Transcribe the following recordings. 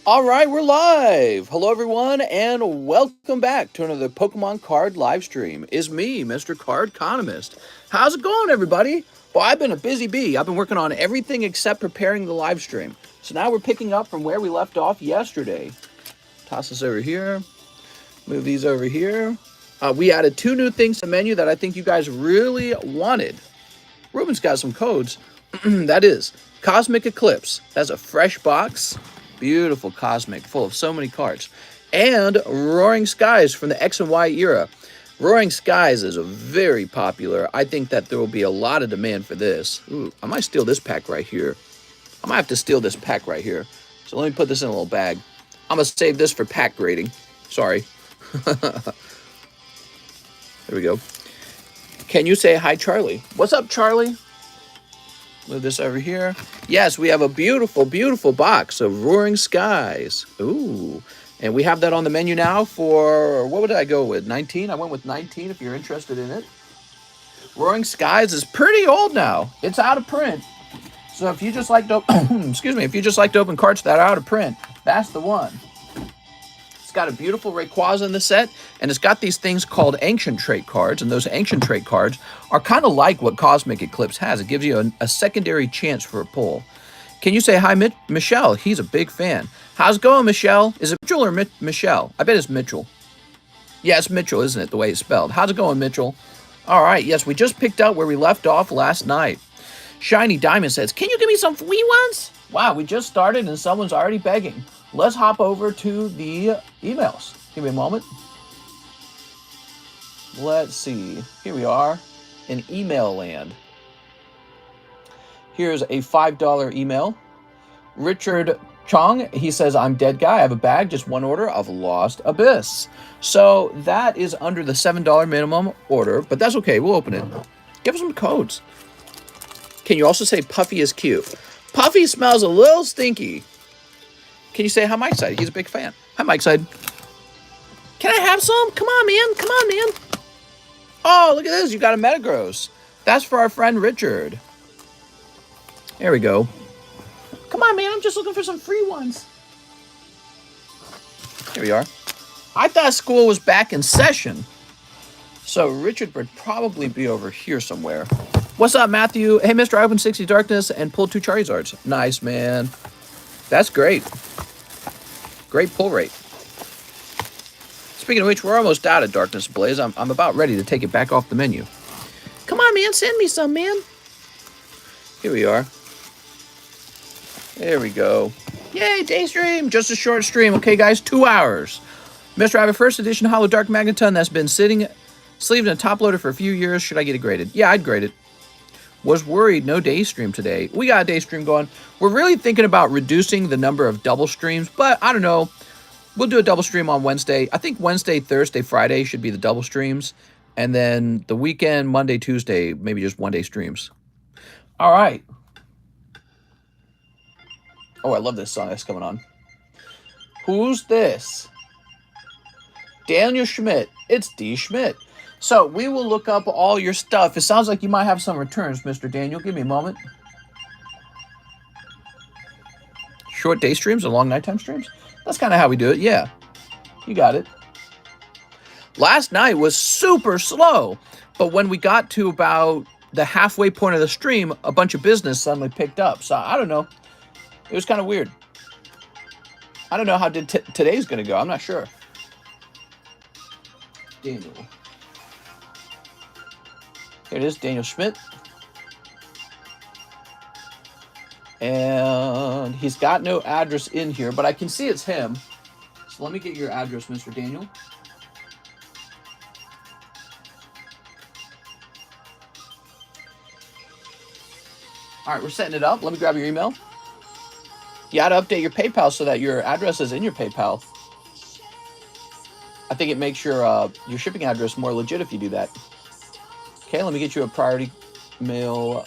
All right, we're live. Hello, everyone, and welcome back to another Pokemon card live stream. It's me, Mr. Cardconomist. How's it going, everybody? Well, I've been a busy bee. I've been working on everything except preparing the live stream. So now we're picking up from where we left off yesterday. Toss this over here. Move these over here. We added two new things to the menu that I think you guys really wanted. Ruben's got some codes. That is Cosmic Eclipse. That's a fresh box. Beautiful Cosmic, full of so many cards. And Roaring Skies from the X and Y era. Roaring Skies is a very popular. I think that there will be a lot of demand for this. Ooh, I might steal this pack right here. I might have to steal this pack right here. So let me put this in a little bag. I'm going to save this for pack grading. Sorry. There we go. Can you say hi, Charlie? What's up, Charlie? Move this over here. Yes, we have a beautiful, beautiful box of Roaring Skies. Ooh. And we have that on the menu now for, what would I go with? 19? I went with 19 if you're interested in it. Roaring Skies is pretty old now. It's out of print. So if you just like to, excuse me, if you just like to open cards that are out of print, that's the one. It's got a beautiful Rayquaza in the set, and it's got these things called Ancient Trait cards, and those Ancient Trait cards are kind of like what Cosmic Eclipse has. It gives you a secondary chance for a pull. Can you say hi, Michelle? He's a big fan. How's it going, Michelle? Is it Mitchell or Michelle? I bet it's Mitchell. Yeah, it's Mitchell, isn't it, the way it's spelled? How's it going, Mitchell? All right, yes, we just picked up where we left off last night. Shiny Diamond says, can you give me some free ones? Wow, we just started and someone's already begging. Let's hop over to the emails. Give me a moment. Let's see. Here we are in email land. Here's a $5 email. Richard Chong, he says, I'm dead guy. I have a bag, just one order of Lost Abyss. So that is under the $7 minimum order, but that's okay. We'll open it. Give us some codes. Can you also say Puffy is cute? Puffy smells a little stinky. Can you say hi, Mike Side? He's a big fan. Hi, Mike Side. Can I have some? Come on, man. Come on, man. Oh, look at this. You got a Metagross. That's for our friend Richard. There we go. Come on, man. I'm just looking for some free ones. Here we are. I thought school was back in session. So Richard would probably be over here somewhere. What's up, Matthew? Hey, Mr. I opened 60 Darkness and pulled 2 Charizards. Nice, man. That's great. Great pull rate. Speaking of which, we're almost out of Darkness Blaze. I'm about ready to take it back off the menu. Come on, man. Send me some, man. Here we are. There we go. Yay, day stream. Just a short stream. Okay, guys, 2 hours. Mr. I have a first edition Hollow Dark Magneton that's been sitting sleeved in a top loader for a few years. Should I get it graded? Yeah, I'd grade it. Was worried, no day stream today. We got a day stream going. We're really thinking about reducing the number of double streams, but I don't know. We'll do a double stream on Wednesday. I think Wednesday, Thursday, Friday should be the double streams. And then the weekend, Monday, Tuesday, maybe just one-day streams. All right. Oh, I love this song that's coming on. Who's this? Daniel Schmidt. It's D. Schmidt. So we will look up all your stuff. It sounds like you might have some returns, Mr. Daniel. Give me a moment. Short day streams or long nighttime streams? That's kind of how we do it. Yeah, you got it. Last night was super slow, but when we got to about the halfway point of the stream, a bunch of business suddenly picked up. So I don't know. It was kind of weird. I don't know how today's going to go. I'm not sure. Daniel. Here it is, Daniel Schmidt. And he's got no address in here, but I can see it's him. So let me get your address, Mr. Daniel. All right, we're setting it up. Let me grab your email. You got to update your PayPal so that your address is in your PayPal. I think it makes your shipping address more legit if you do that. Okay, let me get you a priority mail.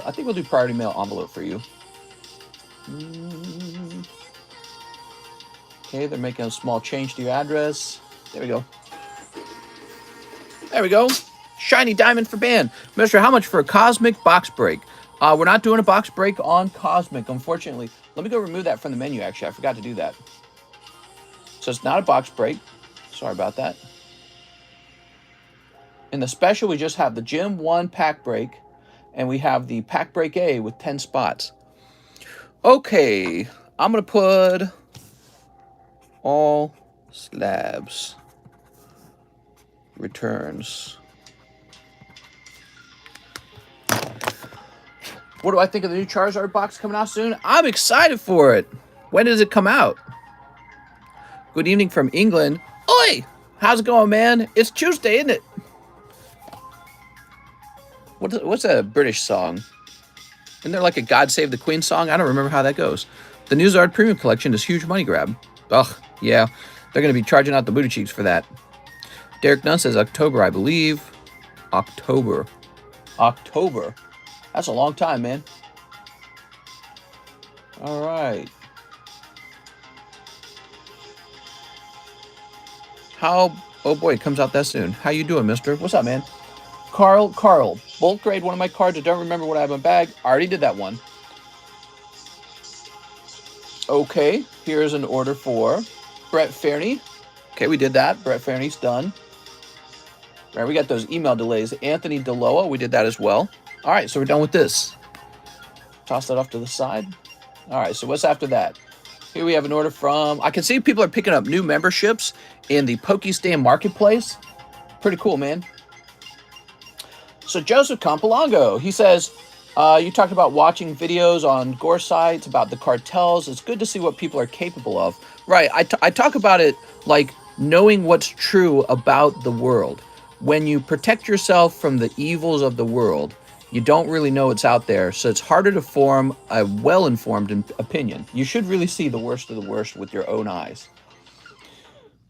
I think we'll do priority mail envelope for you. Okay, they're making a small change to your address. There we go. There we go. Shiny diamond for ban. Mister, how much for a Cosmic box break? We're not doing a box break on Cosmic, unfortunately. Let me go remove that from the menu, actually. I forgot to do that. So it's not a box break. Sorry about that. In the special, we just have the Gym 1 pack break, and we have the pack break A with 10 spots. Okay, I'm going to put all slabs returns. What do I think of the new Charizard box coming out soon? I'm excited for it. When does it come out? Good evening from England. Oi! How's it going, man? It's Tuesday, isn't it? What's a British song? Isn't there like a God Save the Queen song? I don't remember how that goes. The New Zard Premium Collection is huge money grab. Ugh, yeah. They're going to be charging out the booty cheeks for that. Derek Nunn says October, I believe. October. That's a long time, man. All right. Oh boy, it comes out that soon. How you doing, mister? What's up, man? Carl, bulk grade one of my cards. I don't remember what I have in my bag. I already did that one. Okay, here's an order for Brett Fairney. Okay, we did that. Brett Fairney's done. All right, we got those email delays. Anthony Deloa, we did that as well. All right, so we're done with this. Toss that off to the side. All right, so what's after that? Here we have an order from... I can see people are picking up new memberships in the Pokestan Marketplace. Pretty cool, man. So Joseph Campolongo, he says, you talked about watching videos on gore sites about the cartels. It's good to see what people are capable of. Right, I talk about it like knowing what's true about the world. When you protect yourself from the evils of the world, you don't really know what's out there, so it's harder to form a well-informed opinion. You should really see the worst of the worst with your own eyes.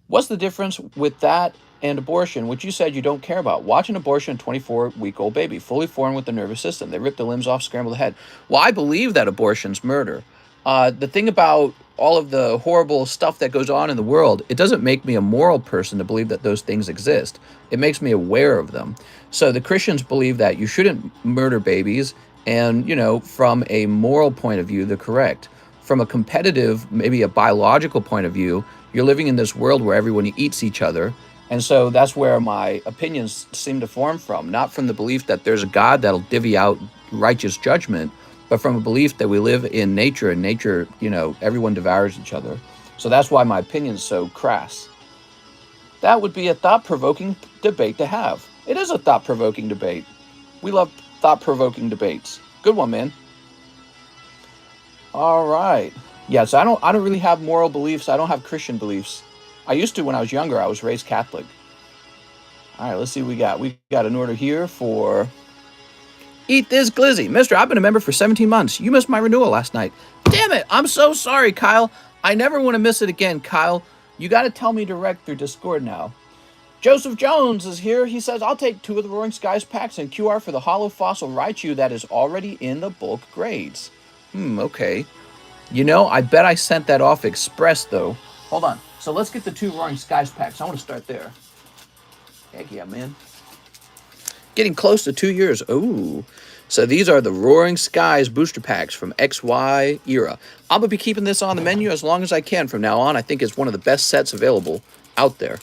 What's the difference with that and abortion, which you said you don't care about? Watch an abortion, 24-week-old baby, fully formed with the nervous system. They rip the limbs off, scramble the head. Well, I believe that abortion's murder. The thing about all of the horrible stuff that goes on in the world, it doesn't make me a moral person to believe that those things exist. It makes me aware of them. So the Christians believe that you shouldn't murder babies, and, you know, from a moral point of view, they're correct. From a competitive, maybe a biological point of view, you're living in this world where everyone eats each other. And so that's where my opinions seem to form from, not from the belief that there's a God that'll divvy out righteous judgment, but from a belief that we live in nature, and nature, you know, everyone devours each other. So that's why my opinion's so crass. That would be a thought-provoking debate to have. It is a thought-provoking debate. We love thought-provoking debates. Good one, man. All right. Yeah, so I don't really have moral beliefs. I don't have Christian beliefs. I used to when I was younger. I was raised Catholic. All right, let's see what we got. We got an order here for Eat This Glizzy. Mister, I've been a member for 17 months. You missed my renewal last night. Damn it. I'm so sorry, Kyle. I never want to miss it again, Kyle. You got to tell me direct through Discord now. Joseph Jones is here. He says, I'll take 2 of the Roaring Skies packs and QR for the Hollow Fossil Raichu that is already in the bulk grades. Okay. You know, I bet I sent that off express, though. Hold on. So let's get the 2 Roaring Skies packs. I want to start there. Heck yeah, man. Getting close to 2 years. Ooh. So these are the Roaring Skies booster packs from XY era. I'm going to be keeping this on the menu as long as I can from now on. I think it's one of the best sets available out there.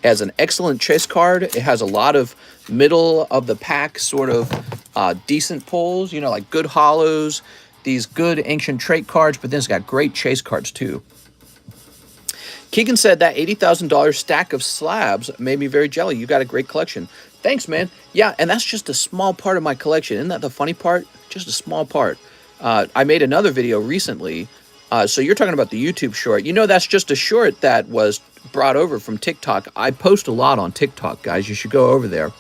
It has an excellent chase card. It has a lot of middle of the pack sort of decent pulls, you know, like good hollows, these good ancient trait cards, but then it's got great chase cards too. Keegan said that $80,000 stack of slabs made me very jelly. You got a great collection. Thanks, man. Yeah, and that's just a small part of my collection. Isn't that the funny part? Just a small part. I made another video recently. So you're talking about the YouTube short. You know, that's just a short that was brought over from TikTok. I post a lot on TikTok, guys. You should go over there.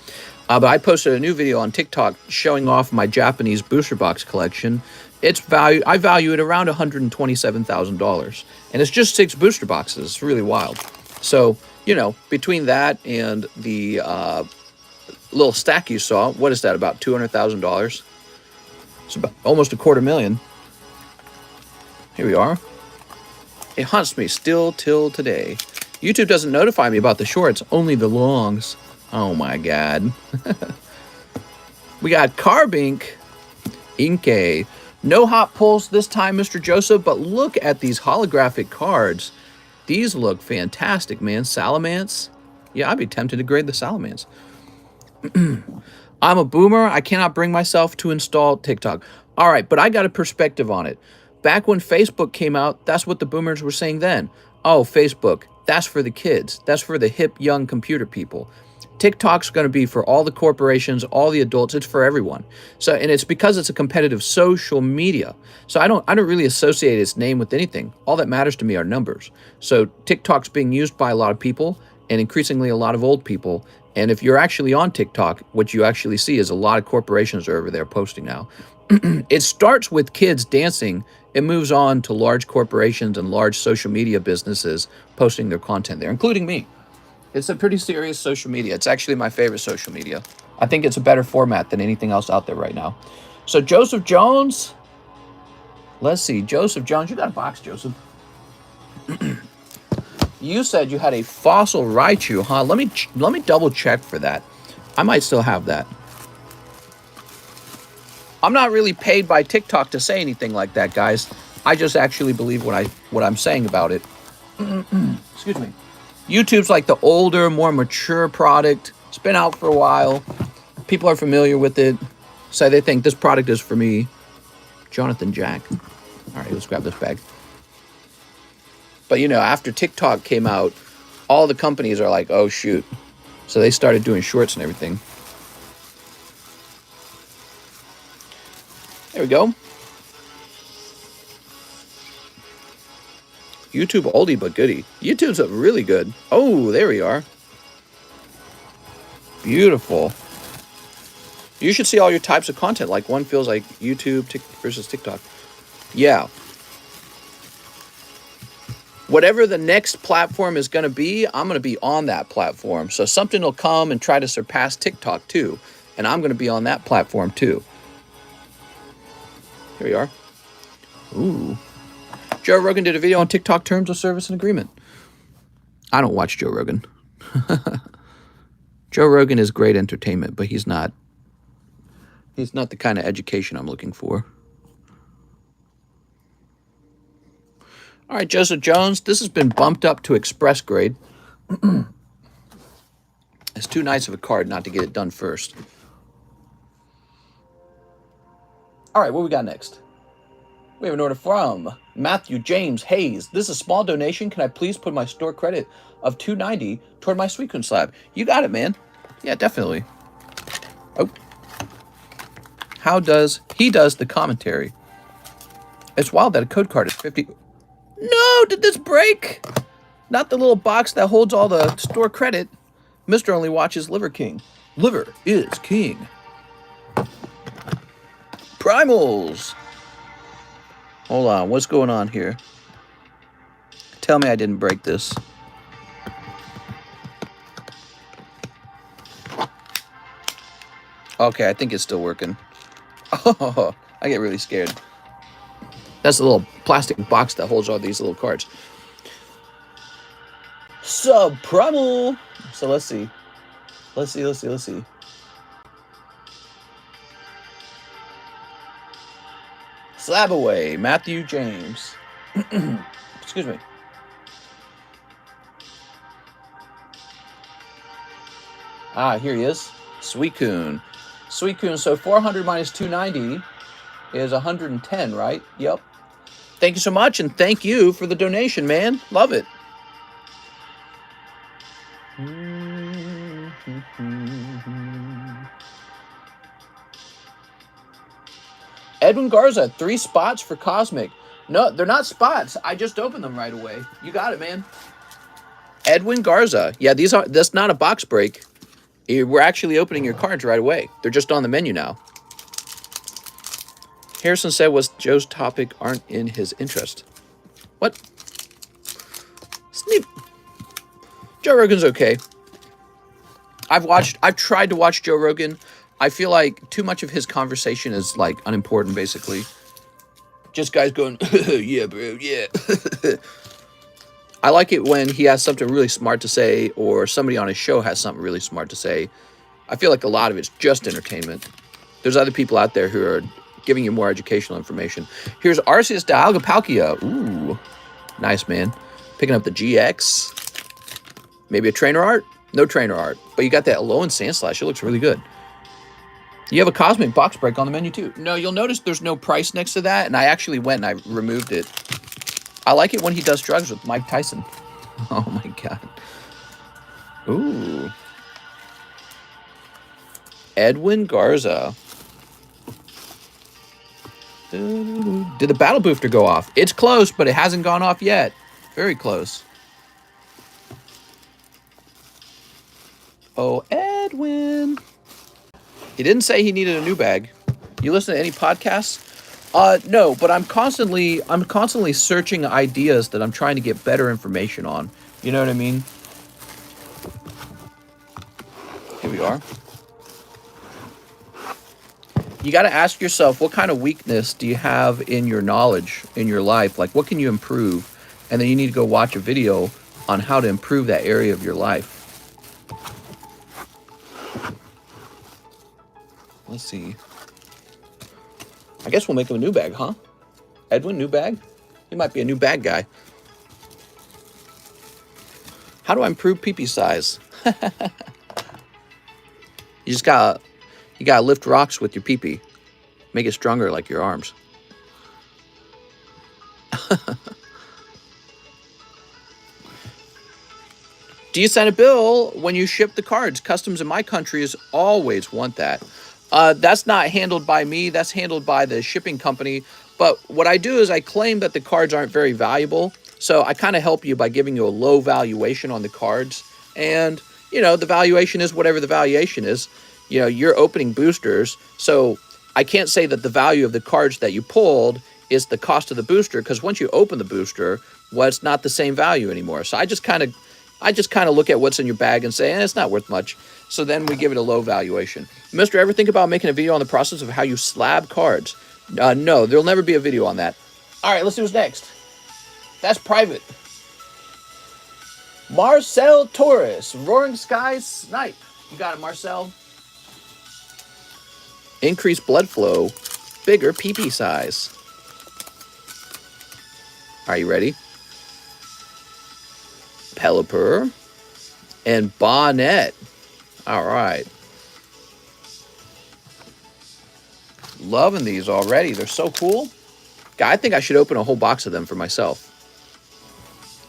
But I posted a new video on TikTok showing off my Japanese booster box collection. I value it around $127,000. And it's just 6 booster boxes. It's really wild. So, you know, between that and the little stack you saw, what is that, about $200,000? It's about almost $250,000. Here we are. It haunts me still till today. YouTube doesn't notify me about the shorts, only the longs. Oh my God. We got Carbink, Inkay. No hot pulls this time, Mr. Joseph, but look at these holographic cards. These look fantastic, man. Salamance. Yeah, I'd be tempted to grade the Salamance. I'm a boomer. I cannot bring myself to install TikTok. All right, but I got a perspective on it. Back when Facebook came out, that's what the boomers were saying then. Oh, Facebook, that's for the kids. That's for the hip, young computer people. TikTok's going to be for all the corporations, all the adults. It's for everyone. So, and it's because it's a competitive social media. So I don't really associate its name with anything. All that matters to me are numbers. So TikTok's being used by a lot of people and increasingly a lot of old people. And if you're actually on TikTok, what you actually see is a lot of corporations are over there posting now. It starts with kids dancing. It moves on to large corporations and large social media businesses posting their content there, including me. It's a pretty serious social media. It's actually my favorite social media. I think it's a better format than anything else out there right now. So Joseph Jones, let's see. Joseph Jones, you got a box, Joseph. You said you had a fossil Raichu, huh? Let me double check for that. I might still have that. I'm not really paid by TikTok to say anything like that, guys. I just actually believe what I'm saying about it. Excuse me. YouTube's like the older, more mature product. It's been out for a while. People are familiar with it. So they think this product is for me. Jonathan Jack. All right, let's grab this bag. But, you know, after TikTok came out, all the companies are like, oh, shoot. So they started doing shorts and everything. There we go. YouTube oldie but goodie. YouTube's really good. Oh, there we are. Beautiful. You should see all your types of content. Like one feels like YouTube versus TikTok. Yeah. Whatever the next platform is going to be, I'm going to be on that platform. So something will come and try to surpass TikTok too. And I'm going to be on that platform too. Here we are. Ooh. Joe Rogan did a video on TikTok terms of service and agreement. I don't watch Joe Rogan. Joe Rogan is great entertainment, but he's not the kind of education I'm looking for. All right, Joseph Jones, this has been bumped up to express grade. It's too nice of a card not to get it done first. All right, what we got next? We have an order from Matthew James Hayes. This is a small donation. Can I please put my store credit of $2.90 toward my Suicune slab? You got it, man. Yeah, definitely. Oh. He does the commentary. It's wild that a code card is 50. No, did this break? Not the little box that holds all the store credit. Mr. Only watches Liver King. Liver is king. Primals. Hold on, what's going on here? Tell me I didn't break this. Okay, I think it's still working. Oh, I get really scared. That's a little plastic box that holds all these little cards. Subprimal. So let's see. Let's see. SLAB-AWAY, Matthew James. Excuse me. Ah, here he is. Suicune. Suicune, so 400 minus 290 is 110, right? Yep. Thank you so much, and thank you for the donation, man. Love it. Edwin Garza, 3 spots for Cosmic. No, they're not spots. I just opened them right away. You got it, man. Edwin Garza. Yeah, that's not a box break. We're actually opening your cards right away. They're just on the menu now. Harrison said was Joe's topic aren't in his interest. What? Sneak. Joe Rogan's okay. I've tried to watch Joe Rogan. I feel like too much of his conversation is like unimportant, basically. Just guys going, yeah, bro, yeah. I like it when he has something really smart to say, or somebody on his show has something really smart to say. I feel like a lot of it's just entertainment. There's other people out there who are giving you more educational information. Here's Arceus de Algapalkia. Ooh, nice, man. Picking up the GX. Maybe a trainer art? No trainer art. But you got that low and Sandslash. It looks really good. You have a Cosmic Box Break on the menu too. No, you'll notice there's no price next to that. And I actually went and I removed it. I like it when he does drugs with Mike Tyson. Oh my God. Ooh. Edwin Garza. Did the battle booster go off? It's close, but it hasn't gone off yet. Very close. Oh, Edwin. He didn't say he needed a new bag. You listen to any podcasts? No, but I'm constantly searching ideas that I'm trying to get better information on. You know what I mean? Here we are. You got to ask yourself, what kind of weakness do you have in your knowledge, in your life? Like, what can you improve? And then you need to go watch a video on how to improve that area of your life. Let's see. I guess we'll make him a new bag, huh? Edwin, new bag? He might be a new bag guy. How do I improve pee-pee size? You gotta lift rocks with your pee-pee. Make it stronger like your arms. Do you send a bill when you ship the cards? Customs in my country is always want that. That's not handled by me. That's handled by the shipping company. But what I do is I claim that the cards aren't very valuable. So I kind of help you by giving you a low valuation on the cards. And, you know, the valuation is whatever the valuation is. You know, you're opening boosters. So I can't say that the value of the cards that you pulled is the cost of the booster. Because once you open the booster, well, it's not the same value anymore. So I just kind of look at what's in your bag and say, it's not worth much. So then we give it a low valuation. Mister, ever think about making a video on the process of how you slab cards? No, there'll never be a video on that. All right, let's see what's next. That's private. Marcel Torres, Roaring Skies Snipe. You got it, Marcel. Increased blood flow, bigger pee-pee size. Are you ready? Pelipper and Bonnet. All right. Loving these already. They're so cool. I think I should open a whole box of them for myself.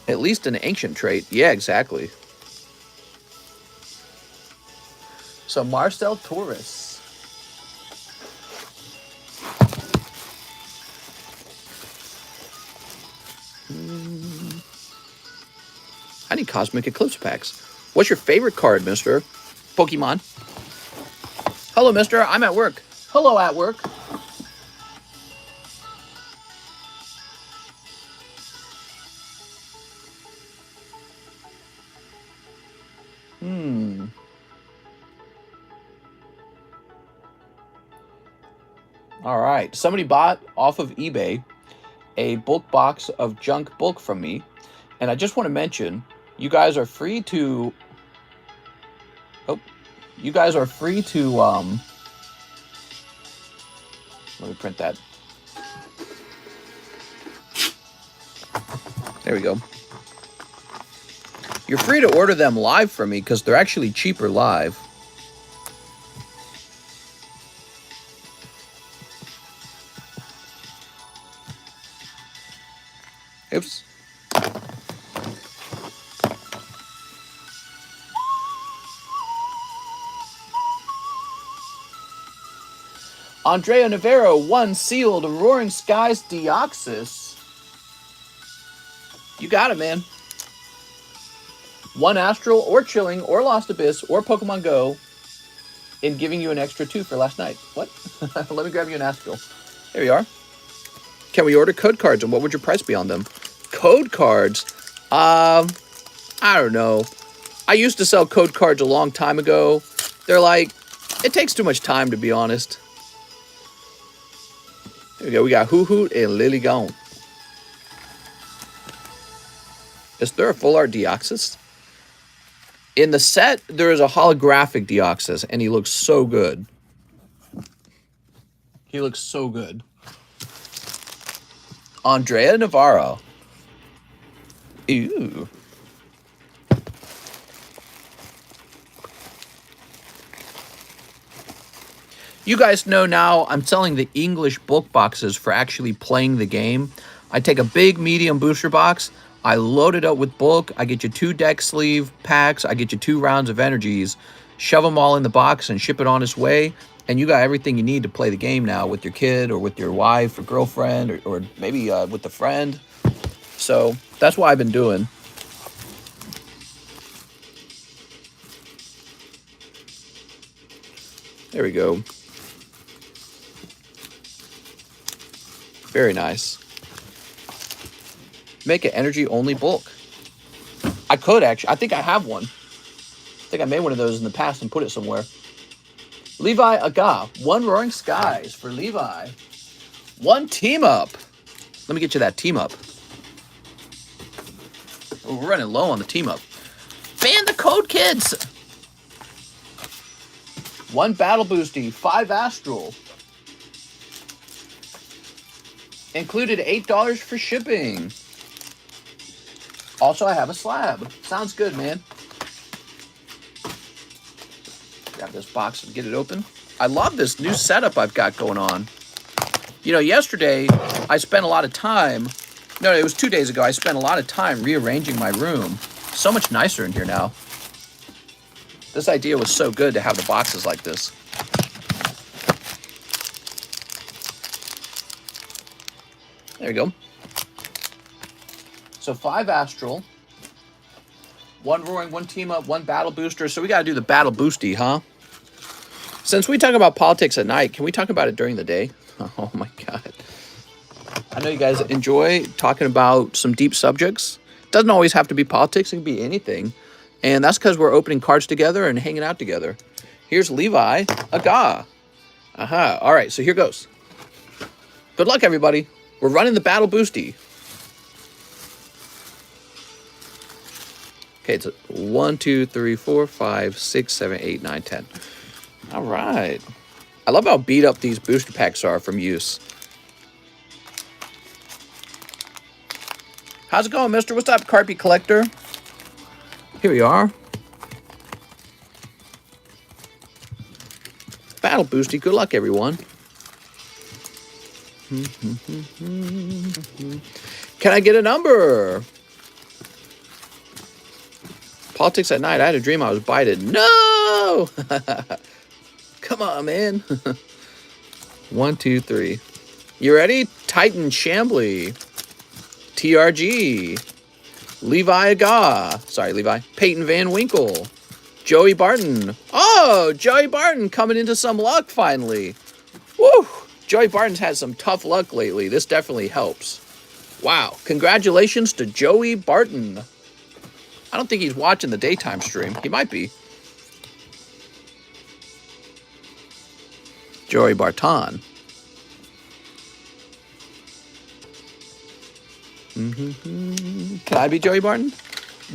At least an ancient trait. Yeah, exactly. So Marcel Torres. I need Cosmic Eclipse packs. What's your favorite card, mister? Pokemon. Hello, mister. I'm at work. Hello, at work. All right. Somebody bought off of eBay a bulk box of junk bulk from me. And I just want to mention, you guys are free to... let me print that. There we go. You're free to order them live from me because they're actually cheaper live. Oops. Andrea Navarro, 1 sealed Roaring Skies Deoxys. You got it, man. 1 Astral or Chilling or Lost Abyss or Pokemon Go in giving you an extra 2 for last night. What? Let me grab you an Astral. There you are. Can we order code cards and what would your price be on them? Code cards? I don't know. I used to sell code cards a long time ago. They're like, it takes too much time to be honest. There we go. We got Hoo-Hoot and Lily Gone. Is there a full art Deoxys? In the set, there is a holographic Deoxys, and he looks so good. He looks so good. Andrea Navarro. Ew. You guys know now I'm selling the English book boxes for actually playing the game. I take a big medium booster box, I load it up with book, I get you 2 deck sleeve packs, I get you 2 rounds of energies, shove them all in the box and ship it on its way, and you got everything you need to play the game now with your kid or with your wife or girlfriend or maybe with a friend. So that's what I've been doing. There we go. Very nice. Make an energy only bulk. I could actually. I think I have one. I think I made one of those in the past and put it somewhere. Levi Aga. 1 Roaring Skies for Levi. 1 team up. Let me get you that team up. Oh, we're running low on the team up. Ban the code, kids. 1 Battle Boosty. 5 Astral. Included $8 for shipping. Also, I have a slab. Sounds good, man. Grab this box and get it open. I love this new setup I've got going on. You know, yesterday, I spent a lot of time. No, it was 2 days ago. I spent a lot of time rearranging my room. So much nicer in here now. This idea was so good to have the boxes like this. There you go. So 5 Astral, 1 Roaring, 1 Team Up, 1 Battle Booster. So we got to do the Battle Boosty, huh? Since we talk about politics at night, can we talk about it during the day? Oh my God. I know you guys enjoy talking about some deep subjects. Doesn't always have to be politics. It can be anything. And that's because we're opening cards together and hanging out together. Here's Levi Aga. Aha. All right, so here goes. Good luck, everybody. We're running the Battle Boosty. Okay, it's 1, 2, 3, 4, 5, 6, 7, 8, 9, 10. All right. I love how beat up these booster packs are from use. How's it going, mister? What's up, Carpy Collector? Here we are. Battle Boosty. Good luck, everyone. Can I get a number? Politics at night. I had a dream I was bited. No! Come on, man. 1, 2, 3. You ready? Titan Chambly. TRG. Levi Aga. Sorry, Levi. Peyton Van Winkle. Joey Barton. Oh, Joey Barton coming into some luck finally. Woo! Joey Barton's had some tough luck lately. This definitely helps. Wow. Congratulations to Joey Barton. I don't think he's watching the daytime stream. He might be. Joey Barton. Can I be Joey Barton?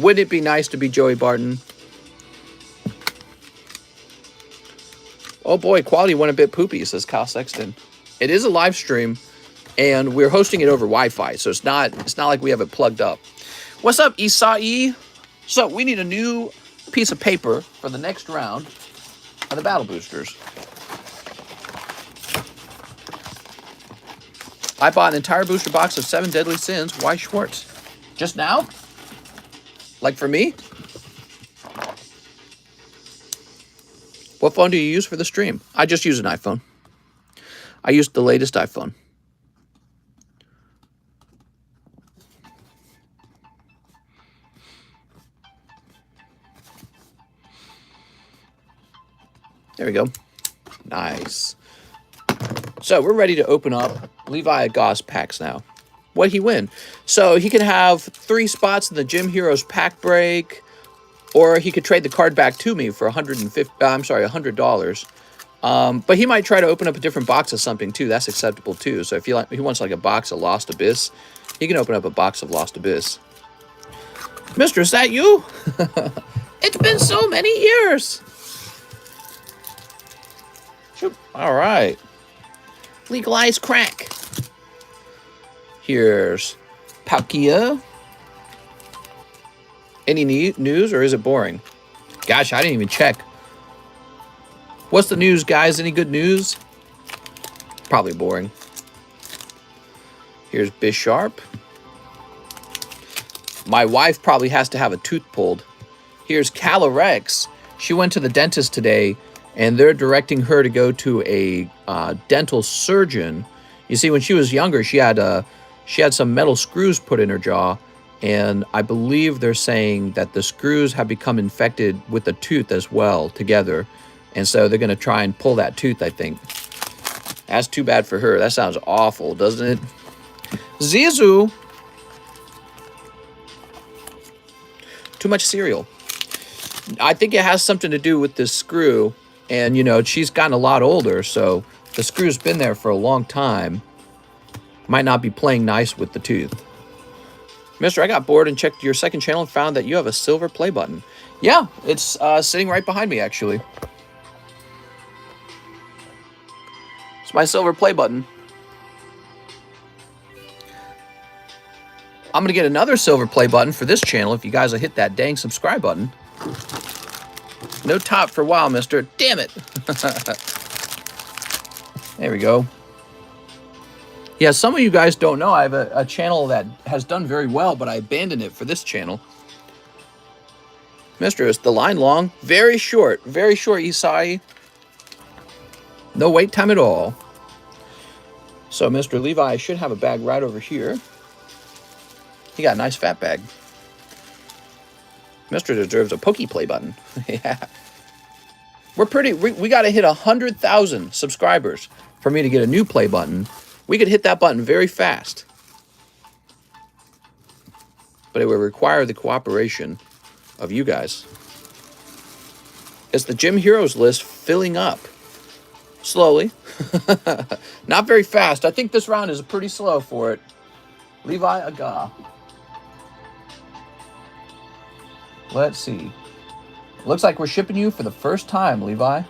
Wouldn't it be nice to be Joey Barton? Oh boy, quality went a bit poopy, says Kyle Sexton. It is a live stream, and we're hosting it over Wi-Fi, so it's not like we have it plugged up. What's up, Isai? So we need a new piece of paper for the next round of the Battle Boosters. I bought an entire booster box of 7 Deadly Sins. Why Schwartz? Just now? Like for me? What phone do you use for the stream? I just use an iPhone. I used the latest iPhone. There we go. Nice. So we're ready to open up Levi Aga's packs now. What'd he win? So he can have 3 spots in the Gym Heroes pack break, or he could trade the card back to me for $100. But he might try to open up a different box of something too. That's acceptable too. So if he wants like a box of Lost Abyss, he can open up a box of Lost Abyss. Mister, is that you? It's been so many years. Shoot. All right. Legalized crack. Here's Palkia. Any news, or is it boring? Gosh, I didn't even check. What's the news, guys? Any good news? Probably boring. Here's Bisharp. My wife probably has to have a tooth pulled. Here's Calorex. She went to the dentist today, and they're directing her to go to a dental surgeon. You see, when she was younger, she had some metal screws put in her jaw, and I believe they're saying that the screws have become infected with the tooth as well together, and so they're going to try and pull that tooth, I think. That's too bad for her. That sounds awful, doesn't it? Zizu. Too much cereal. I think it has something to do with this screw. And, you know, she's gotten a lot older, so the screw's been there for a long time. Might not be playing nice with the tooth. Mister, I got bored and checked your second channel and found that you have a silver play button. Yeah, it's sitting right behind me, actually. It's my silver play button. I'm going to get another silver play button for this channel if you guys will hit that dang subscribe button. No top for a while, mister. Damn it. There we go. Yeah, some of you guys don't know I have a channel that has done very well, but I abandoned it for this channel. Mister, is the line long? Very short, Isai. No wait time at all. So, Mr. Levi should have a bag right over here. He got a nice fat bag. Mister deserves a pokey play button. Yeah. We got to hit 100,000 subscribers for me to get a new play button. We could hit that button very fast. But it would require the cooperation of you guys. Is the Gym Heroes list filling up? Slowly. Not very fast. I think this round is pretty slow for it. Levi Aga. Let's see. Looks like we're shipping you for the first time, Levi.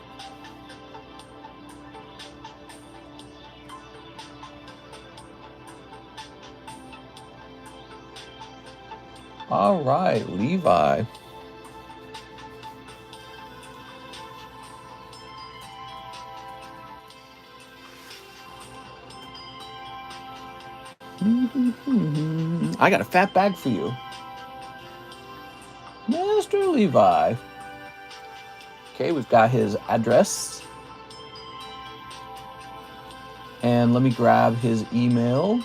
All right, Levi. I got a fat bag for you. Mr. Levi. Okay, we've got his address. And let me grab his email.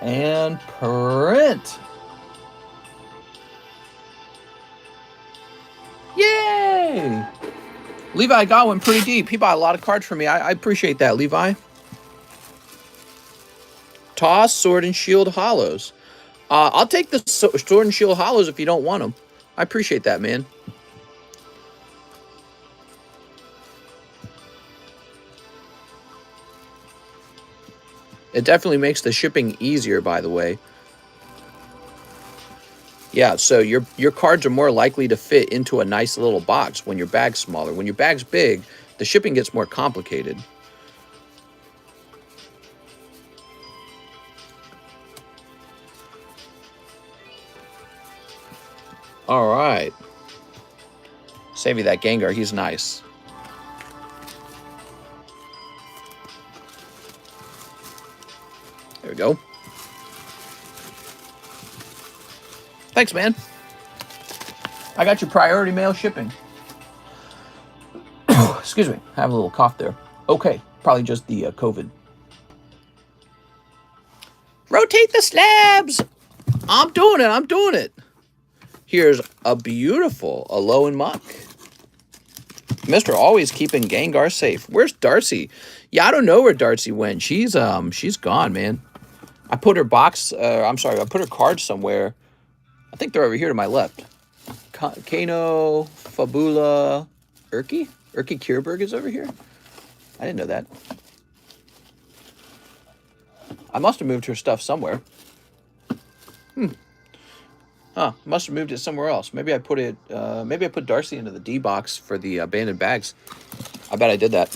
And print. Yay! Levi got one pretty deep. He bought a lot of cards for me. I appreciate that, Levi. Toss, Sword and Shield Hollows. I'll take the Sword and Shield Hollows if you don't want them. I appreciate that, man. It definitely makes the shipping easier, by the way. Yeah, so your cards are more likely to fit into a nice little box when your bag's smaller. When your bag's big, the shipping gets more complicated. All right. Save me that Gengar. He's nice. There we go. Thanks, man. I got your priority mail shipping. Excuse me. I have a little cough there. Okay. Probably just the COVID. Rotate the slabs. I'm doing it. Here's a beautiful Alolan Muck. Mister always keeping Gengar safe. Where's Darcy? Yeah, I don't know where Darcy went. She's gone, man. I put her I put her cards somewhere. I think they're over here to my left. Kano, Fabula, Urki? Urki Kierberg is over here? I didn't know that. I must have moved her stuff somewhere. Huh, must have moved it somewhere else. Maybe I put it, maybe I put Darcy into the D box for the abandoned bags. I bet I did that.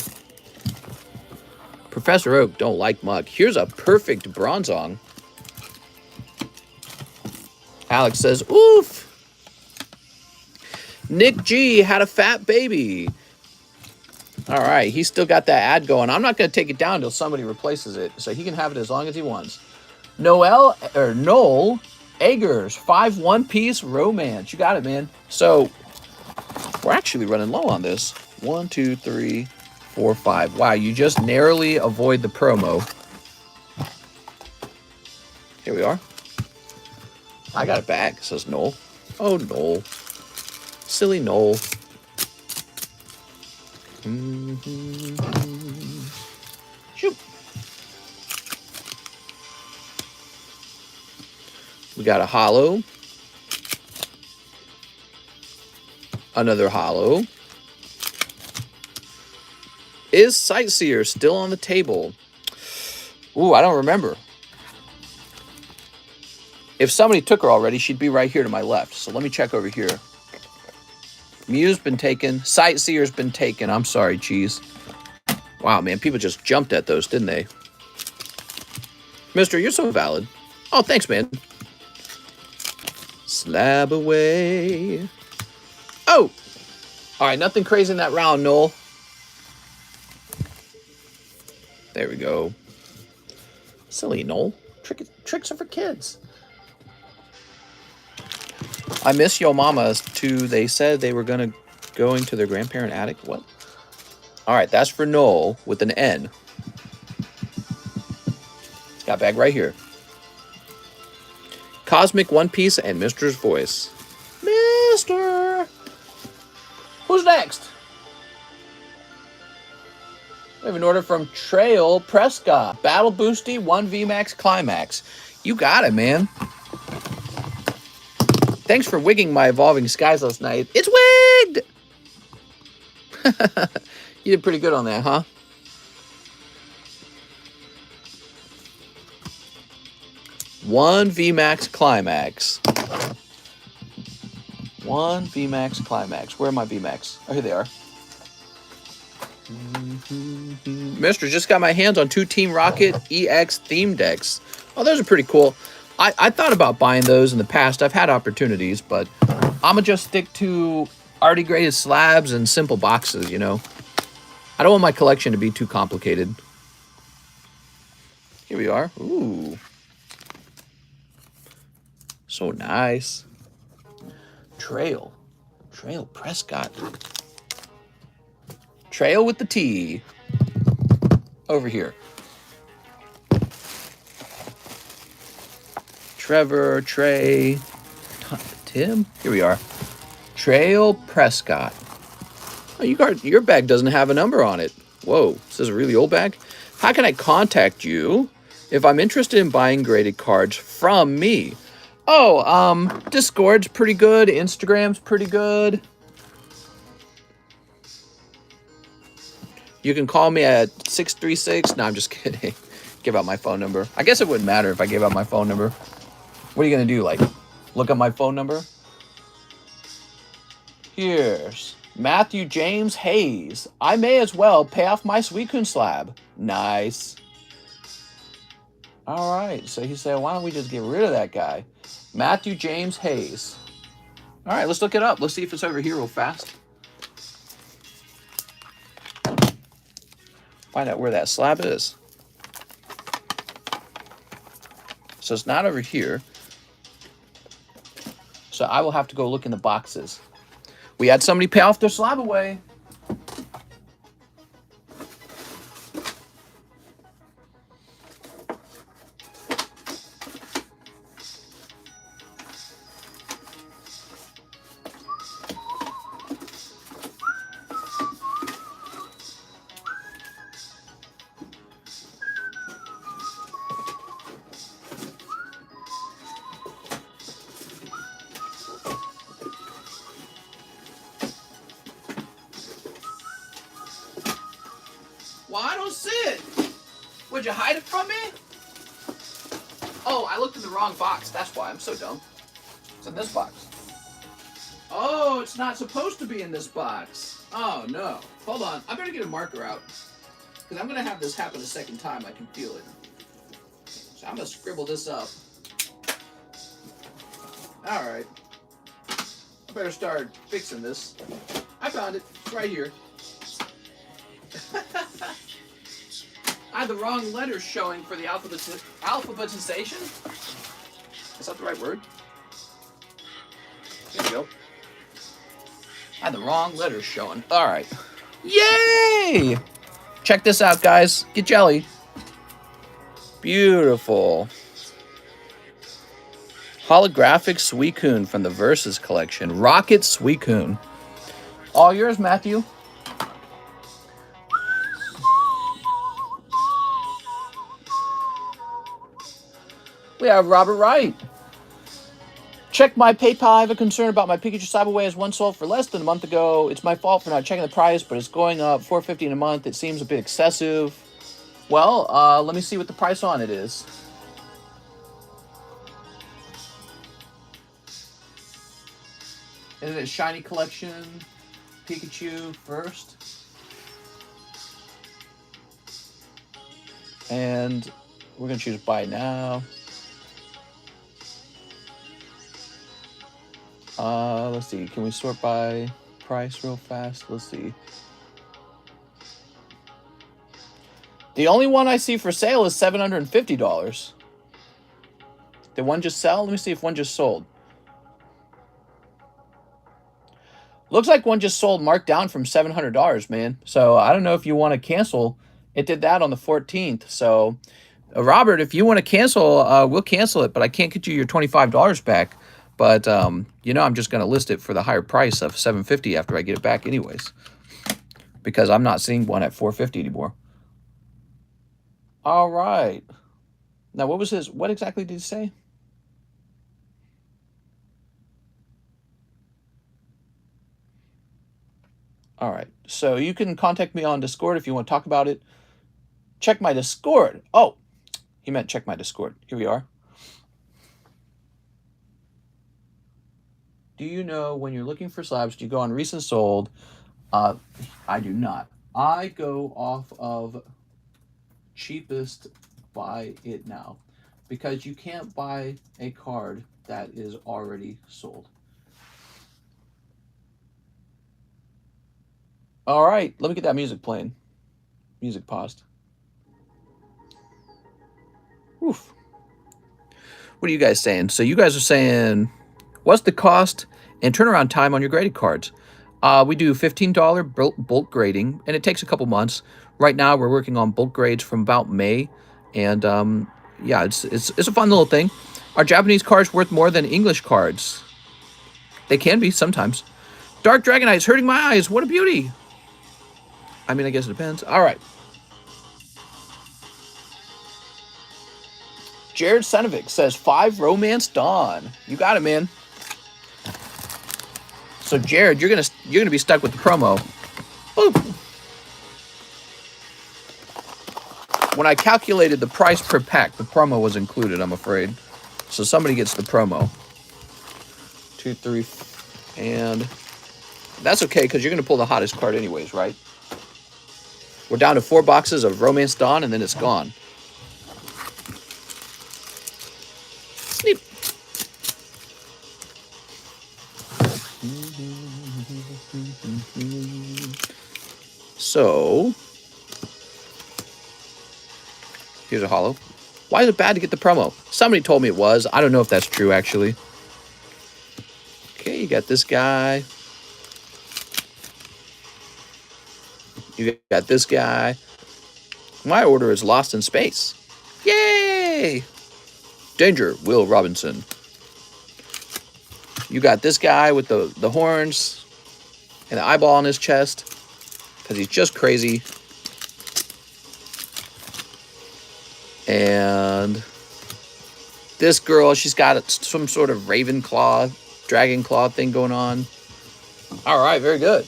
Professor Oak don't like muck. Here's a perfect bronzong. Alex says, oof. Nick G had a fat baby. All right, he's still got that ad going. I'm not going to take it down until somebody replaces it, so he can have it as long as he wants. Noel Eggers, 5 one-piece romance. You got it, man. So we're actually running low on this. 1, 2, 3, 4, 5. Wow, you just narrowly avoid the promo. Here we are. I got it back, says Noel. Oh, Noel. Silly Noel. Shoot. We got a hollow. Another hollow. Is Sightseer still on the table? Ooh, I don't remember. If somebody took her already, she'd be right here to my left. So let me check over here. Mew's been taken. Sightseer's been taken. I'm sorry, Cheese. Wow, man. People just jumped at those, didn't they? Mister, you're so valid. Oh, thanks, man. Slab-AWAY. Oh! All right, nothing crazy in that round, Noel. There we go. Silly Noel. Tricks are for kids. I miss Yo Mamas too. They said they were going to their grandparent attic. What? All right, that's for Noel with an N. Got bag right here. Cosmic One Piece and Mister's voice. Mister! Who's next? We have an order from Trail Prescott. Battle Boosty 1 VMAX Climax. You got it, man. Thanks for wigging my Evolving Skies last night. It's wigged! You did pretty good on that, huh? One VMAX Climax. 1 VMAX Climax. Where are my VMAX? Oh, here they are. Mister, just got my hands on 2 Team Rocket EX theme decks. Oh, those are pretty cool. I thought about buying those in the past. I've had opportunities, but I'm going to just stick to already graded slabs and simple boxes, you know. I don't want my collection to be too complicated. Here we are. Ooh. So nice. Trail Prescott. Trail with the T. Over here. Trevor, Trey, Tim. Here we are. Trail Prescott. Oh, your bag doesn't have a number on it. Whoa, this is a really old bag. How can I contact you if I'm interested in buying graded cards from me? Oh, Discord's pretty good. Instagram's pretty good. You can call me at 636. No, I'm just kidding. Give out my phone number. I guess it wouldn't matter if I gave out my phone number. What are you going to do? Like, look up my phone number? Here's Matthew James Hayes. I may as well pay off my Suicune slab. Nice. All right. So he said, why don't we just get rid of that guy? Matthew James Hayes. All right, let's look it up. Let's see if it's over here real fast. Find out where that slab is. So it's not over here. So I will have to go look in the boxes. We had somebody pay off their Slab-AWay. Well, I don't see it. Would you hide it from me? Oh, I looked in the wrong box. That's why. I'm so dumb. It's in this box. Oh, it's not supposed to be in this box. Oh, no. Hold on. I better get a marker out. Because I'm going to have this happen a second time. I can feel it. So I'm going to scribble this up. All right. I better start fixing this. I found it. It's right here. I had the wrong letters showing for the alphabetization. Is that the right word? There we go. I had the wrong letters showing. All right. Yay! Check this out, guys. Get jelly. Beautiful. Holographic Suicune from the Versus collection. Rocket Suicune. All yours, Matthew. We have Robert Wright. Check my PayPal. I have a concern about my Pikachu SLAB-AWAY as one sold for less than a month ago. It's my fault for not checking the price, but it's going up $4.50 in a month. It seems a bit excessive. Well, let me see what the price on it is. Is it Shiny Collection? Pikachu first. And we're going to choose buy now. Let's see. Can we sort by price real fast? Let's see. The only one I see for sale is $750. Did one just sell? Let me see if one just sold. Looks like one just sold marked down from $700, man. So I don't know if you want to cancel. It did that on the 14th. So, Robert, if you want to cancel, we'll cancel it. But I can't get you your $25 back. But, you know, I'm just going to list it for the higher price of $750 after I get it back anyways. Because I'm not seeing one at $450 anymore. All right. Now, what exactly did he say? All right. So you can contact me on Discord if you want to talk about it. Check my Discord. Oh, he meant check my Discord. Here we are. Do you know when you're looking for slabs, do you go on recent sold? I do not. I go off of cheapest buy it now because you can't buy a card that is already sold. All right, let me get that music playing. Music paused. Oof. What are you guys saying? So you guys are saying, what's the cost and turnaround time on your graded cards? We do $15 bulk grading, and it takes a couple months. Right now, we're working on bulk grades from about May, and yeah, it's a fun little thing. Are Japanese cards worth more than English cards? They can be sometimes. Dark Dragonite is hurting my eyes. What a beauty! I mean, I guess it depends. All right. Jared Senovic says 5 Romance Dawn. You got it, man. So Jared, you're gonna be stuck with the promo. Boop. When I calculated the price per pack, the promo was included, I'm afraid. So somebody gets the promo. 2, 3, and that's okay because you're gonna pull the hottest card anyways, right? We're down to 4 boxes of Romance Dawn, and then it's gone. Sneap. So, here's a holo. Why is it bad to get the promo? Somebody told me it was. I don't know if that's true, actually. Okay, you got this guy. You got this guy. My order is lost in space. Yay! Danger, Will Robinson. You got this guy with the horns and the eyeball on his chest because he's just crazy. And this girl, she's got some sort of raven claw, dragon claw thing going on. All right, very good.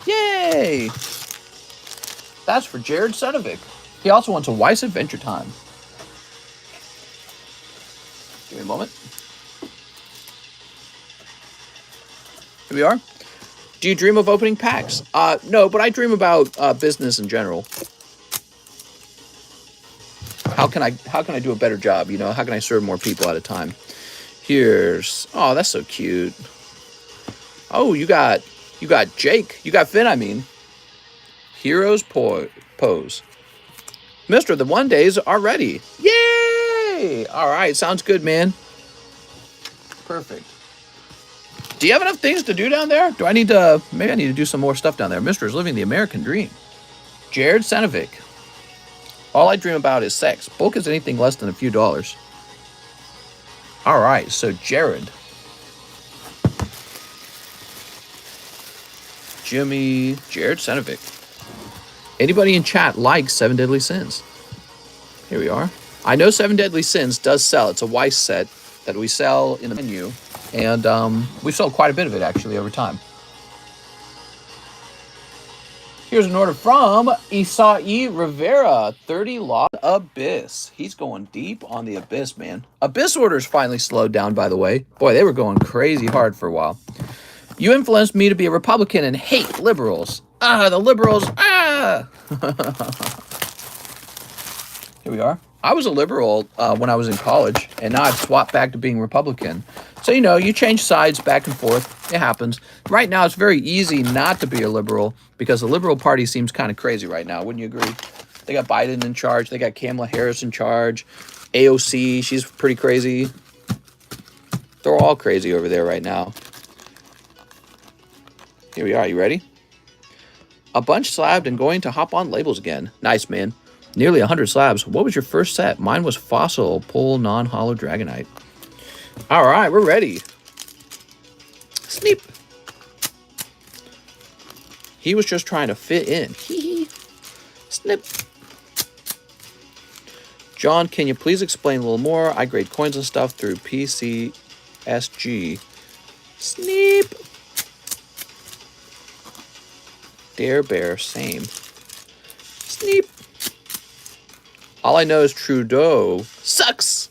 Yay! That's for Jared Senovic. He also wants a Weiss Adventure Time. Give me a moment. Here we are. Do you dream of opening packs? No, but I dream about business in general. How can I do a better job? You know, how can I serve more people at a time? Oh, that's so cute. Oh, you got Jake. You got Finn, I mean. Heroes pose. Mister, the 1 days are ready. Yay! All right, sounds good, man. Perfect. Do you have enough things to do down there? Maybe I need to do some more stuff down there. Mister is living the American dream. Jared Sanovic. All I dream about is sex. Bulk is anything less than a few dollars. All right, so Jared. Jimmy, Jared Sanovic. Anybody in chat likes 7 Deadly Sins? Here we are. I know 7 Deadly Sins does sell. It's a Weiss set that we sell in the menu. And we sold quite a bit of it, actually, over time. Here's an order from Isai Rivera, 30 lot Abyss. He's going deep on the Abyss, man. Abyss orders finally slowed down, by the way. Boy, they were going crazy hard for a while. You influenced me to be a Republican and hate liberals. The liberals. Here we are. I was a liberal when I was in college, and now I've swapped back to being Republican. So, you know, you change sides back and forth. It happens. Right now, it's very easy not to be a liberal because the Liberal Party seems kind of crazy right now. Wouldn't you agree? They got Biden in charge. They got Kamala Harris in charge. AOC, she's pretty crazy. They're all crazy over there right now. Here we are. You ready? A bunch slabbed and going to hop on labels again. Nice, man. Nearly 100 slabs. What was your first set? Mine was Fossil, Pull, Non-Hollow Dragonite. All right, we're ready. Sneep. He was just trying to fit in. Snip. John, can you please explain a little more? I grade coins and stuff through PCSG. Sneep. Dare Bear, same. Sneep. All I know is Trudeau sucks.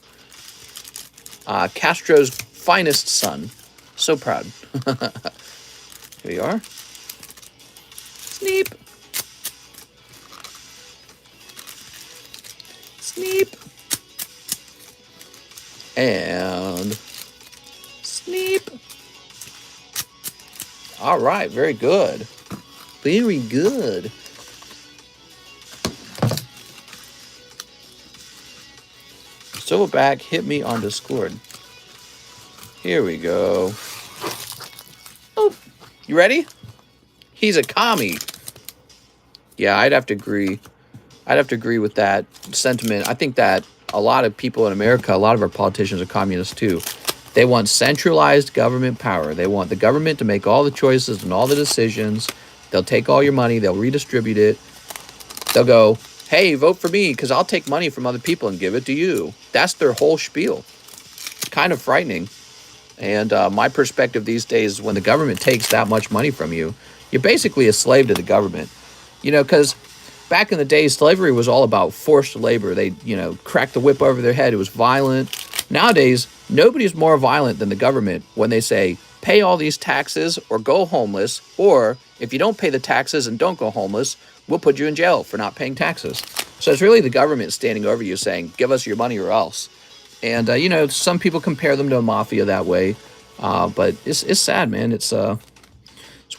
Castro's finest son. So proud. Here we are. Sneep. Sneep. And sneep. All right, very good. Very good. Silverback, hit me on Discord. Here we go. Oh, you ready? He's a commie. Yeah, I'd have to agree. I'd have to agree with that sentiment. I think that a lot of people in America, a lot of our politicians are communists too. They want centralized government power. They want the government to make all the choices and all the decisions. They'll take all your money. They'll redistribute it. They'll go, hey, vote for me because I'll take money from other people and give it to you. That's their whole spiel. Kind of frightening. And my perspective these days is when the government takes that much money from you, you're basically a slave to the government. You know, because back in the day, slavery was all about forced labor. They, you know, cracked the whip over their head. It was violent. Nowadays, nobody's more violent than the government when they say, pay all these taxes or go homeless, or if you don't pay the taxes and don't go homeless, we'll put you in jail for not paying taxes. So it's really the government standing over you saying, give us your money or else. And, you know, some people compare them to a mafia that way. But it's sad, man. It's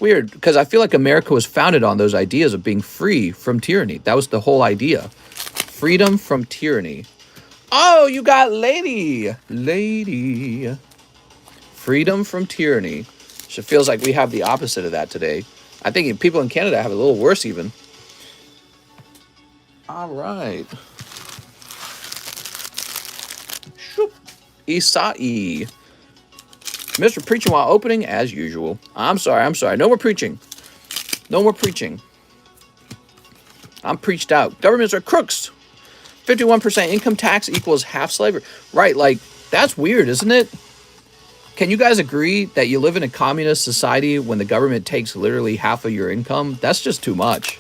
weird because I feel like America was founded on those ideas of being free from tyranny. That was the whole idea. Freedom from tyranny. Oh, you got lady. Freedom from tyranny. So it feels like we have the opposite of that today. I think people in Canada have it a little worse even. All right. Shoop. Isai. Mr. Preaching while opening, as usual. I'm sorry. No more preaching. No more preaching. I'm preached out. Governments are crooks. 51% income tax equals half slavery. Right, like, that's weird, isn't it? Can you guys agree that you live in a communist society when the government takes literally half of your income? That's just too much.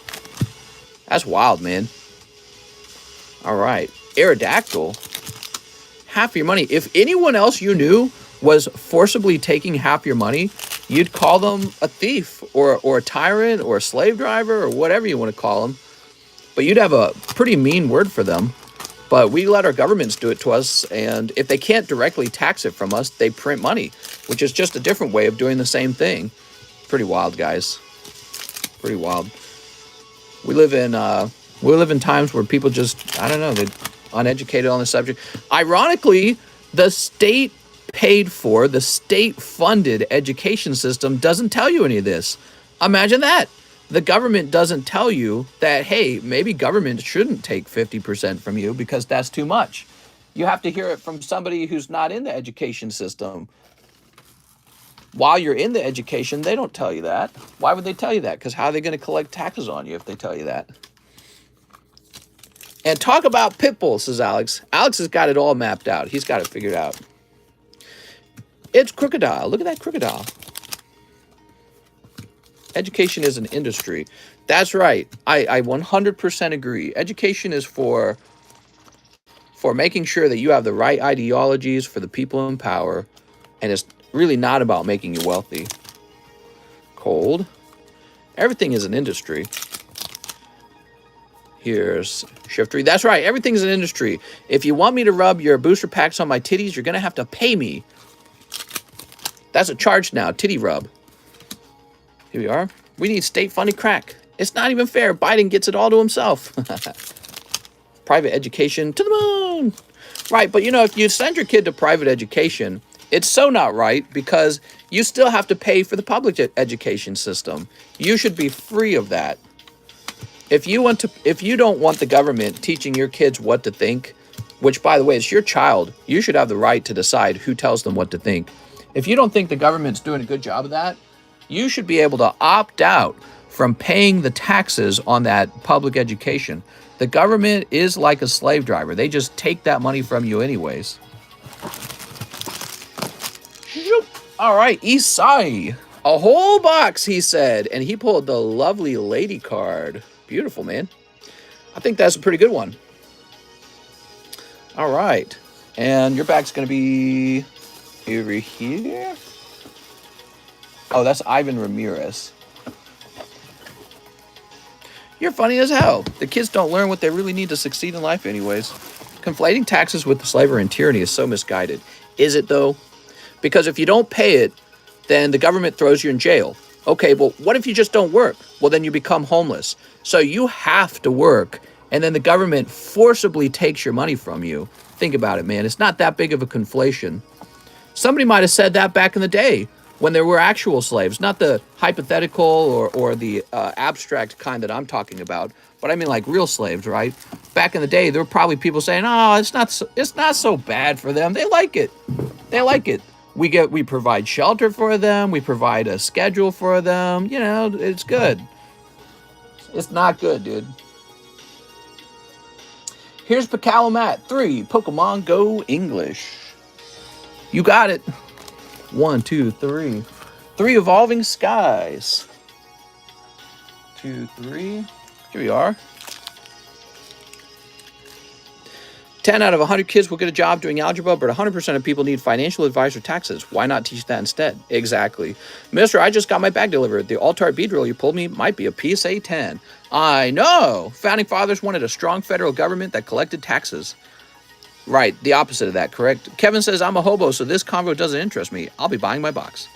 That's wild, man. All right. Aerodactyl. Half your money. If anyone else you knew was forcibly taking half your money, you'd call them a thief or a tyrant or a slave driver or whatever you want to call them. But you'd have a pretty mean word for them. But we let our governments do it to us, and if they can't directly tax it from us, they print money, which is just a different way of doing the same thing. Pretty wild, guys. Pretty wild. We live in times where people just, I don't know, they're uneducated on the subject. Ironically, the state paid for, the state funded education system doesn't tell you any of this. Imagine that. The government doesn't tell you that, hey, maybe government shouldn't take 50% from you because that's too much. You have to hear it from somebody who's not in the education system. While you're in the education, they don't tell you that. Why would they tell you that? Because how are they going to collect taxes on you if they tell you that? And talk about Pitbull, says Alex. Alex has got it all mapped out. He's got it figured out. It's crocodile. Look at that crocodile. Education is an industry. That's right. I 100% agree. Education is for making sure that you have the right ideologies for the people in power, and it's really not about making you wealthy. Cold. Everything is an industry. Here's Shiftery. That's right. Everything's an industry. If you want me to rub your booster packs on my titties, you're going to have to pay me. That's a charge now. Titty rub. Here we are. We need state-funded crack. It's not even fair. Biden gets it all to himself. Private education to the moon. Right, but you know, if you send your kid to private education, it's so not right because you still have to pay for the public education system. You should be free of that. If you don't want the government teaching your kids what to think, which by the way, is your child, you should have the right to decide who tells them what to think. If you don't think the government's doing a good job of that, you should be able to opt out from paying the taxes on that public education. The government is like a slave driver. They just take that money from you anyways. All right, Isai. A whole box, he said. And he pulled the lovely lady card. Beautiful, man. I think that's a pretty good one. All right. And your back's going to be over here. Oh, that's Ivan Ramirez. You're funny as hell. The kids don't learn what they really need to succeed in life anyways. Conflating taxes with slavery and tyranny is so misguided. Is it, though? Because if you don't pay it, then the government throws you in jail. Okay, well, what if you just don't work? Well, then you become homeless. So you have to work, and then the government forcibly takes your money from you. Think about it, man. It's not that big of a conflation. Somebody might have said that back in the day when there were actual slaves, not the hypothetical or the abstract kind that I'm talking about, but I mean like real slaves, right? Back in the day, there were probably people saying, "Oh, it's not so bad for them. They like it. They like it. We provide shelter for them. We provide a schedule for them. You know, it's good." It's not good, dude. Here's Pacalomat 3, Pokemon Go English. You got it. 1, 2, 3. 3 Evolving Skies. 2, 3. Here we are. 10 out of 100 kids will get a job doing algebra, but 100% of people need financial advice or taxes. Why not teach that instead? Exactly. Mister, I just got my bag delivered. The Altar bead drill you pulled me might be a PSA 10. I know. Founding fathers wanted a strong federal government that collected taxes. Right, the opposite of that, correct? Kevin says, I'm a hobo, so this convo doesn't interest me. I'll be buying my box.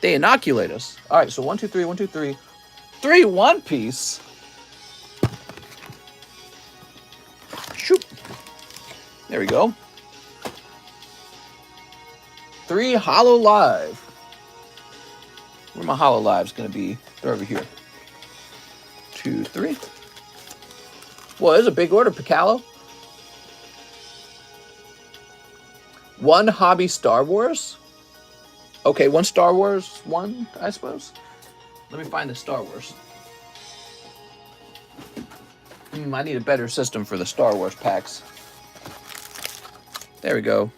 They inoculate us. All right, so 1, 2, 3, 1, 2, 3. 3 One Piece. Shoot. There we go. 3 Hollow Live. Where my Hollow Live's going to be? They're over here. 2, 3. Well, there's a big order, Picalo. 1 Hobby Star Wars. Okay, 1 Star Wars, 1, I suppose. Let me find the Star Wars. I need a better system for the Star Wars packs. There we go.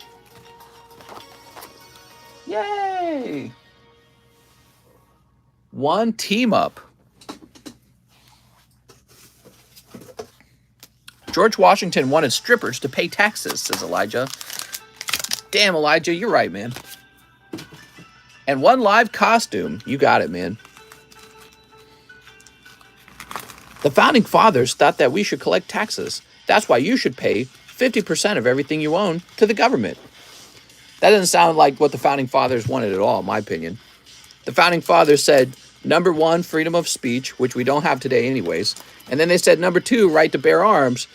Yay! 1 Team Up. George Washington wanted strippers to pay taxes, says Elijah. Damn, Elijah, you're right, man. and one live costume. You got it, man. The founding fathers thought that we should collect taxes. That's why you should pay 50% of everything you own to the government. That doesn't sound like what the founding fathers wanted at all, in my opinion. The founding fathers said, number one, freedom of speech, which we don't have today anyways. And then they said, number two, right to bear arms.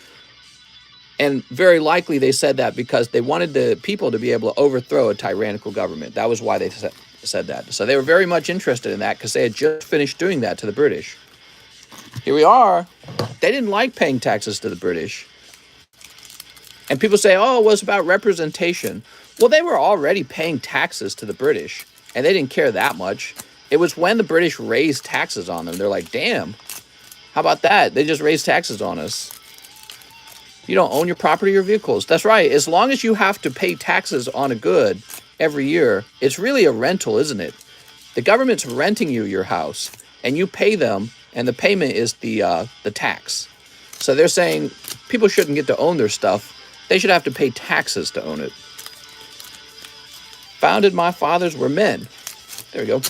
And very likely they said that because they wanted the people to be able to overthrow a tyrannical government. That was why they said that. So they were very much interested in that because they had just finished doing that to the British. Here we are. They didn't like paying taxes to the British. And people say, oh, it was about representation. Well, they were already paying taxes to the British, and they didn't care that much. It was when the British raised taxes on them. They're like, damn, how about that? They just raised taxes on us. You don't own your property or vehicles. That's right. As long as you have to pay taxes on a good every year, it's really a rental, isn't it? The government's renting you your house, and you pay them, and the payment is the tax. So they're saying people shouldn't get to own their stuff. They should have to pay taxes to own it. Founded my fathers were men. There we go.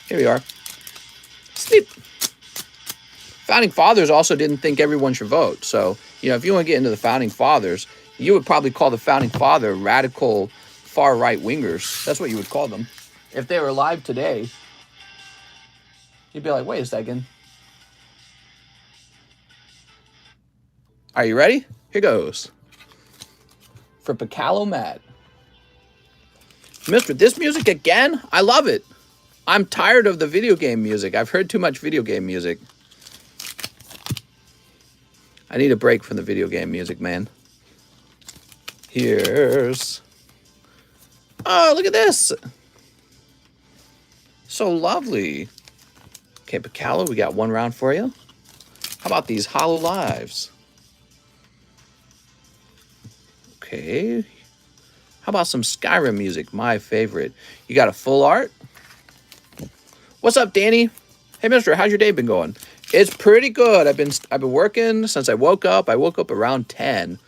Here we are. Sleep. Founding fathers also didn't think everyone should vote. So, if you want to get into the founding fathers, you would probably call the founding father radical far right wingers. That's what you would call them. If they were alive today, you'd be like, wait a second. Are you ready? Here goes. For Picalo Matt. Mister, this music again? I love it. I'm tired of the video game music. I've heard too much video game music. I need a break from the video game music, man. Here's... Oh, look at this. So lovely. Okay, Picalo, we got one round for you. How about these Hollow Lives? Okay. How about some Skyrim music? My favorite. You got a full art? What's up, Danny? Hey, mister, how's your day been going? It's pretty good. I've been working since I woke up. I woke up around 10.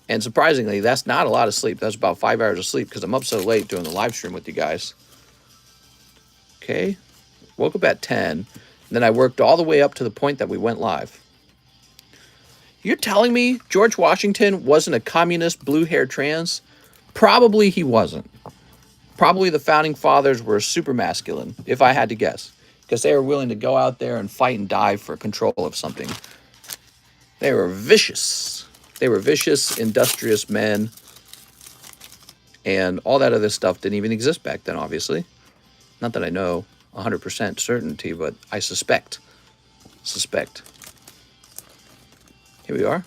And surprisingly, that's not a lot of sleep. That's about 5 hours of sleep because I'm up so late doing the live stream with you guys. Okay. Woke up at 10. Then I worked all the way up to the point that we went live. You're telling me George Washington wasn't a communist blue-haired trans? Probably he wasn't. Probably the founding fathers were super masculine, if I had to guess, because they were willing to go out there and fight and die for control of something. They were vicious. They were vicious, industrious men, and all that other stuff didn't even exist back then, obviously. Not that I know 100% certainty, but I suspect. Here we are.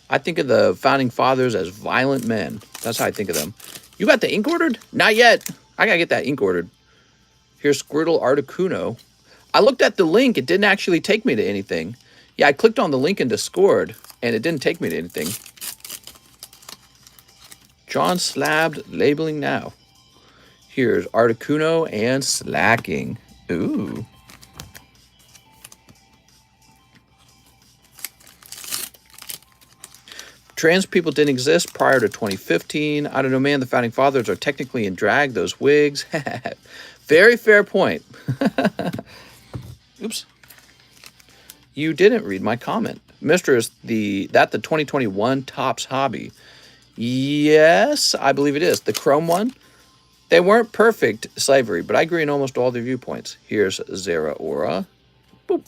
I think of the founding fathers as violent men. That's how I think of them. You got the ink ordered? Not yet. I gotta get that ink ordered. Here's Squirtle Articuno. I looked at the link. It didn't actually take me to anything. Yeah, I clicked on the link in Discord, and it didn't take me to anything. John Slabbed labeling now. Here's Articuno and Slacking. Ooh. Trans people didn't exist prior to 2015. I don't know, man. The founding fathers are technically in drag. Those wigs. Very fair point. Oops. You didn't read my comment. Mister, is the 2021 Topps hobby? Yes, I believe it is. The Chrome one. They weren't perfect slavery, but I agree in almost all their viewpoints. Here's Zara Aura. Boop.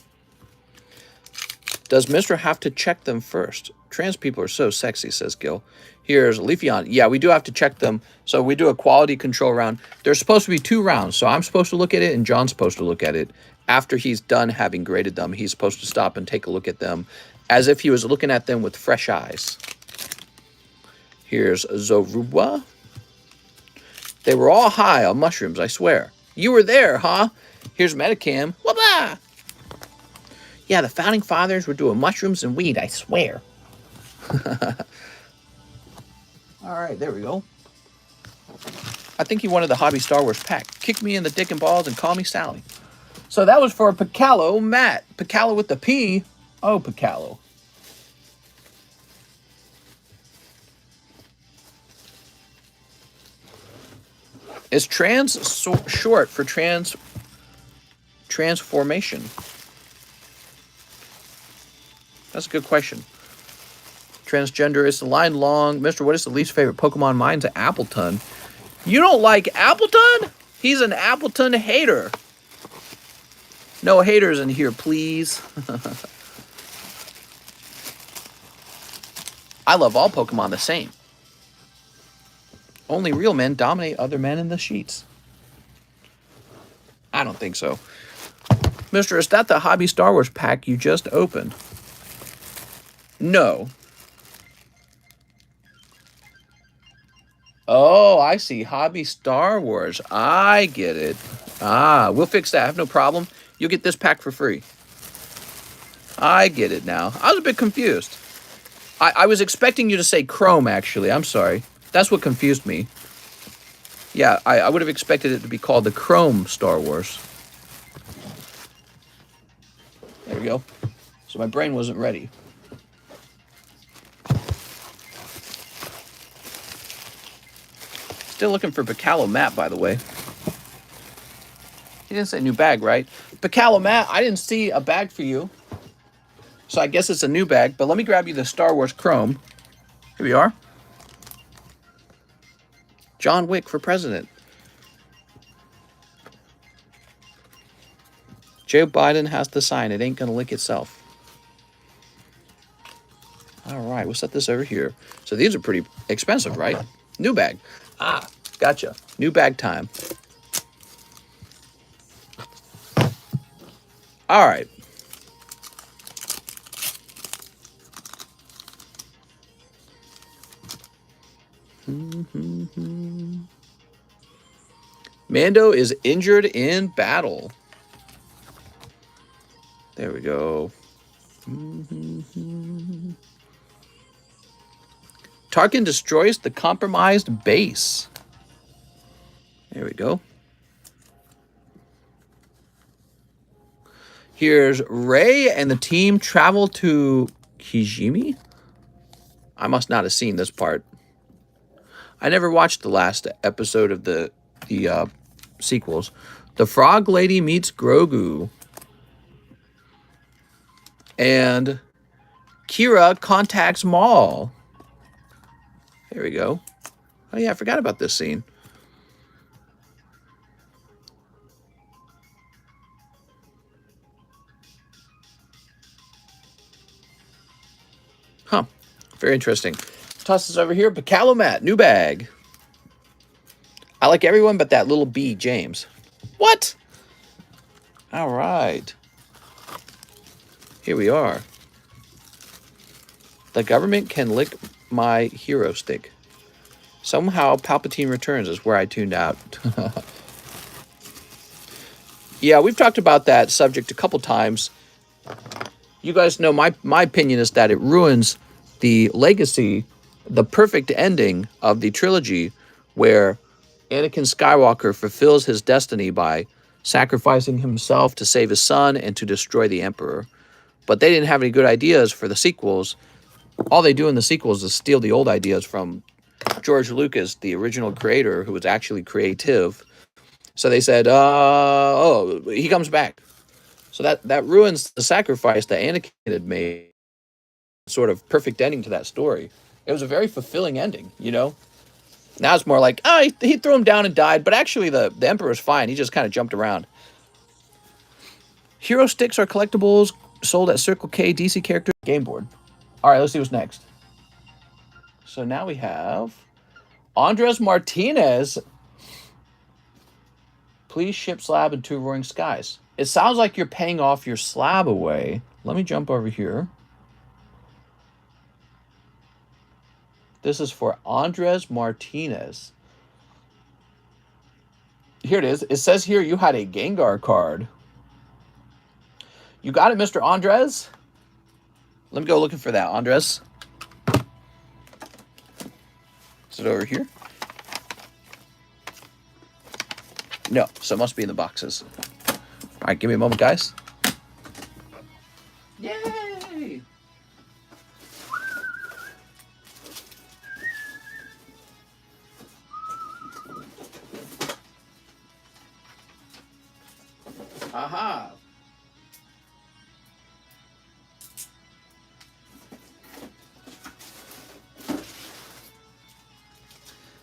Does Mister have to check them first? Trans people are so sexy, says Gil. Here's Leafeon. Yeah, we do have to check them. So we do a quality control round. There's supposed to be 2 rounds. So I'm supposed to look at it and John's supposed to look at it. After he's done having graded them, he's supposed to stop and take a look at them as if he was looking at them with fresh eyes. Here's Zoruba. They were all high on mushrooms, I swear. You were there, huh? Here's Metacam. Whoop-ah! Yeah, the founding fathers were doing mushrooms and weed, I swear. All right, there we go. I think he wanted the Hobby Star Wars pack. Kick me in the dick and balls and call me Sally. So that was for Picalo Matt. Picalo with the P. Oh, Picalo. Is short for transformation? That's a good question. Transgender, is the line long? Mr. What is the least favorite Pokemon? Mine's Appleton. You don't like Appleton? He's an Appleton hater. No haters in here, please. I love all Pokemon the same. Only real men dominate other men in the sheets. I don't think so. Mister, is that the Hobby Star Wars pack you just opened? No. Oh, I see. Hobby Star Wars. I get it. Ah, we'll fix that. I have no problem. You'll get this pack for free. I get it now. I was a bit confused. I was expecting you to say Chrome, actually. I'm sorry. That's what confused me. Yeah, I would have expected it to be called the Chrome Star Wars. There we go. So my brain wasn't ready. Still looking for Bacalo Matt, by the way. He didn't say new bag, right? Bacalo Matt, I didn't see a bag for you. So I guess it's a new bag, but let me grab you the Star Wars Chrome. Here we are. John Wick for president. Joe Biden has to sign. It ain't gonna lick itself. All right, we'll set this over here. So these are pretty expensive, right? New bag. Ah, gotcha. New bag time. All right. Mando is injured in battle. There we go. Tarkin destroys the compromised base. There we go. Here's Rey and the team travel to Kijimi. I must not have seen this part. I never watched the last episode of the sequels. The Frog Lady meets Grogu. And Kira contacts Maul. There we go. Oh yeah, I forgot about this scene. Huh. Very interesting. Toss this over here. Bacalo Matt, new bag. I like everyone but that little B, James. What? All right. Here we are. The government can lick my hero stick. Somehow Palpatine Returns is where I tuned out. Yeah, we've talked about that subject a couple times. You guys know my opinion is that it ruins the legacy, the perfect ending of the trilogy where Anakin Skywalker fulfills his destiny by sacrificing himself to save his son and to destroy the Emperor. But they didn't have any good ideas for the sequels. All they do in the sequels is steal the old ideas from George Lucas, the original creator, who was actually creative. So they said, oh, he comes back. So that ruins the sacrifice that Anakin had made. Sort of perfect ending to that story. It was a very fulfilling ending, you know? Now it's more like, oh, he threw him down and died, but actually the Emperor's fine. He just kind of jumped around. Hero sticks are collectibles sold at Circle K, DC character, game board. All right, let's see what's next. So now we have Andres Martinez. Please ship slab and 2 roaring skies. It sounds like you're paying off your SLAB-AWAY. Let me jump over here. This is for Andres Martinez. Here it is. It says here you had a Gengar card. You got it, Mr. Andres? Let me go looking for that, Andres. Is it over here? No, so it must be in the boxes. All right, give me a moment, guys. Yay! Aha.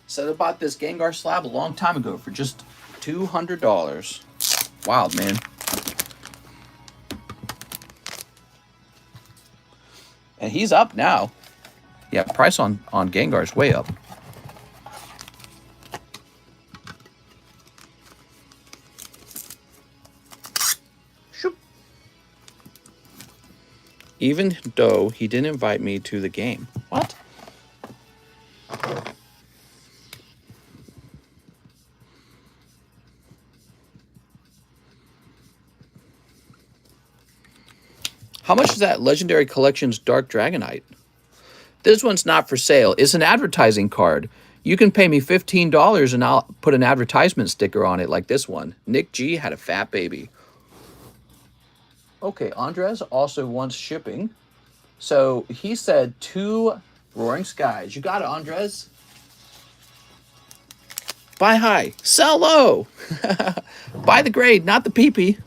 So I bought this Gengar slab a long time ago for just $200. Wild, man. And he's up now. Yeah, price on Gengar is way up. Shoop. Even though he didn't invite me to the game. What? How much is that Legendary Collections Dark Dragonite? This one's not for sale. It's an advertising card. You can pay me $15 and I'll put an advertisement sticker on it like this one. Nick G had a fat baby. Okay, Andres also wants shipping. So he said 2 Roaring Skies. You got it, Andres. Buy high, sell low. Buy the grade, not the peepee.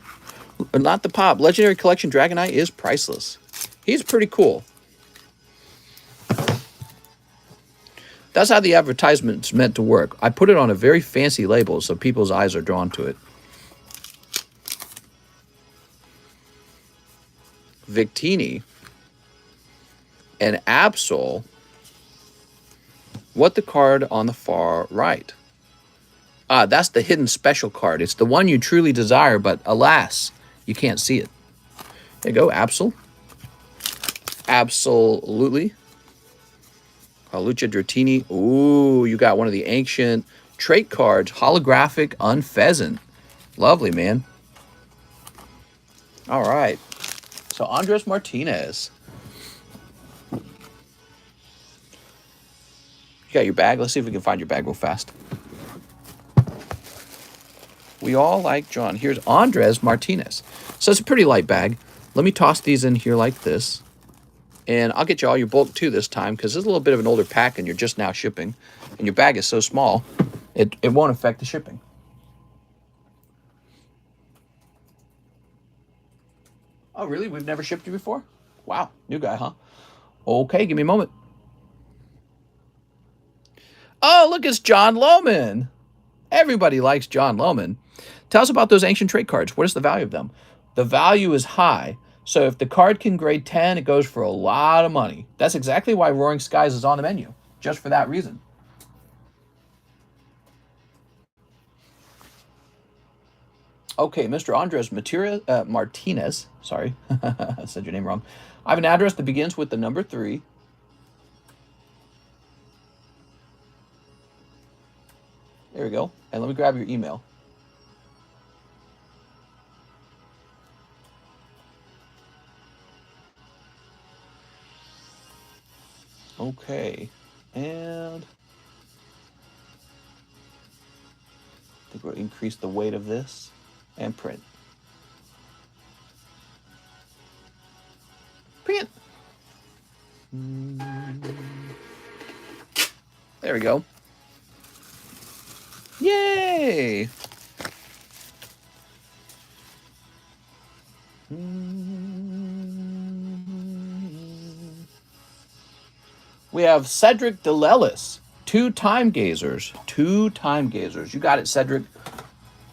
Not the pop. Legendary Collection Dragonite is priceless. He's pretty cool. That's how the advertisement's meant to work. I put it on a very fancy label so people's eyes are drawn to it. Victini and Absol. What the card on the far right? That's the hidden special card. It's the one you truly desire, but alas, you can't see it. There you go, Absol. Absolutely. Lucha Dratini. Ooh, you got one of the ancient trait cards. Holographic Unpheasant. Lovely, man. All right. So, Andres Martinez. You got your bag? Let's see if we can find your bag real fast. We all like John. Here's Andres Martinez. So it's a pretty light bag. Let me toss these in here like this. And I'll get you all your bulk too this time because it's a little bit of an older pack and you're just now shipping. And your bag is so small, it won't affect the shipping. Oh, really? We've never shipped you before? Wow. New guy, huh? Okay, give me a moment. Oh, look, it's John Lohman. Everybody likes John Lohman. Tell us about those ancient trait cards. What is the value of them? The value is high. So if the card can grade 10, it goes for a lot of money. That's exactly why Roaring Skies is on the menu. Just for that reason. Okay, Mr. Andres Martinez. Sorry, I said your name wrong. I have an address that begins with the number 3. There we go. And let me grab your email. Okay. And I think we'll increase the weight of this and print. Print. There we go. Yay! We have Cedric DeLellis. 2 time gazers. 2 time gazers. You got it, Cedric.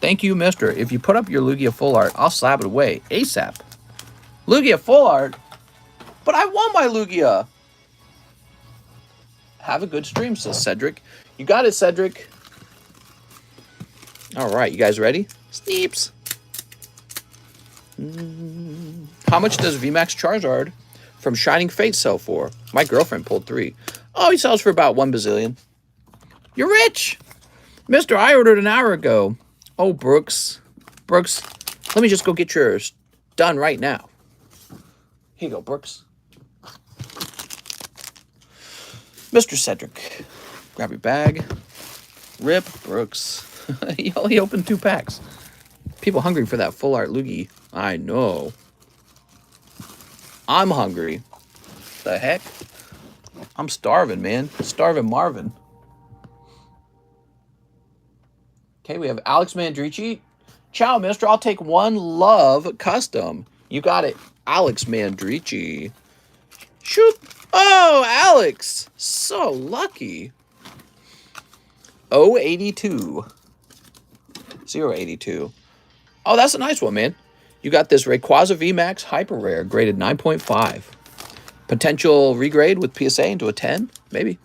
Thank you, mister. If you put up your Lugia full art, I'll slab it away ASAP. Lugia full art? But I want my Lugia. Have a good stream, says Cedric. You got it, Cedric. All right, you guys ready? Sneeps. How much does VMAX Charizard from Shining Fate sell for? My girlfriend pulled 3. Oh, he sells for about 1 bazillion. You're rich. Mister, I ordered an hour ago. Oh, Brooks. Brooks, let me just go get yours done right now. Here you go, Brooks. Mr. Cedric, grab your bag. Rip Brooks. He only opened 2 packs. People hungry for that full art Lugie. I know. I'm hungry. The heck? I'm starving, man. Starving Marvin. Okay, we have Alex Mandrici. Ciao, mister. I'll take one love custom. You got it. Alex Mandrici. Shoot. Oh, Alex. So lucky. 082. 082. Oh, that's a nice one, man. You got this Rayquaza VMAX Hyper Rare, graded 9.5. Potential regrade with PSA into a 10, maybe.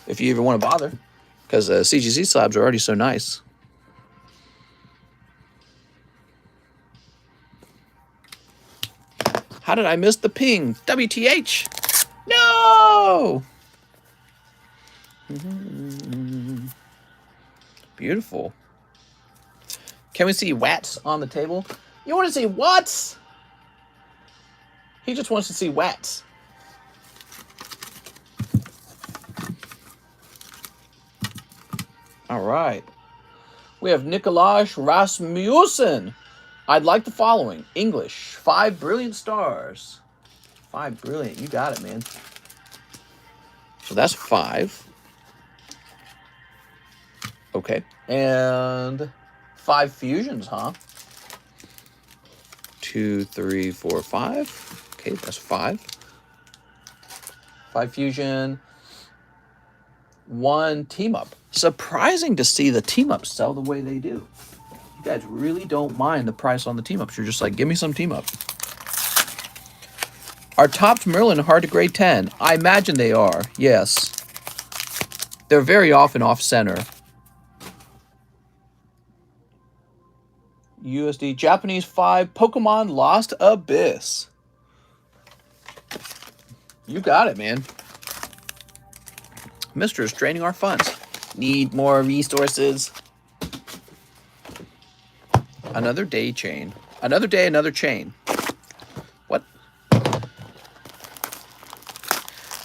If you even want to bother, because CGC slabs are already so nice. How did I miss the ping? WTH! No! Beautiful. Can we see Watts on the table? You want to see Watts? He just wants to see Watts. All right. We have Nikolaj Rasmussen. I'd like the following. English, 5 brilliant stars. 5 brilliant. You got it, man. So that's 5. Okay. And 5 fusions, huh? 2, 3, 4, 5. Okay, that's 5. 5 fusion. 1 team up. Surprising to see the team ups sell the way they do. You guys really don't mind the price on the team ups. You're just like, give me some team up. Are Topps Merlin hard to grade 10? I imagine they are, yes. They're very often off center. USD Japanese 5 Pokemon Lost Abyss. You got it, man. Mister is draining our funds. Need more resources. Another day chain. Another day, another chain. What?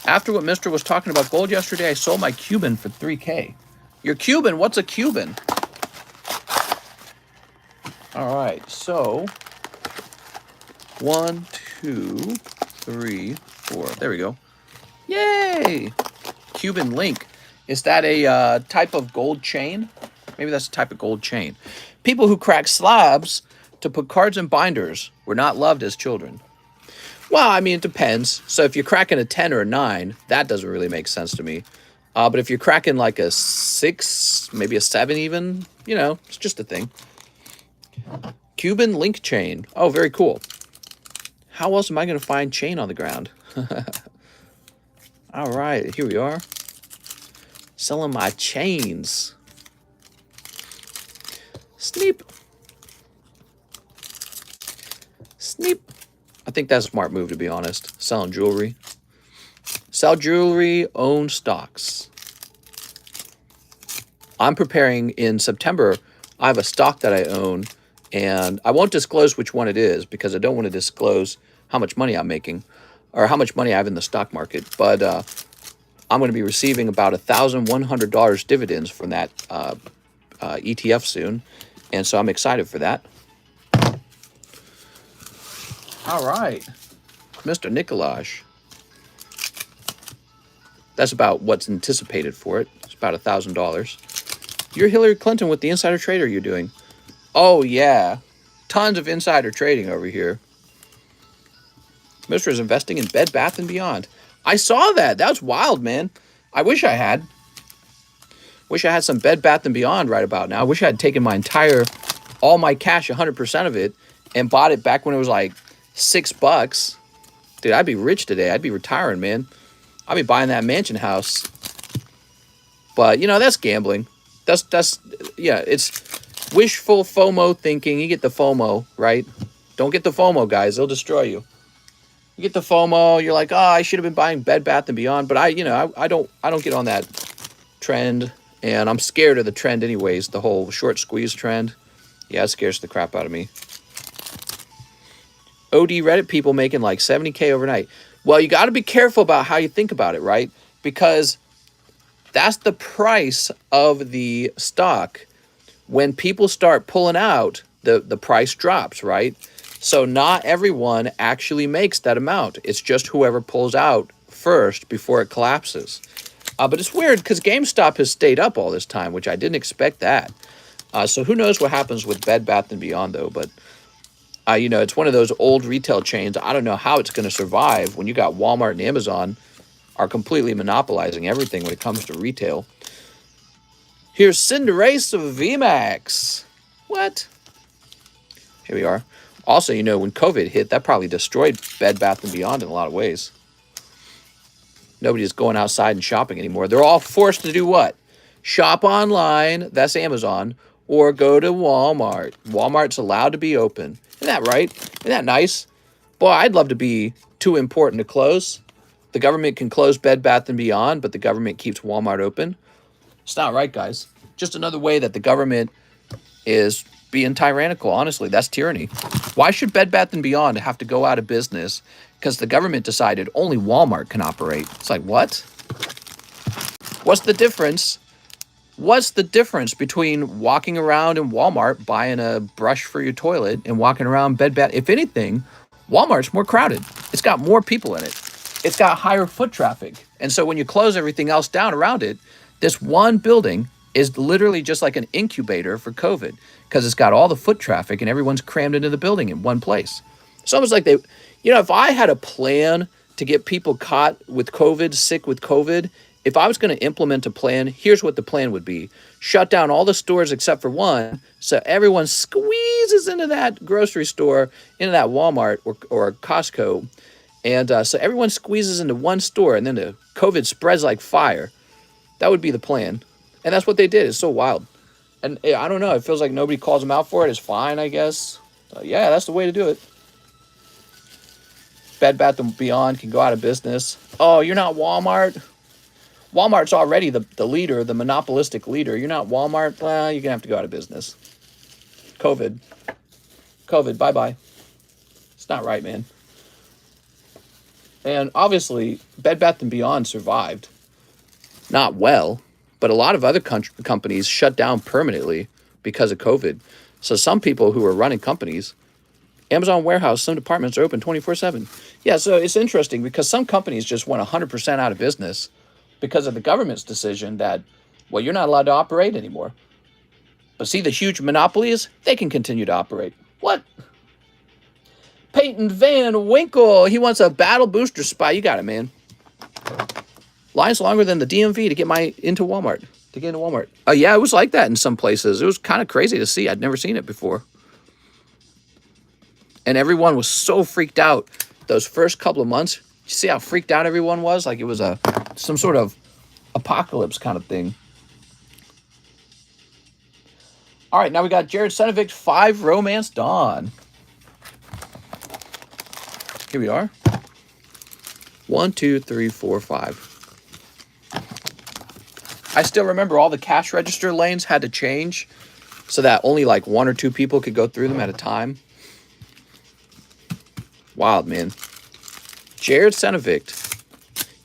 After what Mister was talking about gold yesterday, I sold my Cuban for 3K. Your Cuban? What's a Cuban? All right, so 1, 2, 3, 4. There we go. Yay! Cuban link. Is that a type of gold chain? Maybe that's a type of gold chain. People who crack slabs to put cards in binders were not loved as children. Well, I mean, it depends. So if you're cracking a 10 or a 9, that doesn't really make sense to me. But if you're cracking like a 6, maybe a 7 even, you know, it's just a thing. Cuban link chain. Oh, very cool. How else am I going to find chain on the ground? All right, here we are. Selling my chains. Sneep. Sneep. I think that's a smart move, to be honest. Selling jewelry. Sell jewelry, own stocks. I'm preparing in September. I have a stock that I own, and I won't disclose which one it is because I don't want to disclose how much money I'm making or how much money I have in the stock market. But I'm going to be receiving about $1,100 dividends from that ETF soon. And so I'm excited for that. All right. Mr. Nikolaj. That's about what's anticipated for it. It's about $1,000. You're Hillary Clinton with the insider trader you're doing. Oh, yeah. Tons of insider trading over here. Mr. is investing in Bed Bath & Beyond. I saw that. That's wild, man. I wish I had. Wish I had some Bed Bath & Beyond right about now. I wish I had taken all my cash, 100% of it, and bought it back when it was like $6. Dude, I'd be rich today. I'd be retiring, man. I'd be buying that mansion house. But, you know, that's gambling. Yeah, it's wishful FOMO thinking. You get the FOMO, right? Don't get the FOMO, guys. They'll destroy you. You get the FOMO. You're like, oh, I should have been buying Bed Bath & Beyond. But I don't get on that trend. And I'm scared of the trend anyways. The whole short squeeze trend. Yeah, it scares the crap out of me. OD Reddit people making like 70K overnight. Well, you got to be careful about how you think about it, right? Because that's the price of the stock. When people start pulling out, the price drops, right? So not everyone actually makes that amount. It's just whoever pulls out first before it collapses. But it's weird because GameStop has stayed up all this time, which I didn't expect that. So who knows what happens with Bed Bath & Beyond, though. But, you know, it's one of those old retail chains. I don't know how it's going to survive when you got Walmart and Amazon are completely monopolizing everything when it comes to retail. Here's Cinderace of VMAX. What? Here we are. Also, you know, when COVID hit, that probably destroyed Bed Bath & Beyond in a lot of ways. Nobody's going outside and shopping anymore. They're all forced to do what? Shop online, that's Amazon, or go to Walmart. Walmart's allowed to be open. Isn't that right? Isn't that nice? Boy, I'd love to be too important to close. The government can close Bed Bath & Beyond, but the government keeps Walmart open. It's not right, guys. Just another way that the government is being tyrannical. Honestly, that's tyranny. Why should Bed Bath & Beyond have to go out of business because the government decided only Walmart can operate? It's like, what? What's the difference? What's the difference between walking around in Walmart buying a brush for your toilet and walking around Bed Bath? If anything, Walmart's more crowded. It's got more people in it. It's got higher foot traffic. And so when you close everything else down around it, this one building is literally just like an incubator for COVID because it's got all the foot traffic and everyone's crammed into the building in one place. It's almost like they, you know, if I had a plan to get people caught with COVID, sick with COVID, if I was going to implement a plan, here's what the plan would be. Shut down all the stores except for one, so everyone squeezes into that grocery store, into that Walmart or Costco, and so everyone squeezes into one store, and then the COVID spreads like fire. That would be the plan. And that's what they did. It's so wild. And I don't know. It feels like nobody calls them out for it. It's fine, I guess. Yeah, that's the way to do it. Bed Bath & Beyond can go out of business. Oh, you're not Walmart? Walmart's already the leader, the monopolistic leader. You're not Walmart? Well, you're going to have to go out of business. COVID, bye-bye. It's not right, man. And obviously, Bed Bath & Beyond survived. Not well, but a lot of other companies shut down permanently because of COVID. So some people who are running companies, Amazon warehouse, some departments are open 24/7. Yeah, so it's interesting because some companies just went 100% out of business because of the government's decision that, well, you're not allowed to operate anymore. But see, the huge monopolies, they can continue to operate. What? Peyton Van Winkle, he wants a battle booster spy. You got it, man. Lines longer than the DMV to get into Walmart. Oh, yeah, it was like that in some places. It was kind of crazy to see. I'd never seen it before. And everyone was so freaked out those first couple of months. You see how freaked out everyone was? Like it was some sort of apocalypse kind of thing. All right, now we got Jared Senovic, 5 Romance Dawn. Here we are. 1, 2, 3, 4, 5. I still remember all the cash register lanes had to change so that only like 1 or 2 people could go through them at a time. Wild, man. Jared Senovic.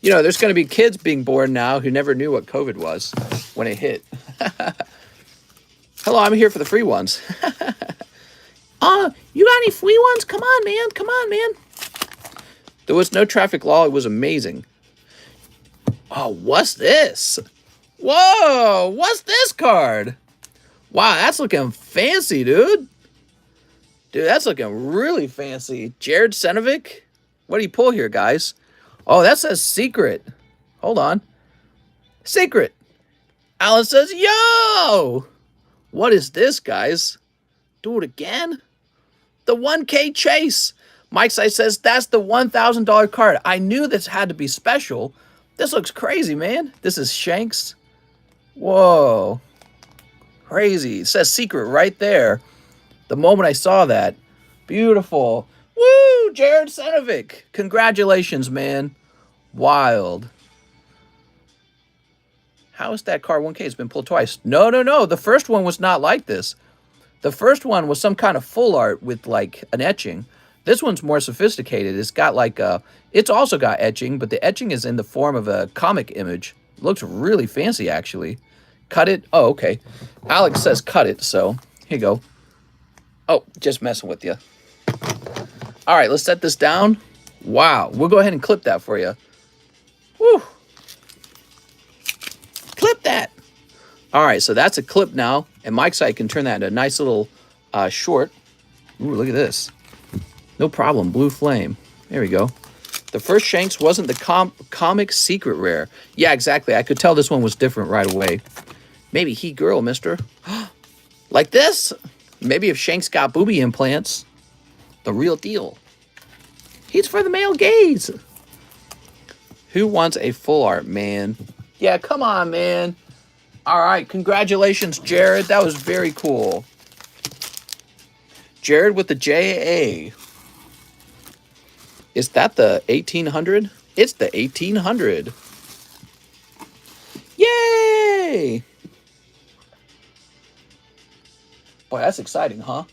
You know, there's going to be kids being born now who never knew what COVID was when it hit. Hello, I'm here for the free ones. You got any free ones? Come on, man. Come on, man. There was no traffic law. It was amazing. Oh, what's this? Whoa, what's this card? Wow, that's looking fancy, dude. Dude, that's looking really fancy. Jared Senovic? What do you pull here, guys? Oh, that says secret. Hold on. Secret. Alan says, yo! What is this, guys? Do it again? The 1K chase. Mike Size says, that's the $1,000 card. I knew this had to be special. This looks crazy, man. This is Shanks. Whoa. Crazy. It says secret right there. The moment I saw that. Beautiful. Woo! Jared Senovic. Congratulations, man. Wild. How is that card 1K? It's been pulled twice. No. The first one was not like this. The first one was some kind of full art with like an etching. This one's more sophisticated. It's got like it's also got etching, but the etching is in the form of a comic image. Looks really fancy, actually. Cut it. Oh, okay. Alex says cut it, so here you go. Oh, just messing with you. All right, let's set this down. Wow, we'll go ahead and clip that for you. Woo. Clip that. All right, so that's a clip now, and Mike's side can turn that into a nice little short. Ooh, look at this. No problem, blue flame. There we go. The first Shanks wasn't the comic secret rare. Yeah, exactly. I could tell this one was different right away. Maybe he girl, mister. Like this? Maybe if Shanks got booby implants. The real deal. He's for the male gaze. Who wants a full art, man? Yeah, come on, man. All right, congratulations, Jared. That was very cool. Jared with the JA. Is that the 1800? It's the 1800. Yay! Boy, that's exciting, huh?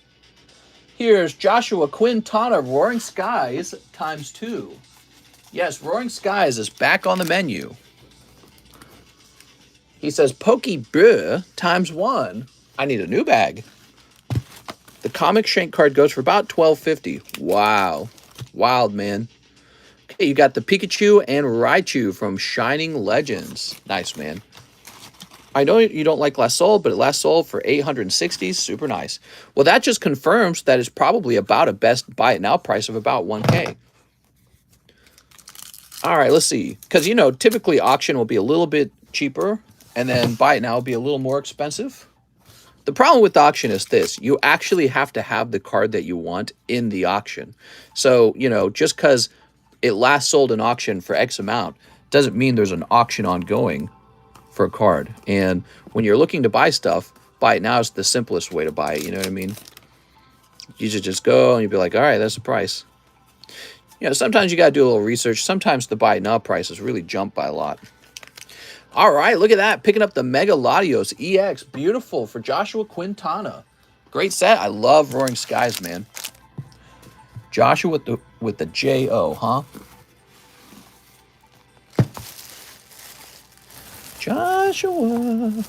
Here's Joshua Quintana, Roaring Skies ×2. Yes, Roaring Skies is back on the menu. He says, Pokey Bleu ×1. I need a new bag. The comic Shank card goes for about $12.50. Wow. Wild, man. Okay, you got the Pikachu and Raichu from Shining Legends. Nice, man. I know you don't like last sold, but it last sold for $860. Super nice. Well, that just confirms that it's probably about a best buy it now price of about $1K. All right, let's see. Because, you know, typically auction will be a little bit cheaper, and then buy it now will be a little more expensive. The problem with the auction is this. You actually have to have the card that you want in the auction. So, you know, just because it last sold an auction for X amount doesn't mean there's an auction ongoing for a card. And when you're looking to buy stuff, buy it now is the simplest way to buy it. You know what I mean? You should just go and you'd be like, all right, that's the price. You know, sometimes you got to do a little research. Sometimes the buy it now prices really jump by a lot. All right, look at that. Picking up the Mega Latios EX. Beautiful for Joshua Quintana. Great set. I love Roaring Skies, man. Joshua with the J-O, huh? Joshua,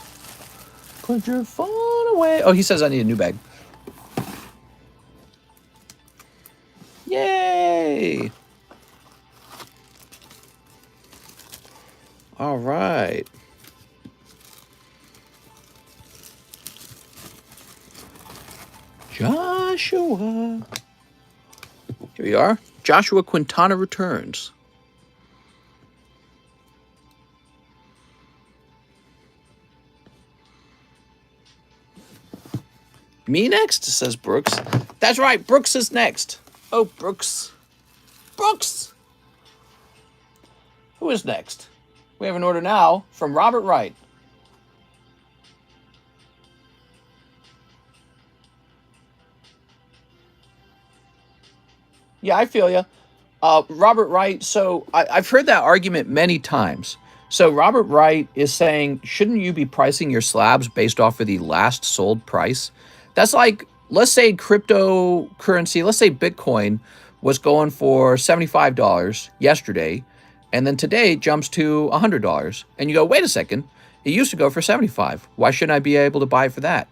put your phone away. Oh, he says I need a new bag. Yay. All right. Joshua. Here we are. Joshua Quintana returns. Me next, says Brooks. That's right, Brooks is next. Oh, Brooks. Brooks! Who is next? We have an order now from Robert Wright. Yeah, I feel you. Robert Wright, so I've heard that argument many times. So Robert Wright is saying, shouldn't you be pricing your slabs based off of the last sold price? That's like, let's say cryptocurrency, let's say Bitcoin was going for $75 yesterday, and then today it jumps to $100. And you go, wait a second, it used to go for $75. Why shouldn't I be able to buy it for that?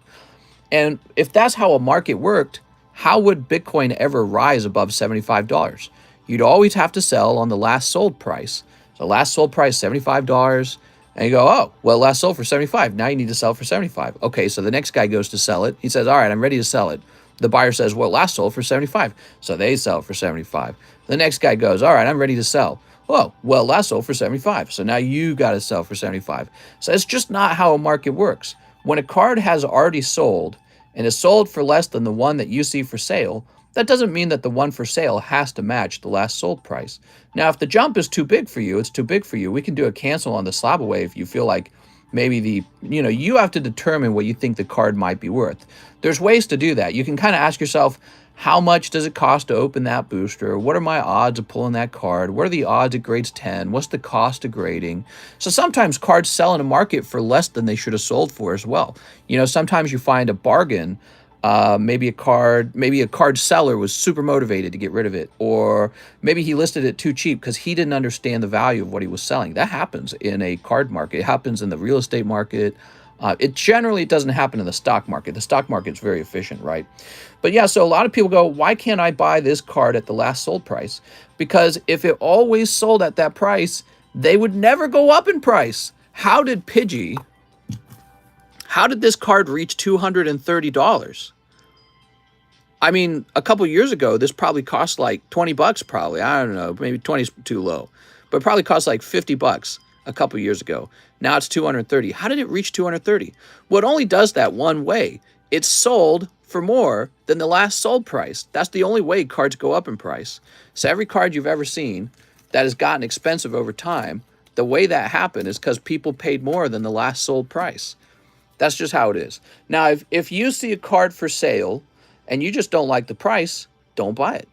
And if that's how a market worked, how would Bitcoin ever rise above $75? You'd always have to sell on the last sold price. So last sold price, $75. And you go, oh, well, last sold for 75. Now you need to sell for 75. Okay, so the next guy goes to sell it. He says, all right, I'm ready to sell it. The buyer says, well, last sold for 75. So they sell for 75. The next guy goes, all right, I'm ready to sell. Oh, well, last sold for 75. So now you got to sell for 75. So it's just not how a market works. When a card has already sold and is sold for less than the one that you see for sale, that doesn't mean that the one for sale has to match the last sold price. Now, if the jump is too big for you, it's too big for you. We can do a cancel on the SLAB-AWAY if you feel like maybe you have to determine what you think the card might be worth. There's ways to do that. You can kind of ask yourself, how much does it cost to open that booster? What are my odds of pulling that card? What are the odds at grades 10? What's the cost of grading? So sometimes cards sell in a market for less than they should have sold for as well. You know, sometimes you find a bargain. Maybe a card seller was super motivated to get rid of it, or maybe he listed it too cheap because he didn't understand the value of what he was selling. That happens in a card market. It happens in the real estate market. It generally doesn't happen in the stock market. The stock market's very efficient, right? But yeah, so a lot of people go, why can't I buy this card at the last sold price? Because if it always sold at that price, they would never go up in price. How did Pidgey How did this card reach $230? I mean, a couple years ago, this probably cost like 20 bucks probably. I don't know, maybe 20 is too low. But it probably cost like 50 bucks a couple years ago. Now it's 230. How did it reach 230? Well, it only does that one way. It's sold for more than the last sold price. That's the only way cards go up in price. So every card you've ever seen that has gotten expensive over time, the way that happened is because people paid more than the last sold price. That's just how it is. Now, if you see a card for sale and you just don't like the price, don't buy it.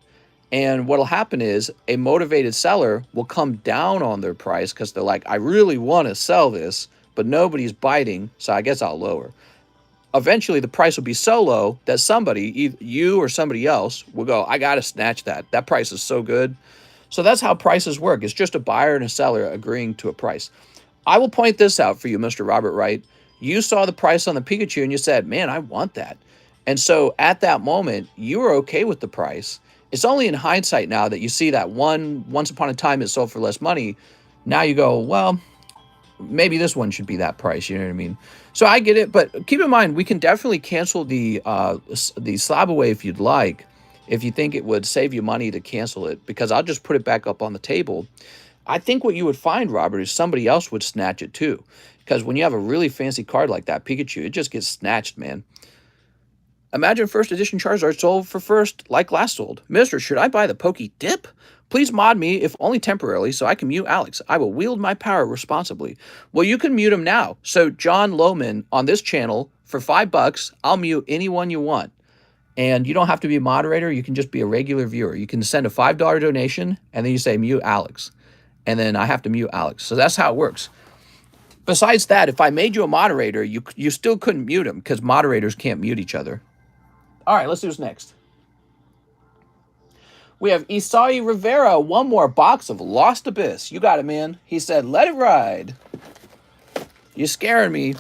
And what'll happen is a motivated seller will come down on their price because they're like, I really want to sell this, but nobody's biting, so I guess I'll lower. Eventually, the price will be so low that somebody, either you or somebody else, will go, I got to snatch that. That price is so good. So that's how prices work. It's just a buyer and a seller agreeing to a price. I will point this out for you, Mr. Robert Wright. You saw the price on the Pikachu and you said, man, I want that. And so at that moment, you were okay with the price. It's only in hindsight now that you see that once upon a time it sold for less money. Now you go, well, maybe this one should be that price. You know what I mean? So I get it, but keep in mind, we can definitely cancel the SLAB-AWAY if you'd like, if you think it would save you money to cancel it, because I'll just put it back up on the table. I think what you would find, Robert, is somebody else would snatch it too. Because when you have a really fancy card like that, Pikachu, it just gets snatched, man. Imagine first edition Charizard sold for first like last sold. Mister, should I buy the Poké Dip? Please mod me, if only temporarily, so I can mute Alex. I will wield my power responsibly. Well, you can mute him now. So John Lohman on this channel, for $5, I'll mute anyone you want. And you don't have to be a moderator. You can just be a regular viewer. You can send a $5 donation, and then you say mute Alex. And then I have to mute Alex. So that's how it works. Besides that, if I made you a moderator, you still couldn't mute him because moderators can't mute each other. All right, let's do this next. We have Isai Rivera, one more box of Lost Abyss. You got it, man. He said, let it ride. You're scaring me.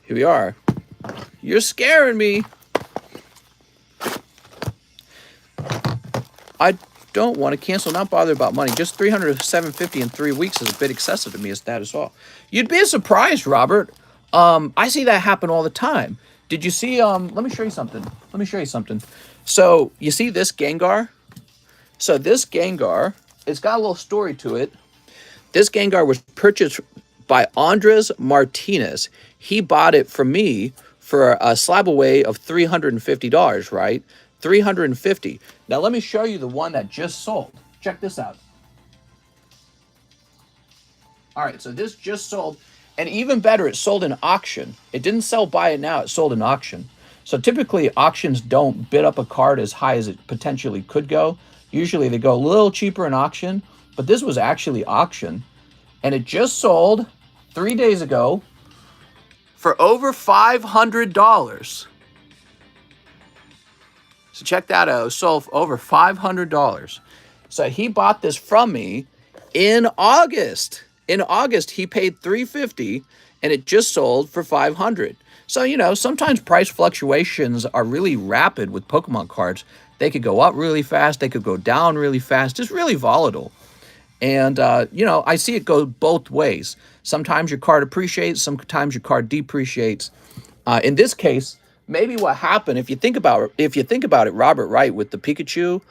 Here we are. You're scaring me. I don't want to cancel, not bother about money. Just $300 to $750 in 3 weeks is a bit excessive to me as that is all. You'd be surprised, Robert. I see that happen all the time. Did you see, let me show you something. Let me show you something. So, you see this Gengar? So, this Gengar, it's got a little story to it. This Gengar was purchased by Andres Martinez. He bought it from me for a SLAB-AWAY of $350, right? $350. Now, let me show you the one that just sold. Check this out. All right, so this just sold. And even better, it sold in auction. It didn't sell buy it now, it sold in auction. So typically auctions don't bid up a card as high as it potentially could go. Usually they go a little cheaper in auction, but this was actually auction. And it just sold 3 days ago for over $500. So check that out, it sold for over $500. So he bought this from me in August. In August, he paid $350, and it just sold for $500. So, you know, sometimes price fluctuations are really rapid with Pokemon cards. They could go up really fast. They could go down really fast. It's really volatile. And, you know, I see it go both ways. Sometimes your card appreciates. Sometimes your card depreciates. In this case, maybe what happened, if you think about it, Robert Wright, with the Pikachu,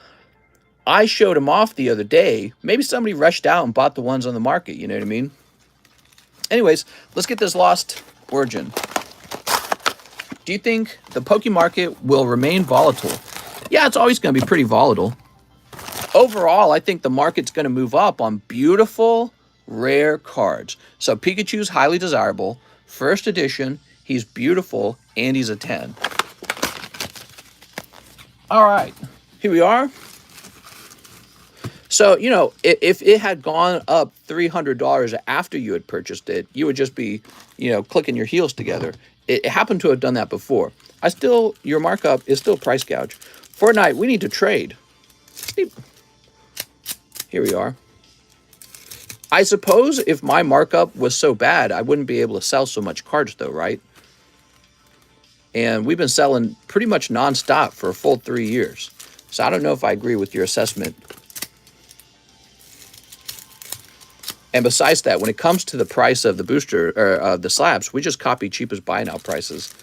I showed him off the other day. Maybe somebody rushed out and bought the ones on the market. You know what I mean? Anyways, let's get this Lost Origin. Do you think the Poke market will remain volatile? Yeah, it's always going to be pretty volatile. Overall, I think the market's going to move up on beautiful, rare cards. So Pikachu's highly desirable. First edition, he's beautiful, and he's a 10. All right, here we are. So, you know, if it had gone up $300 after you had purchased it, you would just be, you know, clicking your heels together. It happened to have done that before. Your markup is still price gouge. Fortnite, we need to trade. Here we are. I suppose if my markup was so bad, I wouldn't be able to sell so much cards though, right? And we've been selling pretty much nonstop for a full 3 years. So I don't know if I agree with your assessment. And besides that, when it comes to the price of the booster or the slabs, we just copy cheapest buy now prices.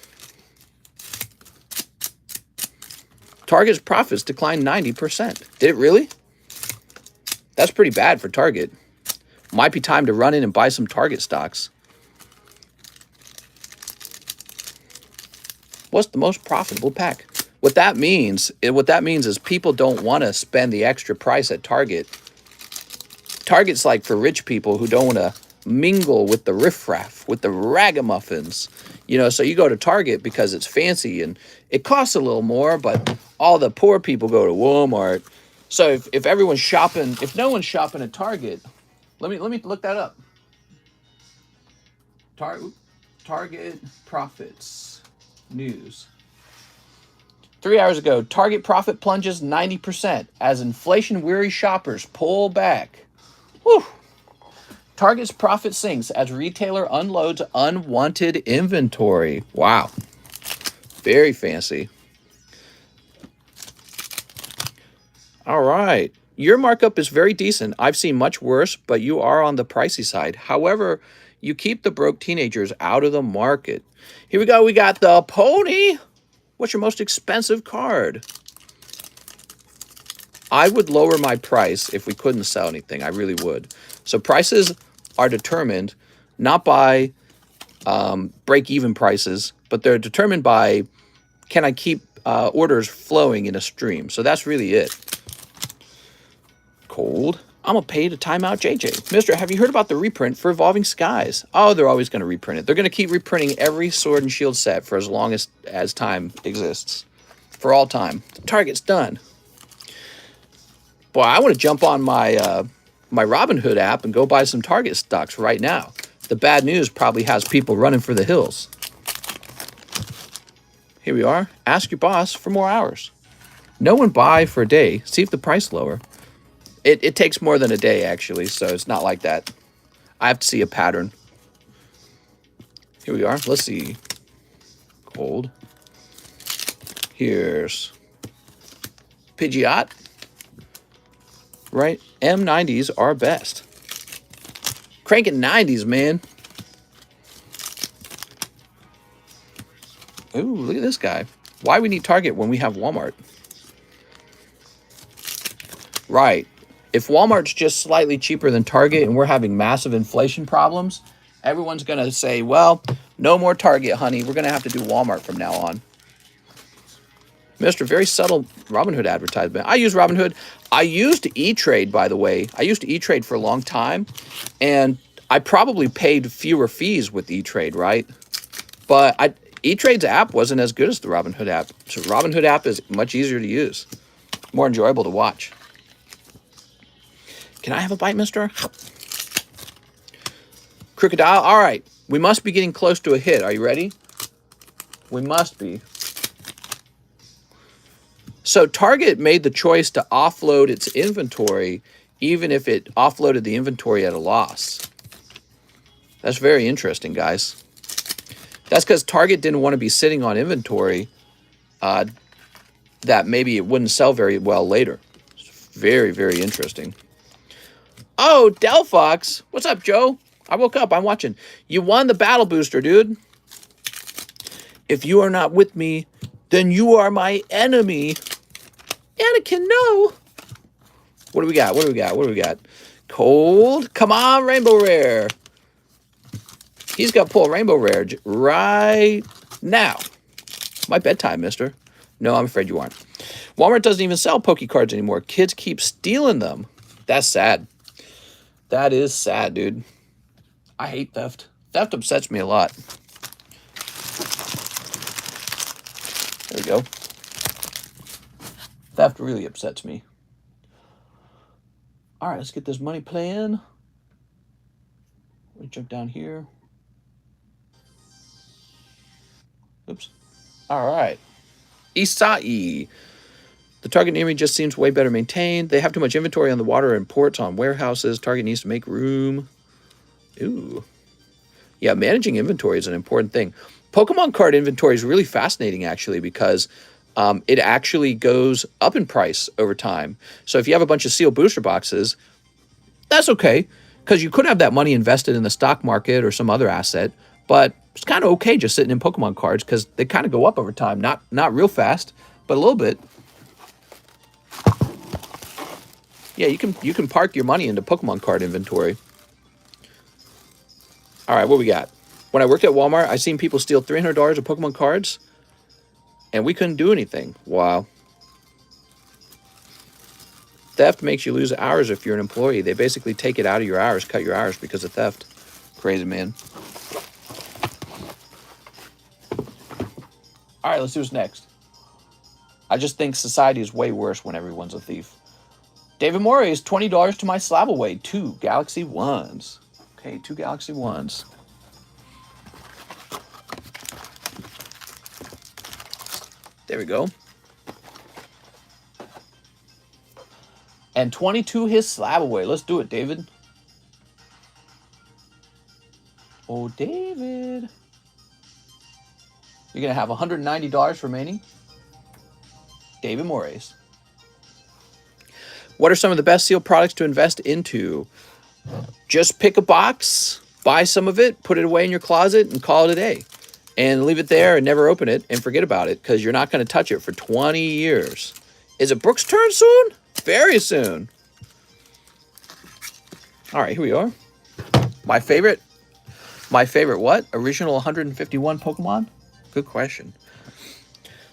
Target's profits declined 90%. Did it really? That's pretty bad for Target. Might be time to run in and buy some Target stocks. What's the most profitable pack? What that means is people don't want to spend the extra price at Target. Target's like for rich people who don't want to mingle with the riffraff, with the ragamuffins. You know, so you go to Target because it's fancy and it costs a little more, but all the poor people go to Walmart. So if everyone's shopping, if no one's shopping at Target, let me look that up. Target profits news. 3 hours ago, Target profit plunges 90% as inflation-weary shoppers pull back. Whew. Target's profit sinks as retailer unloads unwanted inventory. Wow. Very fancy. All right. Your markup is very decent. I've seen much worse, but you are on the pricey side. However, you keep the broke teenagers out of the market. Here we go. We got the pony. What's your most expensive card? I would lower my price if we couldn't sell anything. I really would. So prices are determined not by break-even prices, but they're determined by can I keep orders flowing in a stream. So that's really it. Cold. I'm going to pay to time out JJ. Mister, have you heard about the reprint for Evolving Skies? Oh, they're always going to reprint it. They're going to keep reprinting every Sword and Shield set for as long as time exists. For all time. Target's done. Boy, I want to jump on my my Robinhood app and go buy some Target stocks right now. The bad news probably has people running for the hills. Here we are. Ask your boss for more hours. No one buy for a day. See if the price lower. It takes more than a day, actually, so it's not like that. I have to see a pattern. Here we are. Let's see. Cold. Here's Pidgeot. Right? M90s are best. Cranking 90s, man. Ooh, look at this guy. Why we need Target when we have Walmart? Right. If Walmart's just slightly cheaper than Target and we're having massive inflation problems, everyone's going to say, well, no more Target, honey. We're going to have to do Walmart from now on. Mr. Very subtle Robinhood advertisement. I use Robinhood. I used E-Trade, by the way. I used E-Trade for a long time, and I probably paid fewer fees with E-Trade, right? But E-Trade's app wasn't as good as the Robinhood app. So Robinhood app is much easier to use, more enjoyable to watch. Can I have a bite, mister? Crocodile. All right. We must be getting close to a hit. Are you ready? We must be. So Target made the choice to offload its inventory, even if it offloaded the inventory at a loss. That's very interesting, guys. That's because Target didn't want to be sitting on inventory that maybe it wouldn't sell very well later. It's very, very interesting. Oh, Delphox. What's up, Joe? I woke up. I'm watching. You won the battle booster, dude. If you are not with me, then you are my enemy. Anakin, no. What do we got? What do we got? What do we got? Cold. Come on, Rainbow Rare. He's got to pull a Rainbow Rare right now. My bedtime, mister. No, I'm afraid you aren't. Walmart doesn't even sell Poke cards anymore. Kids keep stealing them. That's sad. That is sad, dude. I hate theft. Theft upsets me a lot. There we go. Theft really upsets me. All right, let's get this money playing. Let me jump down here. Oops. All right. Isai. The Target near me just seems way better maintained. They have too much inventory on the water and ports on warehouses. Target needs to make room. Ooh. Yeah, managing inventory is an important thing. Pokemon card inventory is really fascinating, actually, because it actually goes up in price over time. So if you have a bunch of sealed booster boxes, that's okay, because you could have that money invested in the stock market or some other asset, but it's kind of okay just sitting in Pokemon cards because they kind of go up over time. Not real fast, but a little bit. Yeah, you can park your money into Pokemon card inventory. All right, what we got? When I worked at Walmart, I seen people steal $300 of Pokemon cards, and we couldn't do anything. Wow. Theft makes you lose hours if you're an employee. They basically take it out of your hours, cut your hours because of theft. Crazy, man. All right, let's see what's next. I just think society is way worse when everyone's a thief. David Morey is $20 to my SLAB-AWAY. 2 Galaxy 1s. Okay, 2 Galaxy 1s. There we go. And 22 his SLAB-AWAY. Let's do it, David. Oh, David. You're going to have $190 remaining. David Morris. What are some of the best sealed products to invest into? Just pick a box, buy some of it, put it away in your closet, and call it a day. And leave it there and never open it and forget about it because you're not going to touch it for 20 years. Is it Brooke's turn soon? Very soon. All right, here we are. My favorite what? Original 151 Pokemon? Good question.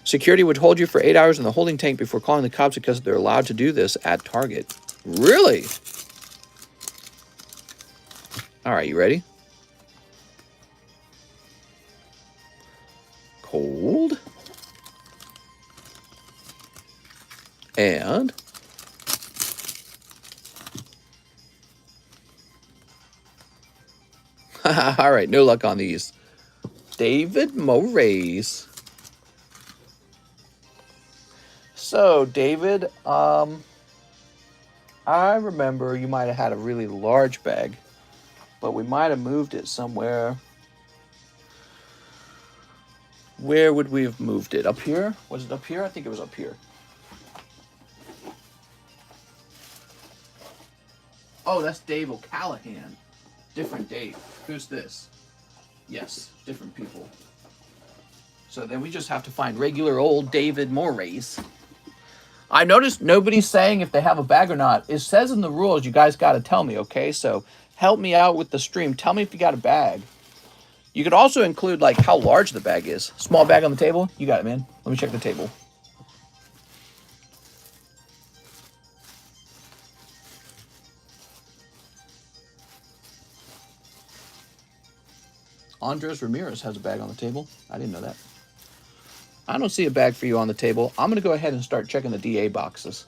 Security would hold you for 8 hours in the holding tank before calling the cops because they're allowed to do this at Target. Really? All right, you ready? Cold. And all right, no luck on these. David Morris. So, David, I remember you might have had a really large bag, but we might have moved it somewhere. Where would we have moved it? Up here? Was it up here? I think it was up here. Oh, that's Dave O'Callahan. Different Dave. Who's this? Yes, different people. So then we just have to find regular old David Morris. I noticed nobody's saying if they have a bag or not. It says in the rules you guys got to tell me, okay? So help me out with the stream. Tell me if you got a bag. You could also include like how large the bag is. Small bag on the table? You got it, man. Let me check the table. Andres Ramirez has a bag on the table. I didn't know that. I don't see a bag for you on the table. I'm going to go ahead and start checking the DA boxes.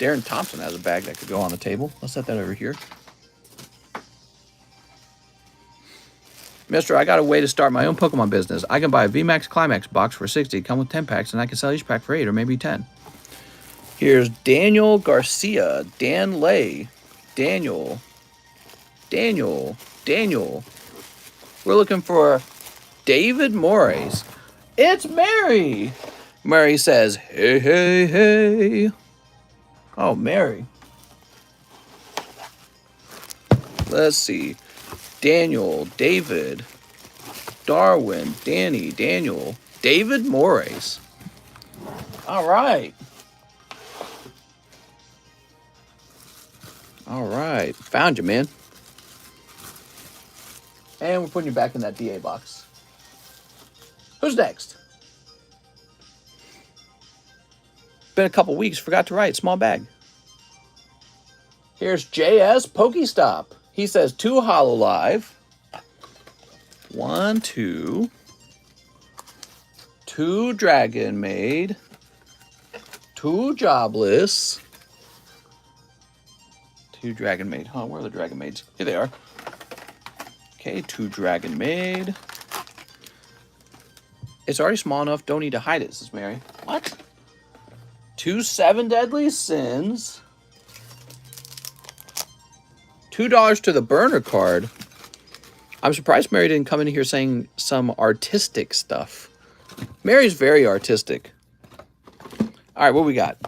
Darren Thompson has a bag that could go on the table. Let's set that over here. Mister, I got a way to start my own Pokemon business. I can buy a VMAX Climax box for 60, come with 10 packs, and I can sell each pack for 8 or maybe 10. Here's Daniel Garcia, Dan Lay, Daniel. We're looking for David Morris. It's Mary. Mary says, hey, hey, hey. Oh, Mary. Let's see. Daniel, David, Darwin, Danny, Daniel, David Morris. All right. All right. Found you, man. And we're putting you back in that DA box. Who's next? Been a couple weeks. Forgot to write. Small bag. Here's JS Pokestop. He says 2 Hololive. 1, 2. 2 Dragon Maid. 2 Jobless. 2 Dragon Maid. Huh, where are the Dragon Maids? Here they are. Okay, 2 Dragon Maid. It's already small enough. Don't need to hide it, says Mary. What? 2 7 Deadly Sins. $2 to the burner card. I'm surprised Mary didn't come in here saying some artistic stuff. Mary's very artistic. All right, what we got?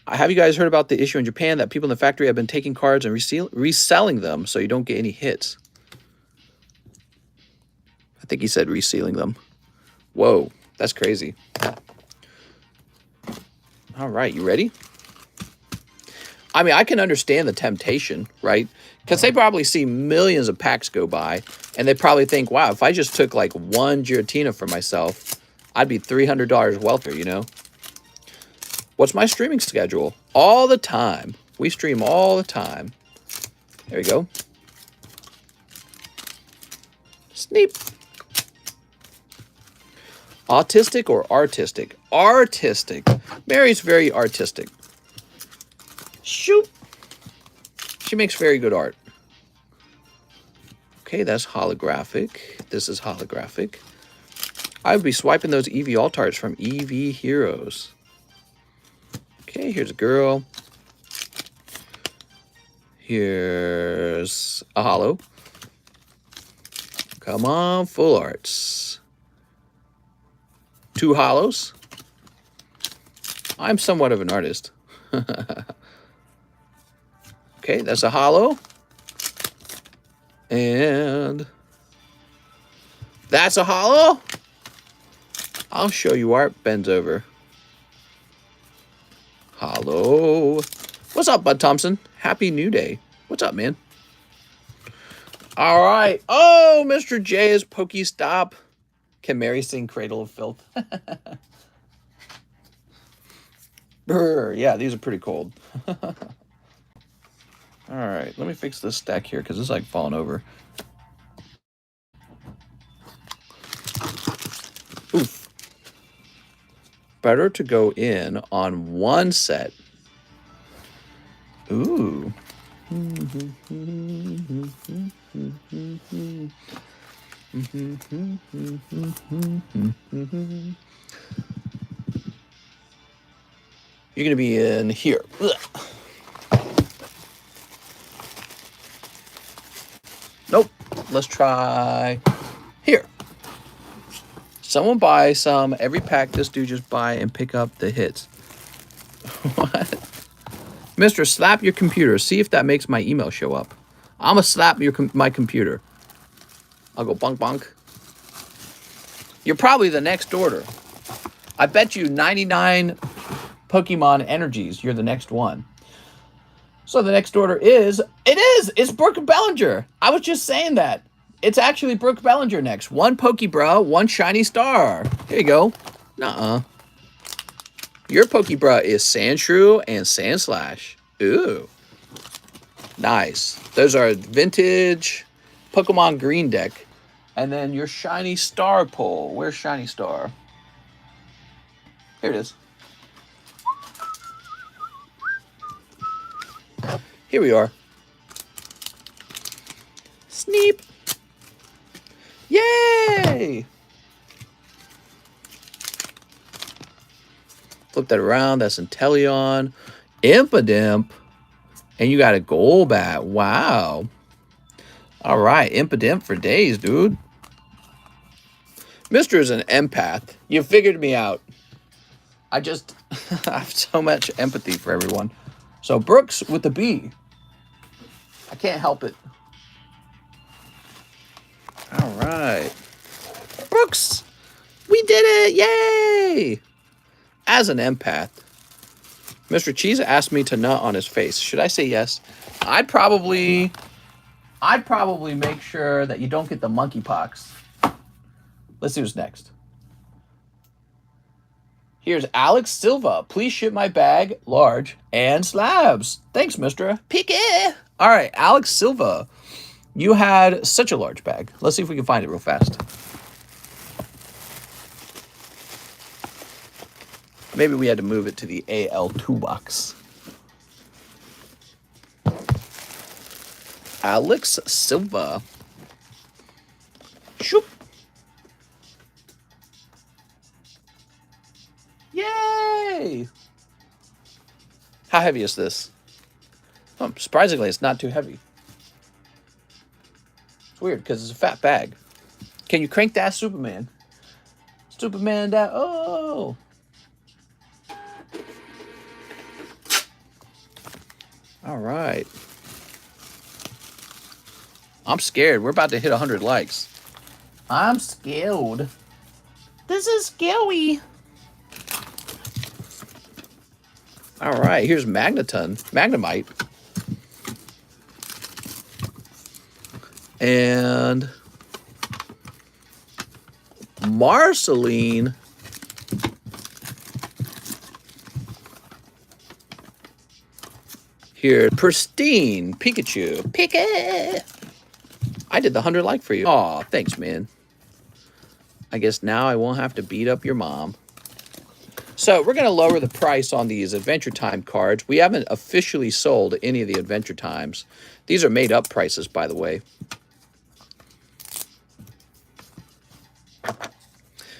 Have you guys heard about the issue in Japan that people in the factory have been taking cards and reselling them so you don't get any hits? I think he said resealing them. Whoa, that's crazy. All right, you ready? I mean, I can understand the temptation, right? Because they probably see millions of packs go by, and they probably think, wow, if I just took like one Giratina for myself, I'd be $300 wealthier, you know? What's my streaming schedule? All the time. We stream all the time. There you go. Sneep. Autistic or artistic? Artistic. Mary's very artistic. Shoot. She makes very good art. Okay, that's holographic. This is holographic. I would be swiping those EV Altarts from EV Heroes. Okay, here's a girl. Here's a holo. Come on, full arts. 2 holos. I'm somewhat of an artist. Okay, that's a holo. And that's a holo. I'll show you art. Bends over. Holo. What's up, Bud Thompson? Happy New Day. What's up, man? All right. Oh, Mr. J is Pokestop. Can Mary sing Cradle of Filth? Brr, yeah, these are pretty cold. All right, let me fix this stack here because it's like falling over. Oof. Better to go in on one set. Ooh. You're going to be in here. Ugh. Nope. Let's try here. Someone buy some. Every pack this dude just buy and pick up the hits. What? Mr. Slap your computer. See if that makes my email show up. I'm going to slap my computer. I'll go bonk bonk. You're probably the next order. I bet you 99 Pokemon energies, you're the next one. So the next order is, it's Brooke Bellinger. I was just saying that. It's actually Brooke Bellinger next. 1 Pokebra, 1 shiny star. Here you go. Nuh-uh. Your Pokebra is Sandshrew and Sandslash. Ooh. Nice. Those are vintage Pokemon Green deck. And then your shiny star pull. Where's shiny star? Here it is. Here we are. Sneep. Yay! Flip that around. That's Inteleon. Impidimp. And you got a Golbat. Wow. All right. Impidimp for days, dude. Mr. is an empath. You figured me out. I have so much empathy for everyone. So Brooks with the B. I can't help it. All right. Brooks, we did it. Yay. As an empath, Mr. Cheese asked me to nut on his face. Should I say yes? I'd probably make sure that you don't get the monkeypox. Let's see who's next. Here's Alex Silva. Please ship my bag, large, and slabs. Thanks, Mr. Pique. All right, Alex Silva. You had such a large bag. Let's see if we can find it real fast. Maybe we had to move it to the AL2 box. Alex Silva. Shoop. Yay! How heavy is this? Oh, surprisingly, it's not too heavy. It's weird because it's a fat bag. Can you crank that Superman? Superman down. Oh! All right. I'm scared. We're about to hit 100 likes. I'm scared. This is scary. All right, here's Magnemite. And Marceline. Here, Pristine Pikachu. Pika! I did the 100 like for you. Aw, thanks, man. I guess now I won't have to beat up your mom. So we're going to lower the price on these Adventure Time cards. We haven't officially sold any of the Adventure Times. These are made up prices, by the way.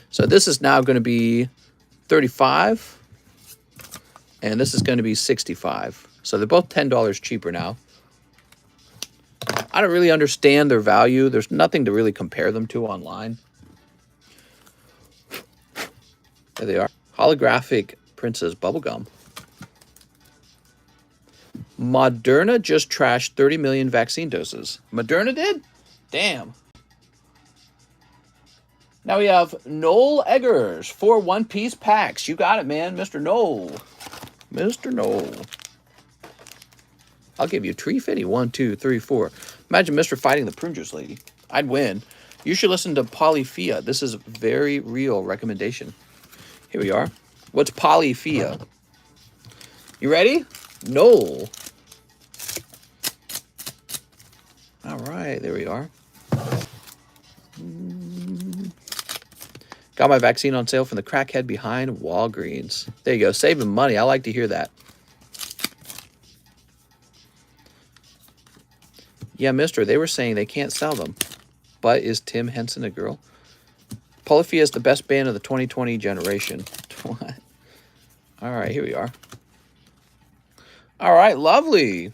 So this is now going to be 35, and this is going to be 65. So they're both $10 cheaper now. I don't really understand their value. There's nothing to really compare them to online. There they are. Holographic Princess Bubblegum. Moderna just trashed 30 million vaccine doses. Moderna did? Damn. Now we have Noel Eggers, 4 one-piece packs. You got it, man. Mr. Noel. Mr. Noel. I'll give you Tree Fitty. 1, 2, 3, 4. Imagine Mr. fighting the prune juice lady. I'd win. You should listen to Polyphia. This is a very real recommendation. Here we are. What's Polyphia? You ready? Noel. All right, there we are. Got my vaccine on sale from the crackhead behind Walgreens. There you go, saving money. I like to hear that. Yeah, mister, they were saying they can't sell them. But is Tim Henson a girl? Polyphia is the best band of the 2020 generation. What? All right, here we are. All right, lovely.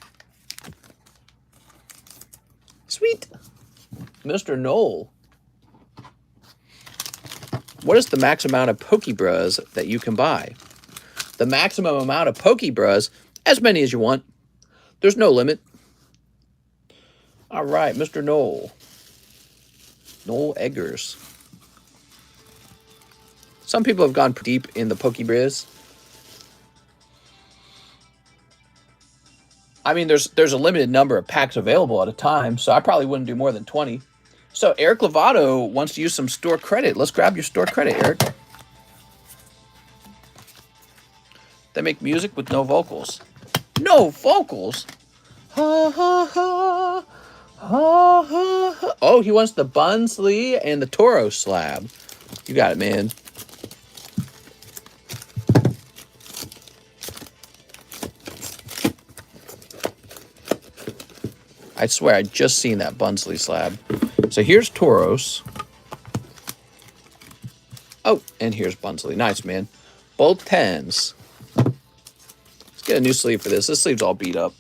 Sweet. Mr. Noel. What is the max amount of Pokebras that you can buy? The maximum amount of Pokebras, as many as you want. There's no limit. All right, Mr. Noel. Noel Eggers. Some people have gone deep in the Pokebras. I mean, there's a limited number of packs available at a time, so I probably wouldn't do more than 20. So Eric Lovato wants to use some store credit. Let's grab your store credit, Eric. They make music with no vocals. No vocals? Ha ha ha. Ha ha ha. Oh, he wants the Bunsley and the Toro slab. You got it, man. I swear, I just seen that Bunsley slab. So here's Tauros. Oh, and here's Bunsley. Nice, man. Both 10s. Let's get a new sleeve for this. This sleeve's all beat up.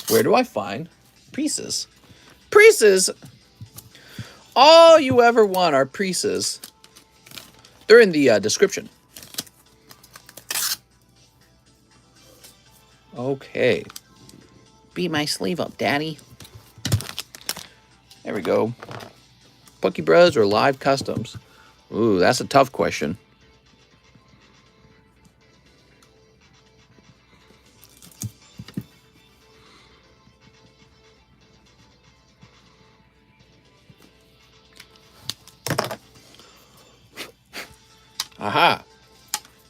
Where do I find pieces? Pieces! All you ever want are pieces. They're in the description. Okay. Beat my sleeve up, Daddy. There we go. Pokebras or live customs? Ooh, that's a tough question. Aha.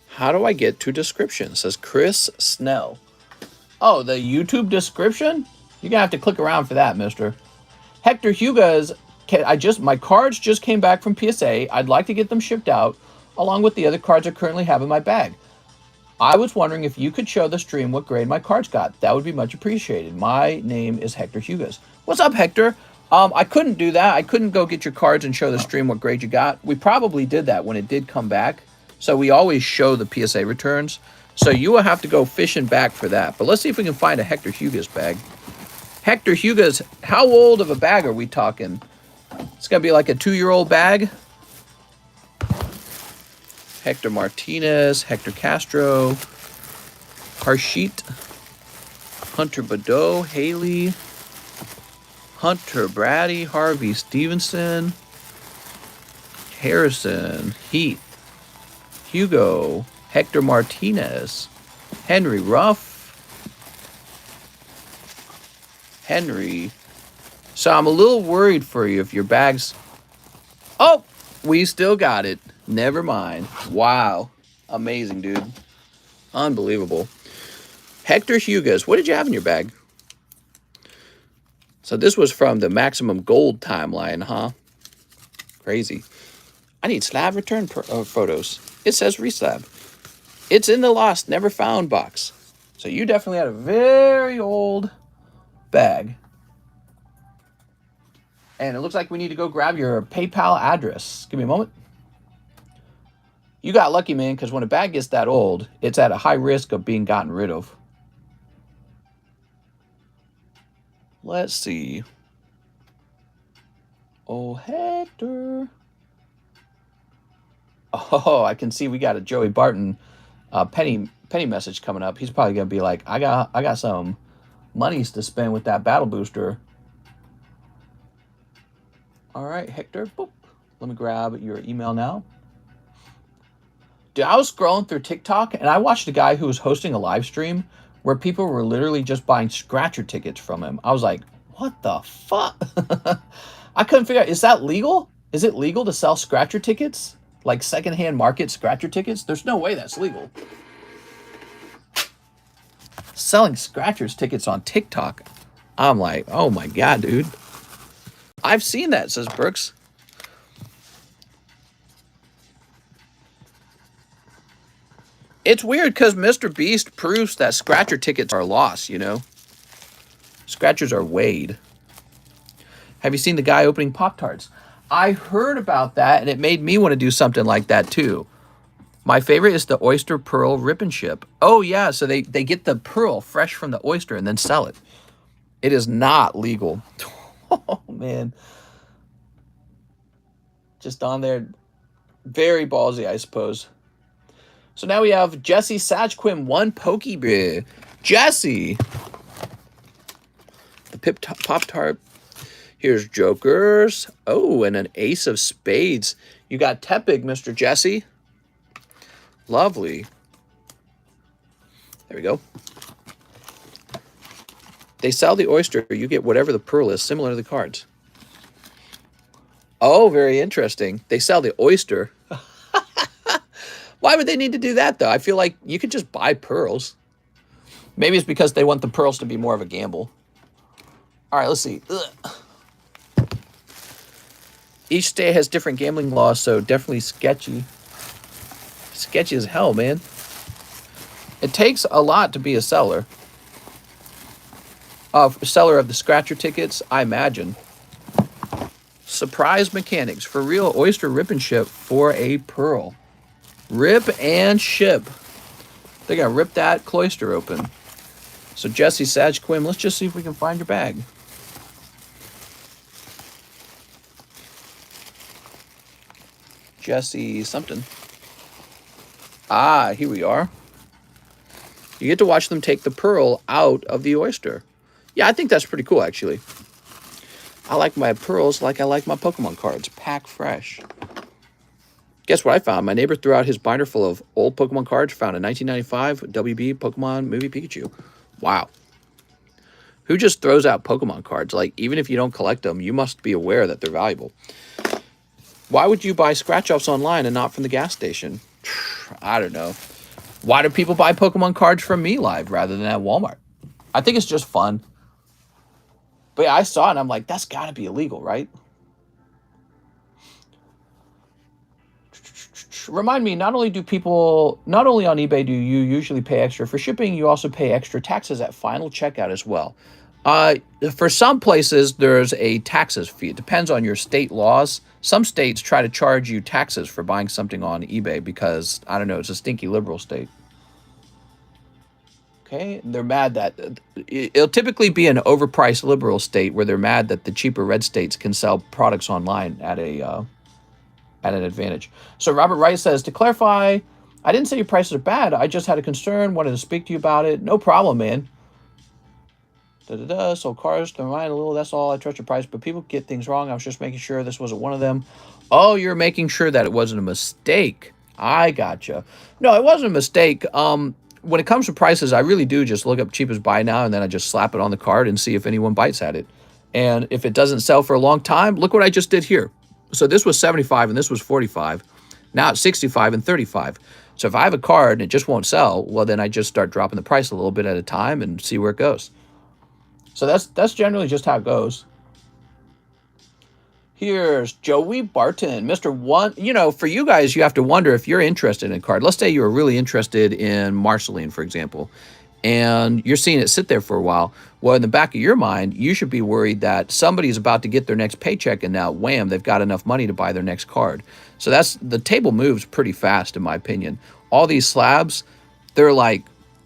How do I get to description? Says Chris Snell. Oh, the YouTube description? You're gonna have to click around for that, mister. Hector Hugas, my cards just came back from PSA. I'd like to get them shipped out, along with the other cards I currently have in my bag. I was wondering if you could show the stream what grade my cards got. That would be much appreciated. My name is Hector Hugas. What's up, Hector? I couldn't do that. I couldn't go get your cards and show the stream what grade you got. We probably did that when it did come back. So we always show the PSA returns. So you will have to go fishing back for that. But let's see if we can find a Hector Hugas bag. Hector Hugas, how old of a bag are we talking? It's going to be like a 2-year-old bag. Hector Martinez, Hector Castro, Harshit, Hunter Badeau, Haley, Hunter Brady, Harvey Stevenson, Harrison, Heath, Hugo, Hector Martinez, Henry Ruff, Henry. So I'm a little worried for you if your bag's... Oh, we still got it. Never mind. Wow. Amazing, dude. Unbelievable. Hector Hugas, what did you have in your bag? So this was from the Maximum Gold timeline, huh? Crazy. I need slab return photos. It says reslab. It's in the lost, never found box. So you definitely had a very old bag. And it looks like we need to go grab your PayPal address. Give me a moment. You got lucky, man, because when a bag gets that old, it's at a high risk of being gotten rid of. Let's see. Oh, Hector. Oh, I can see we got a Joey Barton penny message coming up. He's probably gonna be like, I got some monies to spend with that battle booster. All right, Hector. Boop. Let me grab your email now. Dude, I was scrolling through TikTok and I watched a guy who was hosting a live stream where people were literally just buying scratcher tickets from him. I was like, what the fuck? I couldn't figure out, is that legal? Is it legal to sell scratcher tickets? Like secondhand market scratcher tickets? There's no way that's legal. Selling scratchers tickets on TikTok. I'm like, oh my God, dude. I've seen that, says Brooks. It's weird because Mr. Beast proves that scratcher tickets are lost, you know? Scratchers are weighed. Have you seen the guy opening Pop-Tarts? I heard about that, and it made me want to do something like that, too. My favorite is the oyster pearl rip and ship. Oh, yeah, so they get the pearl fresh from the oyster and then sell it. It is not legal. Oh, man. Just on there. Very ballsy, I suppose. So now we have Jesse Sajquim, 1 Pokeball. Jesse. The Pop-Tart. Here's Jokers. Oh, and an Ace of Spades. You got Tepig, Mr. Jesse. Lovely. There we go. They sell the oyster. You get whatever the pearl is, similar to the cards. Oh, very interesting. They sell the oyster. Why would they need to do that, though? I feel like you could just buy pearls. Maybe it's because they want the pearls to be more of a gamble. All right, let's see. Ugh. Each state has different gambling laws, so definitely sketchy. Sketchy as hell, man. It takes a lot to be a seller. Seller of the scratcher tickets, I imagine. Surprise mechanics for real oyster rip and ship for a pearl. Rip and ship. They're going to rip that cloister open. So Jesse Sajquim, let's just see if we can find your bag. Jesse something. Ah, here we are. You get to watch them take the pearl out of the oyster. Yeah, I think that's pretty cool, actually. I like my pearls like I like my Pokemon cards. Pack fresh. Guess what I found? My neighbor threw out his binder full of old Pokemon cards found in 1995 WB Pokemon Movie Pikachu. Wow. Who just throws out Pokemon cards? Like, even if you don't collect them, you must be aware that they're valuable. Why would you buy scratch-offs online and not from the gas station? I don't know. Why do people buy Pokemon cards from me live rather than at Walmart? I think it's just fun. But yeah, I saw it and I'm like, that's got to be illegal, right? Remind me, not only on eBay do you usually pay extra for shipping, you also pay extra taxes at final checkout as well. For some places, there's a taxes fee. It depends on your state laws. Some states try to charge you taxes for buying something on eBay because, I don't know, it's a stinky liberal state. Okay, they're mad that it'll typically be an overpriced liberal state where they're mad that the cheaper red states can sell products online at a at an advantage. So Robert Wright says, to clarify, I didn't say your prices are bad. I just had a concern, wanted to speak to you about it. No problem, man. Sold cars to mind a little. That's all. I trust your price, but people get things wrong. I was just making sure this wasn't one of them. Oh, you're making sure that it wasn't a mistake. I gotcha. No, it wasn't a mistake. When it comes to prices, I really do just look up cheapest buy now, and then I just slap it on the card and see if anyone bites at it. And if it doesn't sell for a long time, look what I just did here. So this was 75 and this was 45. Now it's 65 and 35. So if I have a card and it just won't sell, well, then I just start dropping the price a little bit at a time and see where it goes. So that's generally just how it goes. Here's Joey Barton, Mr. One. You know, for you guys, you have to wonder if you're interested in a card. Let's say you're really interested in Marceline, for example, and you're seeing it sit there for a while. Well, in the back of your mind, you should be worried that somebody's about to get their next paycheck and now, wham, they've got enough money to buy their next card. So the table moves pretty fast, in my opinion. All these slabs, they're like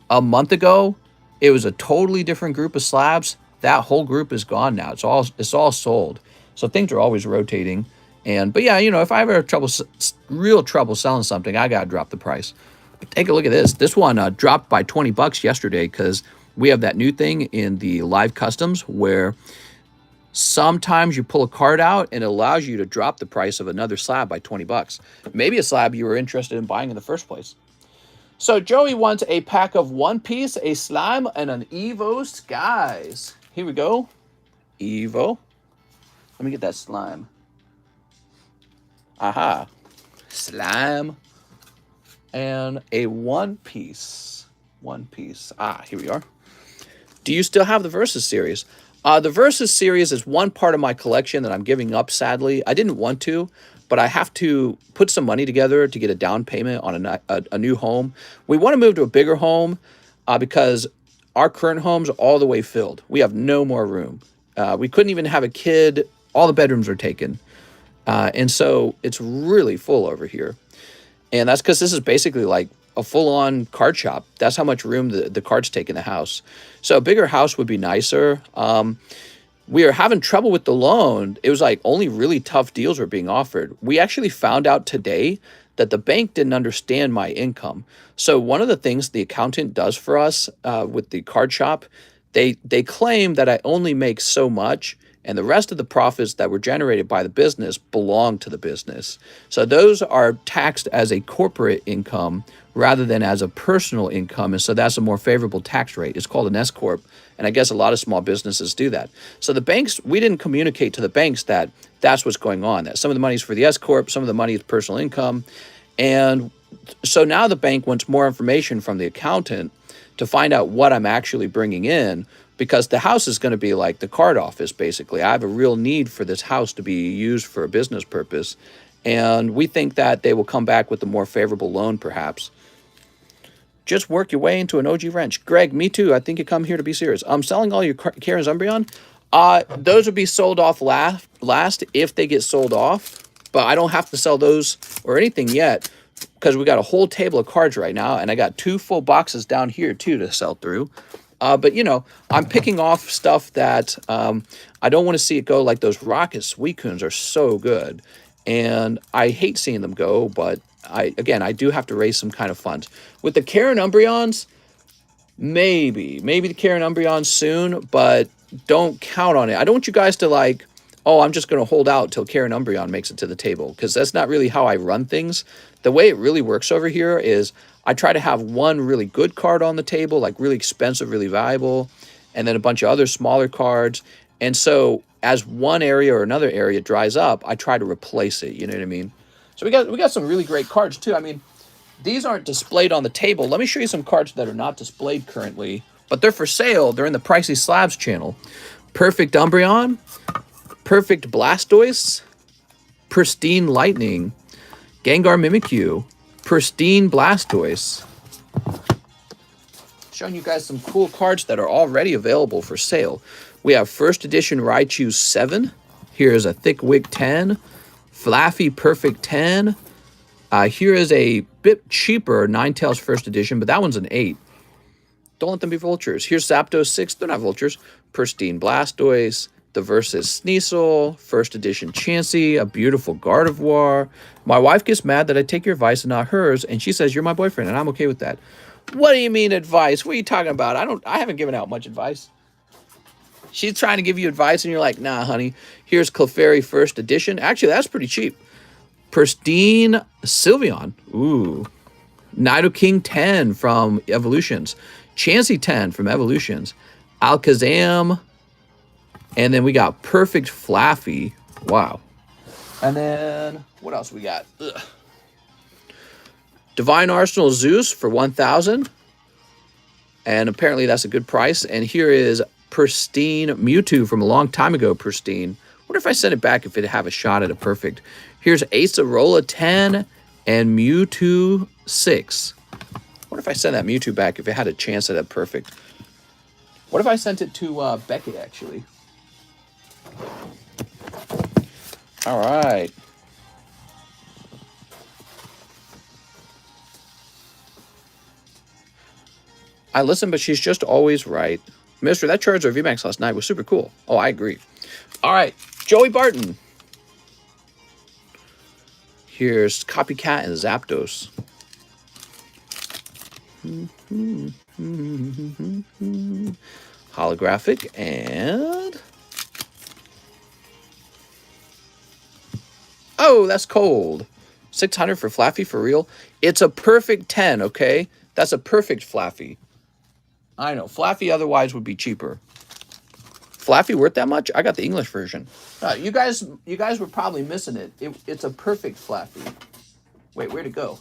a month ago, it was a totally different group of slabs. That whole group is gone now. It's all sold. So things are always rotating. But yeah, you know, if I ever have real trouble selling something, I got to drop the price. But take a look at this. This one dropped by 20 bucks yesterday because we have that new thing in the live customs where sometimes you pull a card out and it allows you to drop the price of another slab by 20 bucks. Maybe a slab you were interested in buying in the first place. So Joey wants a pack of One Piece, a slime, and an Evo Skies. Here we go. Evo. Let me get that slime. Aha. Slime. And a One Piece. One Piece. Ah, here we are. Do you still have the Versus series? The Versus series is one part of my collection that I'm giving up, sadly. I didn't want to, but I have to put some money together to get a down payment on a new home. We want to move to a bigger home because our current home's all the way filled. We have no more room. We couldn't even have a kid. All the bedrooms are taken. And so it's really full over here. And that's because this is basically like a full-on card shop. That's how much room the cards take in the house. So a bigger house would be nicer. We are having trouble with the loan. It was like only really tough deals were being offered. We actually found out today that the bank didn't understand my income. So one of the things the accountant does for us with the card shop, they claim that I only make so much and the rest of the profits that were generated by the business belong to the business. So those are taxed as a corporate income rather than as a personal income. And so that's a more favorable tax rate. It's called an S Corp. And I guess a lot of small businesses do that. So the banks, we didn't communicate to the banks that that's what's going on, that some of the money is for the S Corp, some of the money is personal income. And so now the bank wants more information from the accountant to find out what I'm actually bringing in, because the house is going to be like the card office, basically. I have a real need for this house to be used for a business purpose. And we think that they will come back with a more favorable loan, perhaps. Just work your way into an OG wrench. Greg, me too. I think you come here to be serious. I'm selling all your Karen's Umbreon. Those would be sold off last if they get sold off. But I don't have to sell those or anything yet because we got a whole table of cards right now. And I got 2 full boxes down here, too, to sell through. But, you know, I'm picking off stuff that I don't want to see it go. Like those Rocket Suicuns are so good. And I hate seeing them go, but I do have to raise some kind of funds. With the Karen Umbreons, maybe the Karen Umbreons soon, but don't count on it. I don't want you guys to like, oh, I'm just going to hold out till Karen Umbreon makes it to the table, because that's not really how I run things. The way it really works over here is I try to have one really good card on the table, like really expensive, really valuable, and then a bunch of other smaller cards. And so as one area or another area dries up, I try to replace it. You know what I mean? So we got some really great cards too. I mean, these aren't displayed on the table. Let me show you some cards that are not displayed currently, but they're for sale. They're in the Pricey Slabs channel. Perfect Umbreon, Perfect Blastoise, Pristine Lightning, Gengar Mimikyu, Pristine Blastoise. Showing you guys some cool cards that are already available for sale. We have First Edition Raichu 7. Here's a Thick Wig 10. Flaffy Perfect 10. Here is a bit cheaper Ninetales First Edition, but that one's an 8. Don't let them be vultures. Here's Zapdos 6. They're not vultures. Pristine Blastoise. the Versus Sneasel, first edition Chansey, a beautiful Gardevoir. My wife gets mad that I take your advice and not hers, and she says you're my boyfriend, and I'm okay with that. What do you mean advice? What are you talking about? I haven't given out much advice. She's trying to give you advice, and you're like, nah, honey. Here's Clefairy first edition. Actually, that's pretty cheap. Pristine Sylveon. Ooh. Nidoking 10 from Evolutions. Chansey 10 from Evolutions. Alakazam. And then we got Perfect Flaffy. Wow. And then, what else we got? Ugh. Divine Arsenal Zeus for 1,000. And apparently that's a good price. And here is Pristine Mewtwo from a long time ago, Pristine. What if I send it back if it have a shot at a perfect? Here's Acerola 10 and Mewtwo 6. What if I send that Mewtwo back if it had a chance at a perfect? What if I sent it to Beckett, actually? All right. I listen, but she's just always right. Mister, that Charizard VMAX last night was super cool. Oh, I agree. All right, Joey Barton. Here's Copycat and Zapdos. Holographic and... Oh, that's cold. 600 for Flaffy for real. It's a perfect 10, okay? That's a perfect Flaffy. I know. Flaffy otherwise would be cheaper. Flaffy worth that much? I got the English version. You guys were probably missing it. It's a perfect Flaffy. Wait, where'd it go?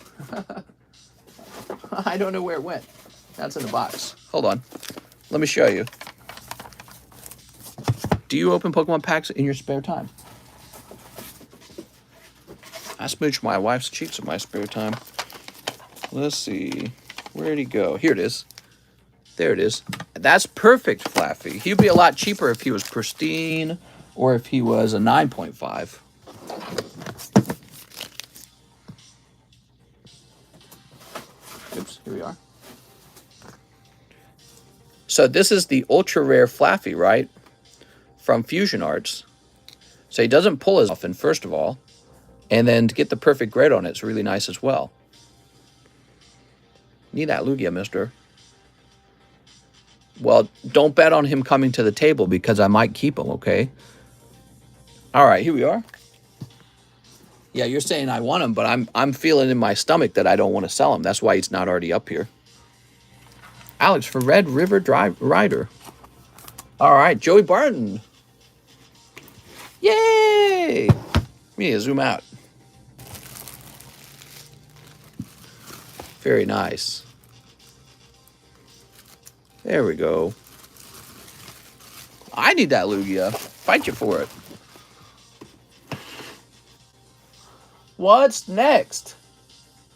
I don't know where it went. That's in the box. Hold on. Let me show you. Do you open Pokemon packs in your spare time? I smooch my wife's cheeks in my spare time. Let's see. Where'd he go? Here it is. There it is. That's perfect Flaffy. He'd be a lot cheaper if he was pristine or if he was a 9.5. Oops, here we are. So this is the ultra rare Flaffy, right? From Fusion Arts. So he doesn't pull as often, first of all. And then to get the perfect grade on it, it's really nice as well. Need that Lugia, mister. Well, don't bet on him coming to the table because I might keep him, okay? All right, here we are. Yeah, you're saying I want him, but I'm feeling in my stomach that I don't want to sell him. That's why he's not already up here. Alex for Red River Rider. All right, Joey Barton. Yay! We need to zoom out. Very nice. There we go. I need that Lugia. Fight you for it. What's next?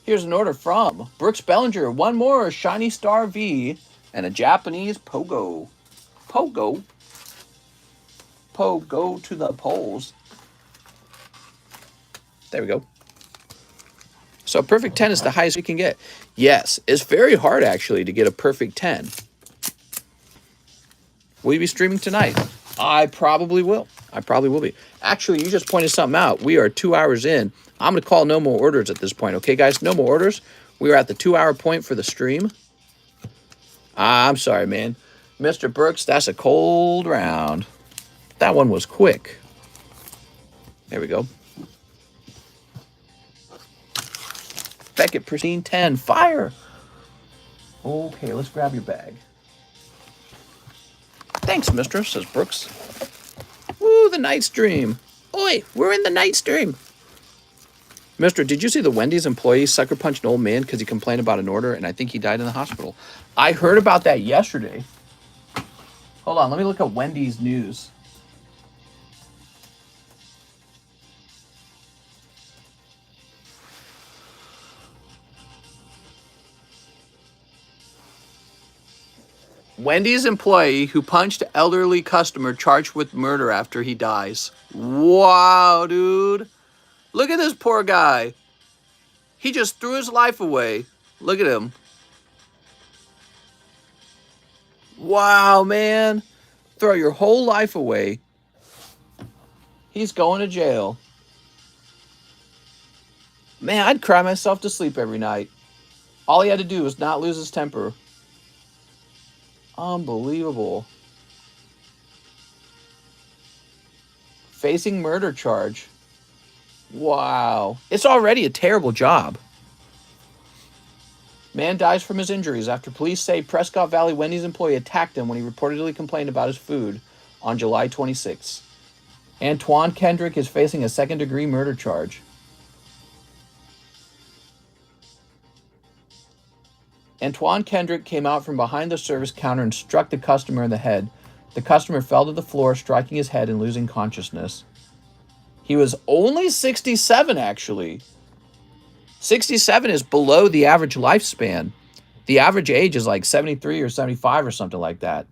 Here's an order from Brooks Bellinger. One more Shiny Star V and a Japanese Pogo. Pogo? Pogo to the polls. There we go. So perfect 10 is the highest we can get. Yes, it's very hard actually to get a perfect 10. Will you be streaming tonight? I probably will. I probably will be. Actually, you just pointed something out. We are 2 hours in. I'm going to call no more orders at this point. Okay, guys? No more orders. We are at the 2-hour point for the stream. I'm sorry, man. Mr. Brooks, that's a cold round. That one was quick. There we go. Beckett, Pristine 10. Fire! Okay, let's grab your bag. Thanks, mister, says Brooks. Woo, the night stream. Oi, we're in the night stream. Mister, did you see the Wendy's employee sucker punched an old man because he complained about an order and I think he died in the hospital? I heard about that yesterday. Hold on, let me look at Wendy's news. Wendy's employee who punched elderly customer charged with murder after he dies. Wow, dude. Look at this poor guy. He just threw his life away. Look at him. Wow, man. Throw your whole life away He's going to jail. Man, I'd cry myself to sleep every night. All he had to do was not lose his temper. Unbelievable. Facing murder charge. Wow. It's already a terrible job. Man dies from his injuries after police say Prescott Valley Wendy's employee attacked him when he reportedly complained about his food on July 26. Antoine Kendrick is facing a second-degree murder charge. Antoine Kendrick came out from behind the service counter and struck the customer in the head. The customer fell to the floor, striking his head and losing consciousness. He was only 67, actually. 67 is below the average lifespan. The average age is like 73 or 75 or something like that.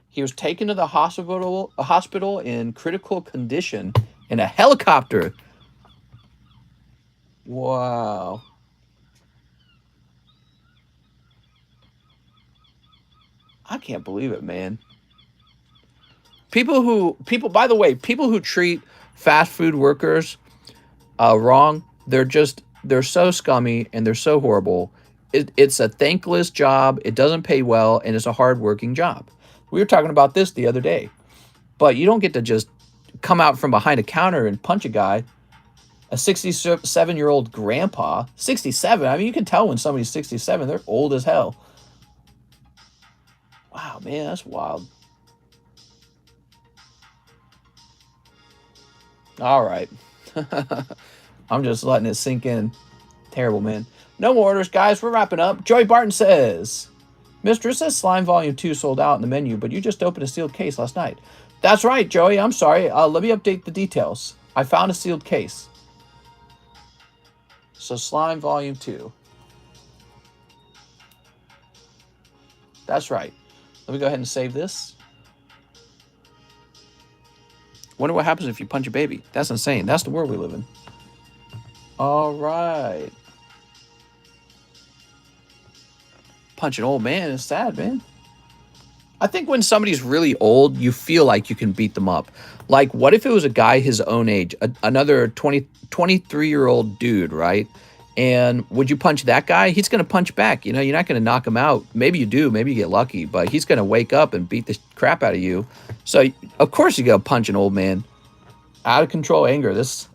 He was taken to the hospital in critical condition in a helicopter. Wow. I can't believe it, man. People who treat fast food workers wrong, they're so scummy and they're so horrible. It's a thankless job. It doesn't pay well, and it's a hard-working job. We were talking about this the other day. But you don't get to just come out from behind a counter and punch a guy. A 67-year-old grandpa. 67? I mean, you can tell when somebody's 67. They're old as hell. Wow, man, that's wild. All right. I'm just letting it sink in. Terrible, man. No more orders, guys. We're wrapping up. Joey Barton says, Mister, it says Slime Volume 2 sold out in the menu, but you just opened a sealed case last night. That's right, Joey. I'm sorry. Let me update the details. I found a sealed case. So Slime Volume 2. That's right. Let me go ahead and save this. Wonder what happens if you punch a baby. That's insane. That's the world we live in. All right. Punch an old man is sad, man. I think when somebody's really old, you feel like you can beat them up. Like, what if it was a guy his own age, another 23-year-old dude, right? And would you punch that guy? He's going to punch back. You know, you're not going to knock him out. Maybe you do. Maybe you get lucky. But he's going to wake up and beat the crap out of you. So, of course, you go punch an old man. Out of control anger. It's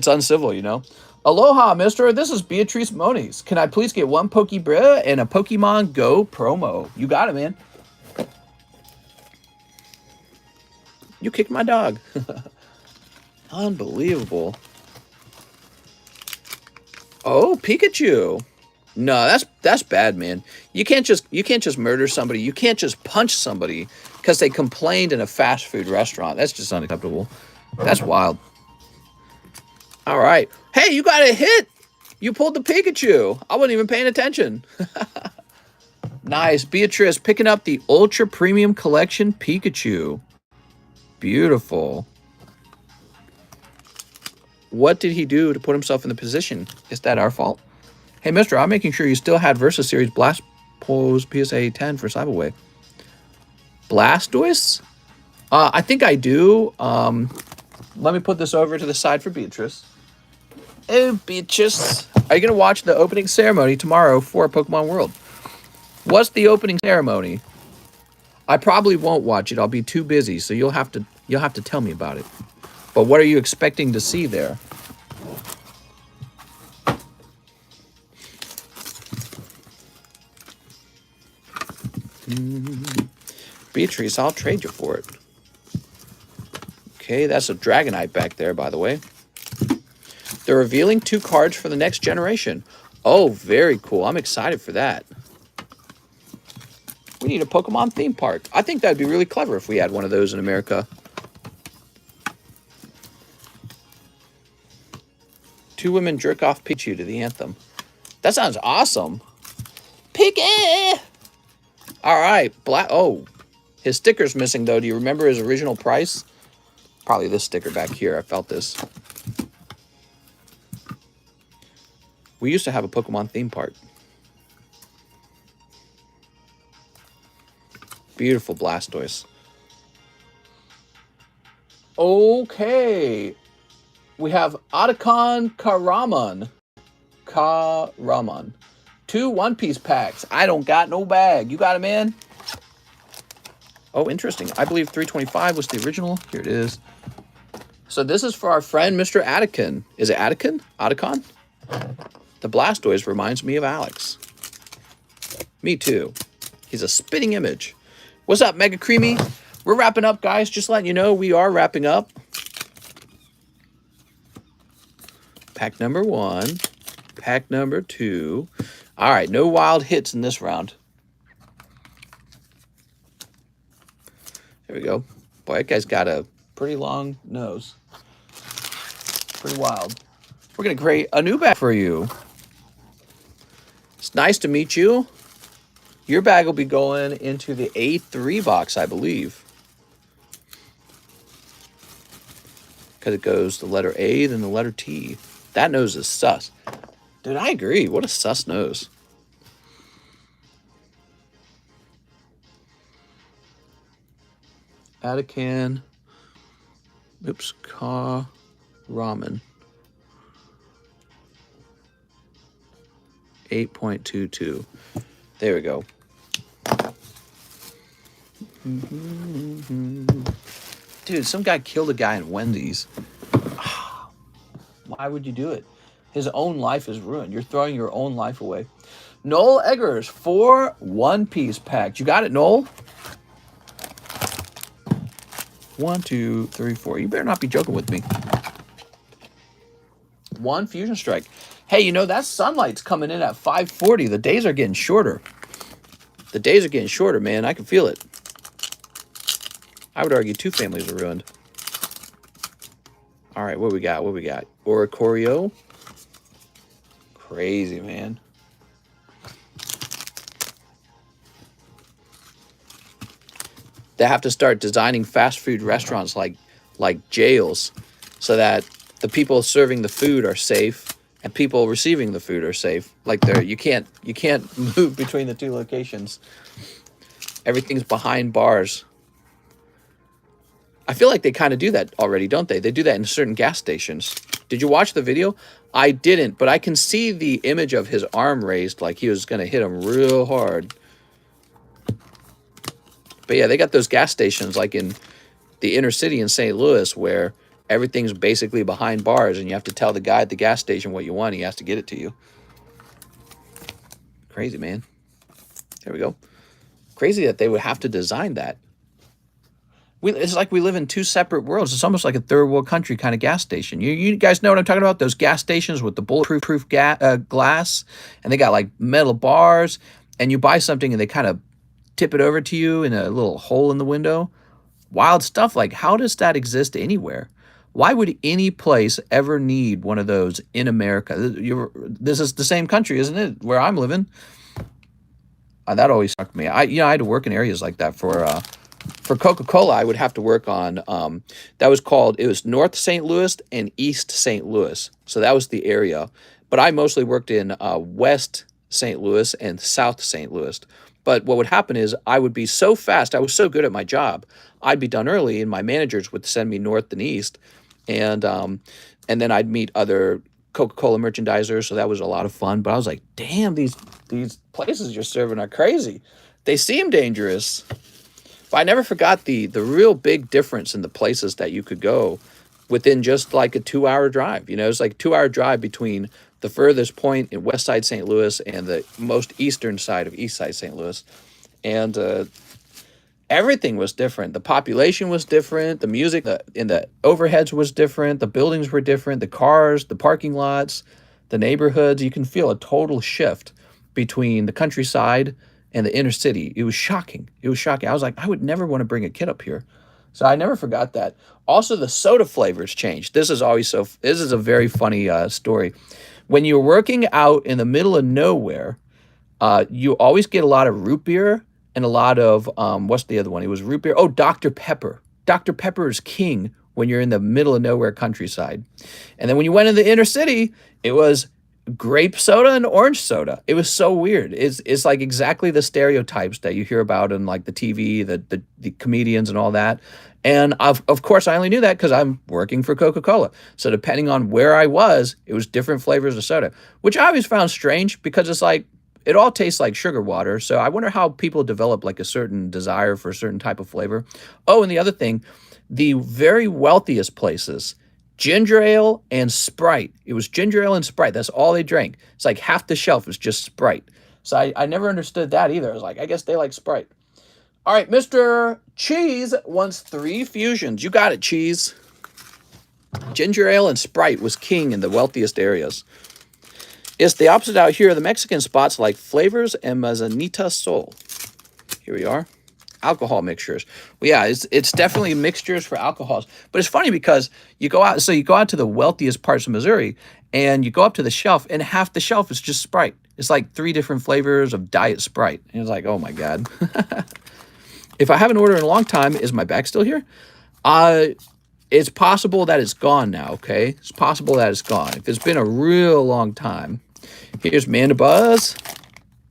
uncivil, you know. Aloha, mister. This is Beatrice Moniz. Can I please get one Pokebra and a Pokemon Go promo? You got it, man. You kicked my dog. Unbelievable. Oh, Pikachu. No, that's bad, man. You can't just murder somebody. You can't just punch somebody because they complained in a fast food restaurant. That's just unacceptable. That's wild. All right. Hey, you got a hit. You pulled the Pikachu. I wasn't even paying attention. Nice. Beatrice picking up the Ultra Premium Collection Pikachu. Beautiful. What did he do to put himself in the position? Is that our fault? Hey, mister, I'm making sure you still had Versus Series Blast Pose PSA 10 for Slab-AWay. Blastoise? I think I do. Let me put this over to the side for Beatrice. Oh, Beatrice. Are you going to watch the opening ceremony tomorrow for Pokemon World? What's the opening ceremony? I probably won't watch it. I'll be too busy, so you'll have to tell me about it. But what are you expecting to see there? Beatrice, I'll trade you for it. Okay, that's a Dragonite back there, by the way. They're revealing 2 cards for the next generation. Oh, very cool. I'm excited for that. We need a Pokemon theme park. I think that'd be really clever if we had one of those in America. 2 women jerk off Pichu to the anthem. That sounds awesome. Pikachu! All right. Oh, his sticker's missing, though. Do you remember his original price? Probably this sticker back here. I felt this. We used to have a Pokemon theme park. Beautiful Blastoise. Okay. We have Atakan Karaman. 2 one-piece packs. I don't got no bag. You got them in? Oh, interesting. I believe 325 was the original. Here it is. So this is for our friend, Mr. Atakan. Is it Atakan? Atakan? The Blastoise reminds me of Alex. Me too. He's a spitting image. What's up, Mega Creamy? We're wrapping up, guys. Just letting you know we are wrapping up. Pack number 1. Pack number 2. All right, no wild hits in this round. There we go. Boy, that guy's got a pretty long nose. Pretty wild. We're going to create a new bag for you. It's nice to meet you. Your bag will be going into the A3 box, I believe. Because it goes the letter A, then the letter T. That nose is sus. Dude, I agree. What a sus nose. Atakan. Oops. Ramen. 8.22. There we go. Dude, some guy killed a guy in Wendy's. Why would you do it? His own life is ruined. You're throwing your own life away. Noel Eggers, 4 one-piece packs. You got it, Noel? 1, 2, 3, 4. You better not be joking with me. 1 Fusion Strike. Hey, you know, that sunlight's coming in at 5:40. The days are getting shorter. The days are getting shorter, man. I can feel it. I would argue 2 families are ruined. All right, what we got? What we got? Oricorio. Crazy, man. They have to start designing fast food restaurants like jails, so that the people serving the food are safe and people receiving the food are safe. Like you can't move between the 2 locations. Everything's behind bars. I feel like they kind of do that already, don't they? They do that in certain gas stations. Did you watch the video? I didn't, but I can see the image of his arm raised like he was going to hit him real hard. But yeah, they got those gas stations like in the inner city in St. Louis where everything's basically behind bars and you have to tell the guy at the gas station what you want. He has to get it to you. Crazy, man. There we go. Crazy that they would have to design that. It's like we live in 2 separate worlds. It's almost like a third world country kind of gas station. You guys know what I'm talking about? Those gas stations with the bulletproof glass, and they got like metal bars, and you buy something and they kind of tip it over to you in a little hole in the window. Wild stuff. Like, how does that exist anywhere? Why would any place ever need one of those in America? This is the same country, isn't it, where I'm living? That always shocked me. I had to work in areas like that for Coca-Cola. I would have to work on, it was North St. Louis and East St. Louis. So that was the area. But I mostly worked in West St. Louis and South St. Louis. But what would happen is I would be so fast. I was so good at my job. I'd be done early and my managers would send me north and east. And then I'd meet other Coca-Cola merchandisers. So that was a lot of fun. But I was like, damn, these places you're serving are crazy. They seem dangerous. But I never forgot the real big difference in the places that you could go within just like a 2-hour drive. You know, it's like a 2-hour drive between the furthest point in West Side St. Louis and the most eastern side of East Side St. Louis. And everything was different. The population was different. The music in the overheads was different. The buildings were different. The cars, the parking lots, the neighborhoods. You can feel a total shift between the countryside and the inner city. It was shocking. It was shocking. I was like, I would never want to bring a kid up here. So I never forgot that. Also, the soda flavors changed. This is a very funny story. When you're working out in the middle of nowhere, you always get a lot of root beer and a lot of, what's the other one? It was root beer. Oh, Dr. Pepper. Dr. Pepper is king when you're in the middle of nowhere countryside. And then when you went in the inner city, it was grape soda and orange soda. It was so weird. It's like exactly the stereotypes that you hear about in like the TV, the comedians and all that. And of course, I only knew that because I'm working for Coca-Cola. So depending on where I was, it was different flavors of soda, which I always found strange because it's like it all tastes like sugar water. So I wonder how people develop like a certain desire for a certain type of flavor. Oh, and the other thing, the very wealthiest places, ginger ale and Sprite. It was ginger ale and Sprite. That's all they drank. It's like half the shelf was just Sprite. So I never understood that either. I was like, I guess they like Sprite. All right, Mr. Cheese wants 3 fusions. You got it, Cheese. Ginger ale and Sprite was king in the wealthiest areas. It's the opposite out here. The Mexican spots like Flavors and Manzanita Sol. Here we are. Alcohol mixtures. Well, yeah, it's definitely mixtures for alcohols. But it's funny because you go out to the wealthiest parts of Missouri and you go up to the shelf and half the shelf is just Sprite. It's like 3 different flavors of Diet Sprite. And it's like, oh my God. If I haven't ordered in a long time, is my bag still here? It's possible that it's gone now, okay? It's possible that it's gone. If it's been a real long time. Here's Mandibuzz.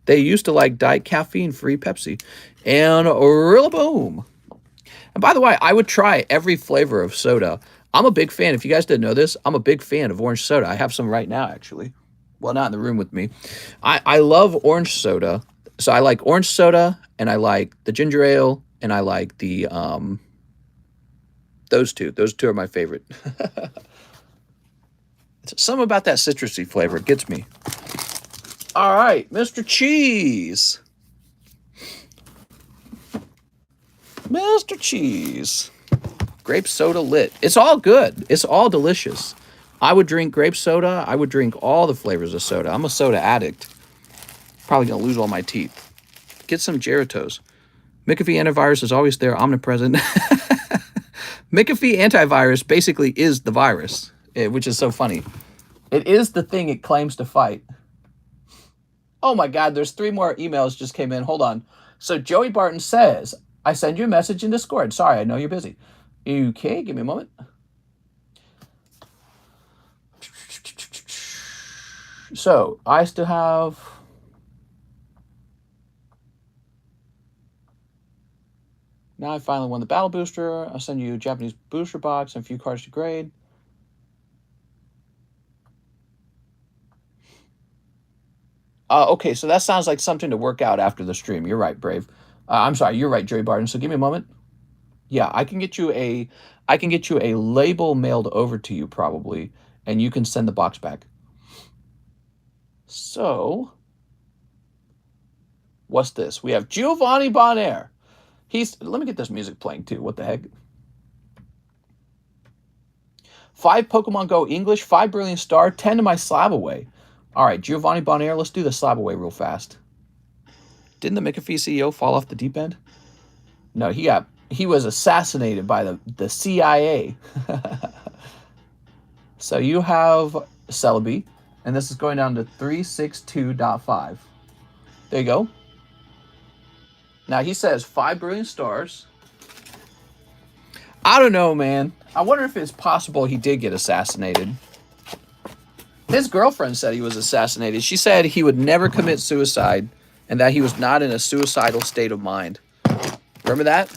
They used to like Diet Caffeine-free Pepsi. And Rillaboom. And by the way, I would try every flavor of soda. I'm a big fan. If you guys didn't know this, I'm a big fan of orange soda. I have some right now, actually. Well, not in the room with me. I love orange soda. So I like orange soda, and I like the ginger ale, and I like the, those two. Those two are my favorite. Something about that citrusy flavor gets me. All right, Mr. Cheese. Mr. Cheese. Grape soda lit. It's all good. It's all delicious. I would drink grape soda. I would drink all the flavors of soda. I'm a soda addict. Probably going to lose all my teeth. Get some Geratos. McAfee antivirus is always there, omnipresent. McAfee antivirus basically is the virus, which is so funny. It is the thing it claims to fight. Oh my God, there's 3 more emails just came in. Hold on. So Joey Barton says, I send you a message in Discord. Sorry, I know you're busy. Okay, give me a moment. So I still have... Now I finally won the battle booster. I'll send you a Japanese booster box and a few cards to grade. Okay, so that sounds like something to work out after the stream. You're right, Brave. I'm sorry, you're right, Joey Barton. So give me a moment. Yeah, I can get you a label mailed over to you probably, and you can send the box back. So, what's this? We have Giovanni Bonaire. Let me get this music playing too. What the heck? 5 Pokemon Go English, 5 Brilliant Star, 10 to my SLAB-AWAY. All right, Giovanni Bonaire, let's do the SLAB-AWAY real fast. Didn't the McAfee CEO fall off the deep end? No, he was assassinated by the CIA. So you have Celebi, and this is going down to 362.5. There you go. Now he says 5 Brilliant Stars. I don't know, man. I wonder if it's possible he did get assassinated. His girlfriend said he was assassinated. She said he would never commit suicide and that he was not in a suicidal state of mind. Remember that?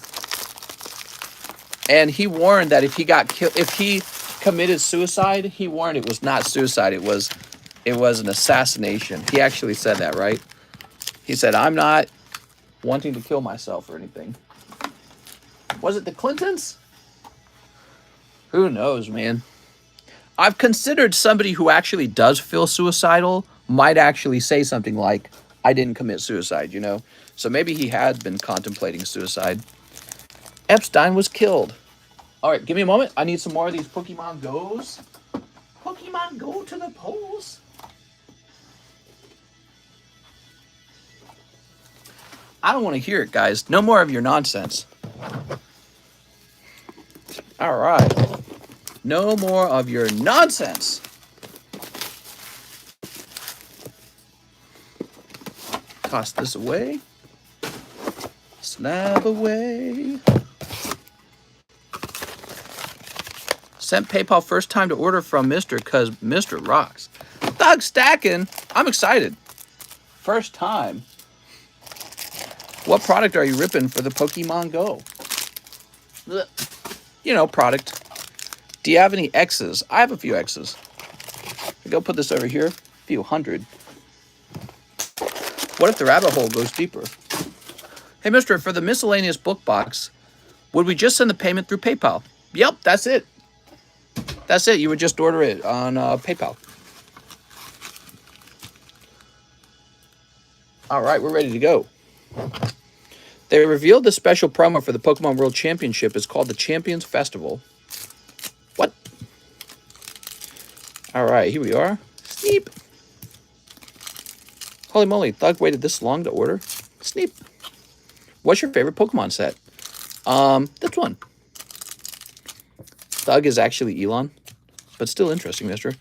And he warned that if he got killed, if he committed suicide, he warned it was not suicide. It was an assassination. He actually said that, right? He said, I'm not wanting to kill myself or anything. Was it the Clintons? Who knows, man? I've considered somebody who actually does feel suicidal might actually say something like, I didn't commit suicide, you know? So maybe he had been contemplating suicide. Epstein was killed. All right, give me a moment. I need some more of these Pokemon Go's. Pokemon Go to the polls. I don't want to hear it, guys. No more of your nonsense. All right. No more of your nonsense. Toss this away. SLAB-AWAY. Sent PayPal first time to order from Mr. because Mr. rocks. Doug stacking. I'm excited. First time. What product are you ripping for the Pokemon Go? You know, product. Do you have any X's? I have a few X's. Go put this over here. A few hundred. What if the rabbit hole goes deeper? Hey, mister, for the miscellaneous book box, would we just send the payment through PayPal? Yep, that's it. That's it. You would just order it on PayPal. All right, we're ready to go. They revealed the special promo for the Pokemon World Championship is called the Champions Festival. What? All right, here we are. Sneep. Holy moly, Thug waited this long to order? Sneep. What's your favorite Pokemon set? This one. Thug is actually Elon, but still interesting, mister.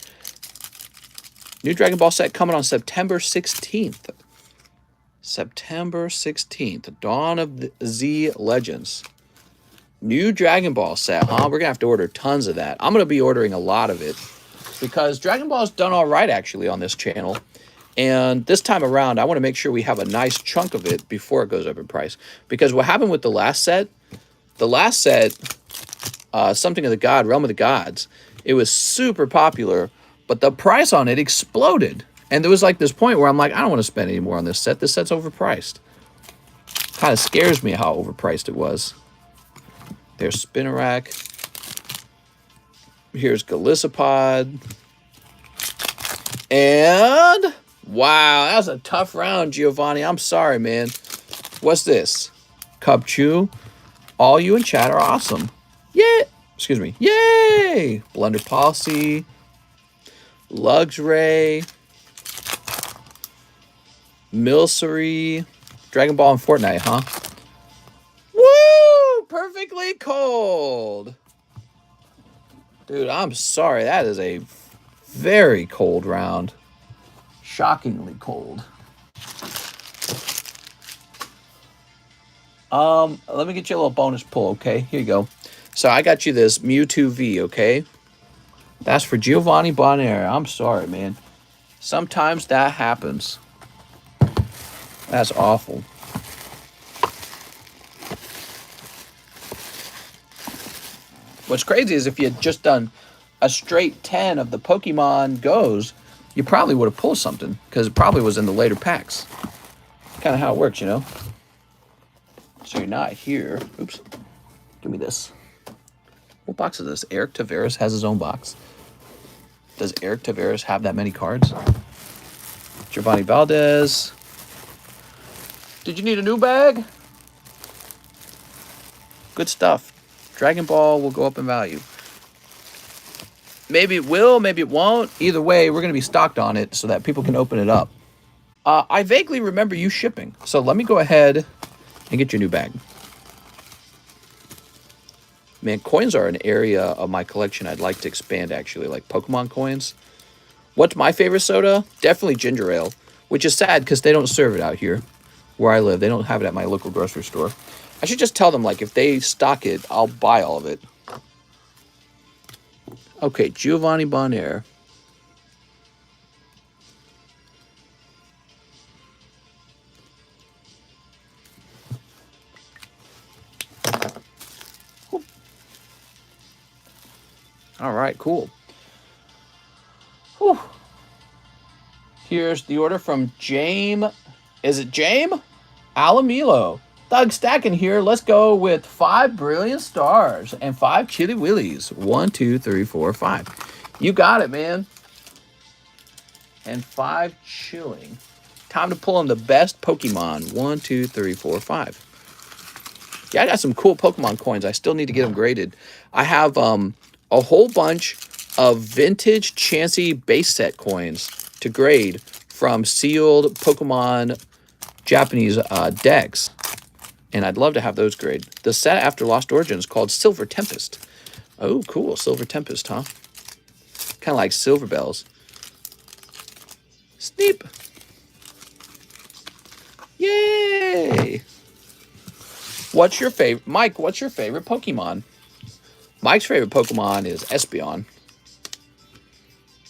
New Dragon Ball set coming on September 16th. September 16th. Dawn of the Z Legends. New Dragon Ball set, huh? We're going to have to order tons of that. I'm going to be ordering a lot of it because Dragon Ball's done all right, actually, on this channel. And this time around, I want to make sure we have a nice chunk of it before it goes up in price. Because what happened with the last set, Something of the God, Realm of the Gods, it was super popular, but the price on it exploded. And there was like this point where I'm like, I don't want to spend any more on this set. This set's overpriced. Kind of scares me how overpriced it was. There's Spinarak. Here's Galissapod. And wow, that was a tough round, Giovanni. I'm sorry, man. What's this? Cubchoo. All you in chat are awesome. Yeah. Excuse me. Yay! Blunder Policy. Luxray. Milcery. Dragon Ball and Fortnite, huh? Woo! Perfectly cold. Dude, I'm sorry. That is a very cold round. Shockingly cold. Let me get you a little bonus pull, okay? Here you go. So I got you this Mewtwo V, okay? That's for Giovanni Bonaire. I'm sorry, man. Sometimes that happens. That's awful. What's crazy is if you had just done a straight 10 of the Pokemon Goes, you probably would have pulled something because it probably was in the later packs. Kind of how it works, you know? So you're not here. Oops. Give me this. What box is this? Eric Tavares has his own box. Does Eric Tavares have that many cards? Giovanni Valdez. Did you need a new bag? Good stuff. Dragon Ball will go up in value. Maybe it will, maybe it won't. Either way, we're going to be stocked on it so that people can open it up. I vaguely remember you shipping. So let me go ahead and get your new bag. Man, coins are an area of my collection I'd like to expand, actually, like Pokemon coins. What's my favorite soda? Definitely ginger ale, which is sad because they don't serve it out here where I live. They don't have it at my local grocery store. I should just tell them, like, if they stock it, I'll buy all of it. Okay, Giovanni Bonaire. All right, cool. Whew. Here's the order from James. Is it James? Alamilo. Thug stacking here. Let's go with 5 brilliant stars and 5 chili willies. 1, 2, 3, 4, 5. You got it, man. And 5 chilling. Time to pull in the best Pokemon. 1, 2, 3, 4, 5. Yeah, I got some cool Pokemon coins. I still need to get them graded. I have a whole bunch of vintage Chansey base set coins to grade from sealed Pokemon Japanese decks. And I'd love to have those graded. The set after Lost Origins is called Silver Tempest. Oh, cool. Silver Tempest, huh? Kind of like Silver Bells. Sneep. Yay. What's your favorite? Mike, what's your favorite Pokemon? Mike's favorite Pokemon is Espeon.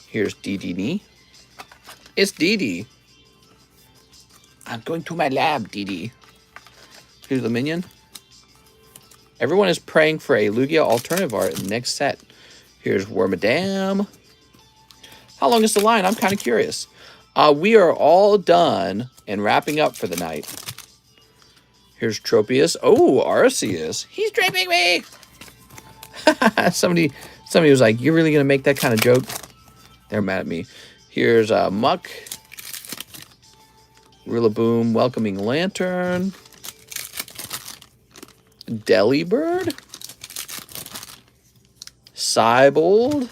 Here's Dedenne. It's Dee Dee. I'm going to my lab, Dee Dee. Here's the minion. Everyone is praying for a Lugia alternative art in the next set. Here's Wormadam. How long is the line? I'm kind of curious. We are all done and wrapping up for the night. Here's Tropius. Oh, Arceus. He's draping me. Somebody was like, "You're really gonna make that kind of joke?" They're mad at me. Here's Muck. Rillaboom, Welcoming Lantern. Delibird. Cybold.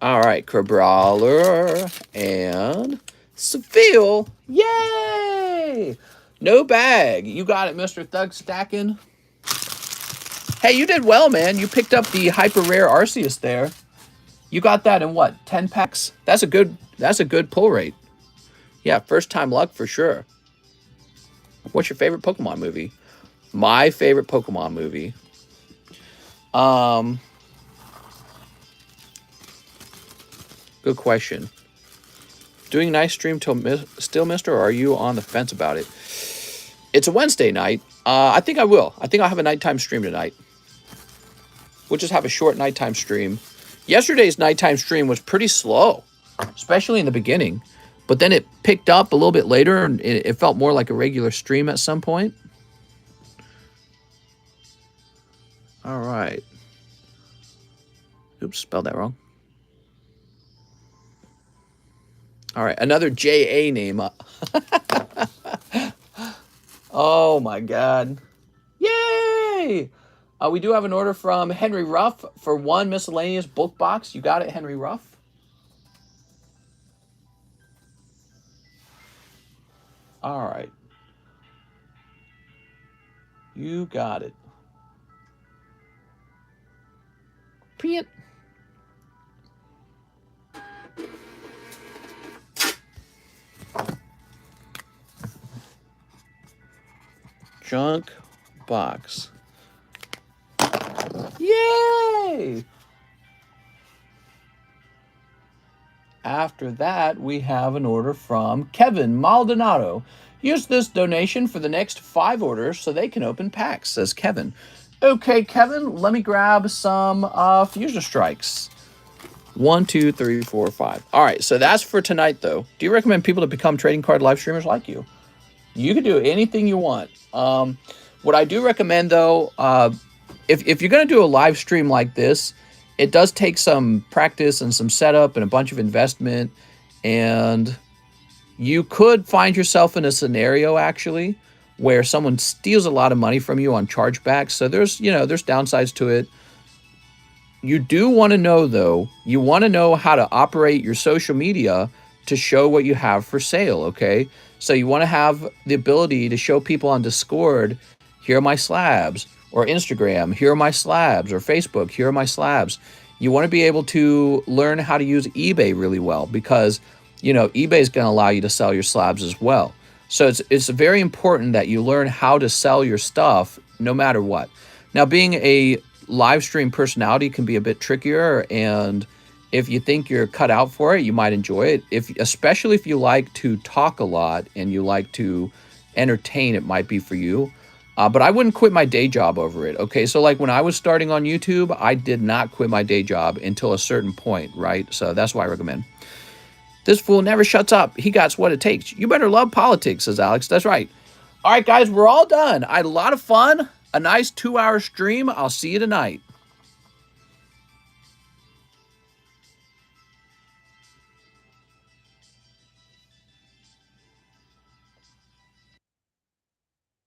All right, Crabrawler and Seville. Yay! No bag. You got it, Mr. Thug Stacking. Hey, you did well, man. You picked up the hyper rare Arceus there. You got that in what, 10 packs? That's a good pull rate. Yeah, first time luck for sure. What's your favorite Pokemon movie? My favorite Pokemon movie. Good question. Doing a nice stream till still, mister, or are you on the fence about it? It's a Wednesday night. I think I will. I think I'll have a nighttime stream tonight. We'll just have a short nighttime stream. Yesterday's nighttime stream was pretty slow, especially in the beginning. But then it picked up a little bit later, and it felt more like a regular stream at some point. All right. Oops, spelled that wrong. All right, another J.A. name. Oh, my God. Yay! We do have an order from Henry Ruff for 1 miscellaneous book box. You got it, Henry Ruff? All right. You got it. Print. Junk box. Yay! After that, we have an order from Kevin Maldonado. Use this donation for the next 5 orders so they can open packs, says Kevin. Okay, Kevin, let me grab some Fusion Strikes. 1, 2, 3, 4, 5. All right, so that's for tonight, though. Do you recommend people to become trading card live streamers like you? You can do anything you want. What I do recommend, though, if you're going to do a live stream like this, it does take some practice and some setup and a bunch of investment. And you could find yourself in a scenario, actually, where someone steals a lot of money from you on chargebacks. So there's downsides to it. You do want to know, though, you want to know how to operate your social media to show what you have for sale, okay? So you want to have the ability to show people on Discord, here are my slabs, or Instagram, here are my slabs, or Facebook, here are my slabs. You want to be able to learn how to use eBay really well because, eBay is going to allow you to sell your slabs as well. So it's very important that you learn how to sell your stuff no matter what. Now, being a live stream personality can be a bit trickier, and if you think you're cut out for it, you might enjoy it. Especially if you like to talk a lot and you like to entertain, it might be for you. But I wouldn't quit my day job over it, okay? So like when I was starting on YouTube, I did not quit my day job until a certain point, right? So that's why I recommend. This fool never shuts up. He got what it takes. You better love politics, says Alex. That's right. All right, guys, we're all done. I had a lot of fun. A nice 2-hour stream. I'll see you tonight.